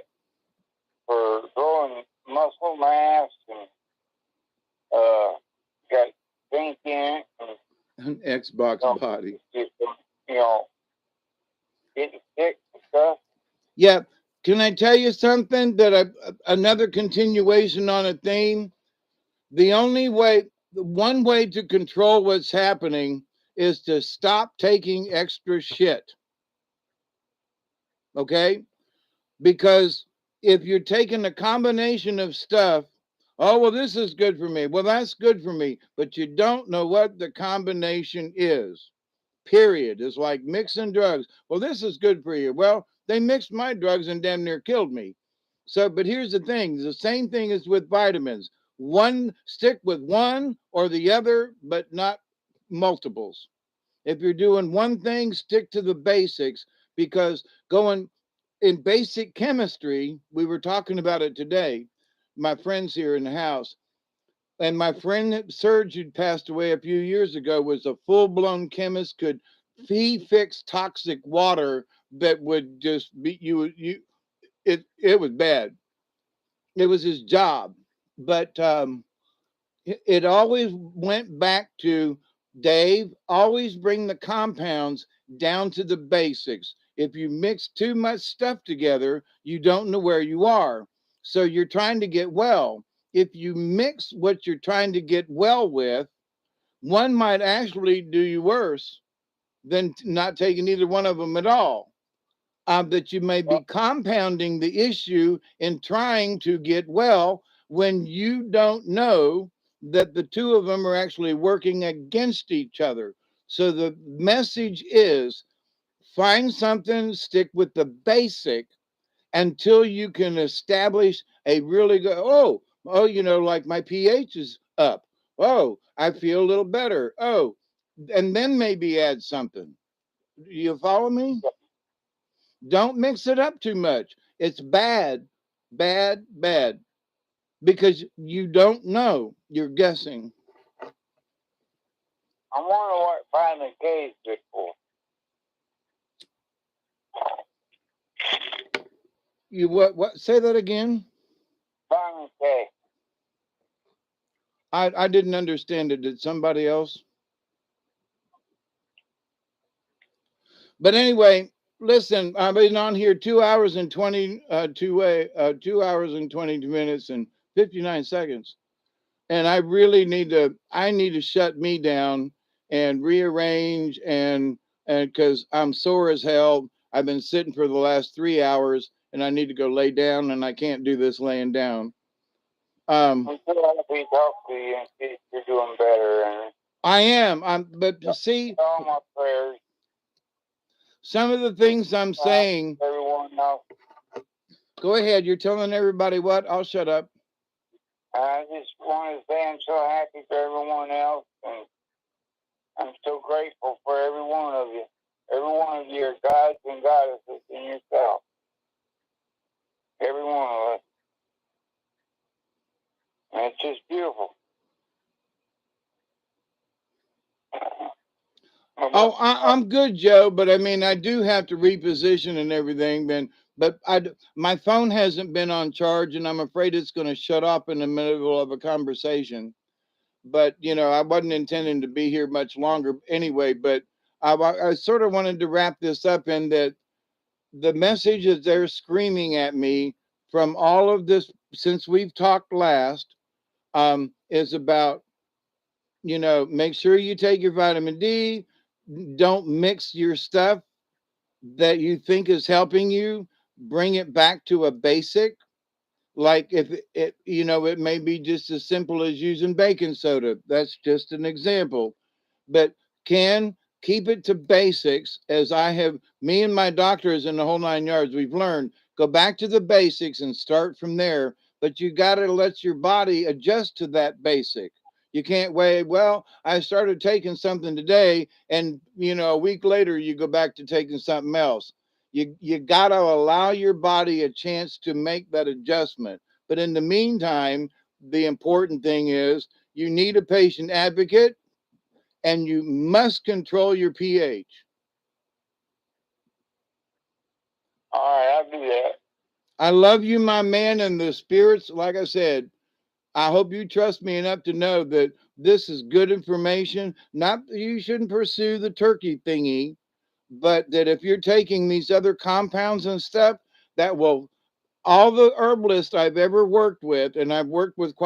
for growing muscle mass and got zinc in it and An Xbox body. you know, getting sick and stuff. Yeah. Can I tell you something that another continuation on a theme? The one way to control what's happening is to stop taking extra shit. Okay? Because if you're taking a combination of stuff, oh, well, this is good for me. Well, that's good for me. But you don't know what the combination is. Period. It's like mixing drugs. Well, this is good for you. Well, they mixed my drugs and damn near killed me. So, but here's the thing, the same thing is with vitamins. Stick with one or the other, but not multiples. If you're doing one thing, stick to the basics, because going in basic chemistry, we were talking about it today, my friends here in the house. And my friend Serge, who'd passed away a few years ago, was a full-blown chemist. He fixed toxic water that would just be it was bad. It was his job. But it always went back to, Dave, always bring the compounds down to the basics. If you mix too much stuff together, you don't know where you are. So you're trying to get well. If you mix what you're trying to get well with, one might actually do you worse than not taking either one of them at all. That you may be compounding the issue in trying to get well when you don't know that the two of them are actually working against each other. So the message is, find something, stick with the basic until you can establish a really good, like my pH is up. Oh, I feel a little better. Oh, and then maybe add something. You follow me? Don't mix it up too much. It's bad, bad, bad, because you don't know. You're guessing. I wonder what vitamin K is good for. You what? Say that again. Vitamin K. I didn't understand it. Did somebody else? But anyway, listen. I've been on here 2 hours and 2 hours and 22 minutes and 59 seconds. And I really need to shut me down and rearrange, and because I'm sore as hell. I've been sitting for the last 3 hours, and I need to go lay down, and I can't do this laying down. I'm so happy to talk to you and see if you're doing better. And I am. But see, all my prayers. some of the things I'm saying. Everyone else. Go ahead. You're telling everybody what? I'll shut up. I just want to say I'm so happy for everyone else, and I'm so grateful for every one of you. Every one of you are gods and goddesses in yourself. Every one of us. And it's just beautiful. Oh, I'm good, Joe. But I mean, I do have to reposition and everything. But my phone hasn't been on charge, and I'm afraid it's going to shut off in the middle of a conversation. But I wasn't intending to be here much longer anyway. But I sort of wanted to wrap this up in that the message is they're screaming at me from all of this since we've talked last. is about, make sure you take your vitamin D. Don't mix your stuff that you think is helping you. Bring it back to a basic. Like if it may be just as simple as using baking soda. That's just an example. But can keep it to basics, as I have, me and my doctors in the whole 9 yards, we've learned, go back to the basics and start from there. But you got to let your body adjust to that basic. You can't wait, well, I started taking something today, and a week later you go back to taking something else. You got to allow your body a chance to make that adjustment. But in the meantime, the important thing is you need a patient advocate, and you must control your pH. All right, I'll do that. I love you, my man, and the spirits. Like I said, I hope you trust me enough to know that this is good information. Not that you shouldn't pursue the turkey thingy, but that if you're taking these other compounds and stuff, that will, all the herbalists I've ever worked with, and I've worked with quite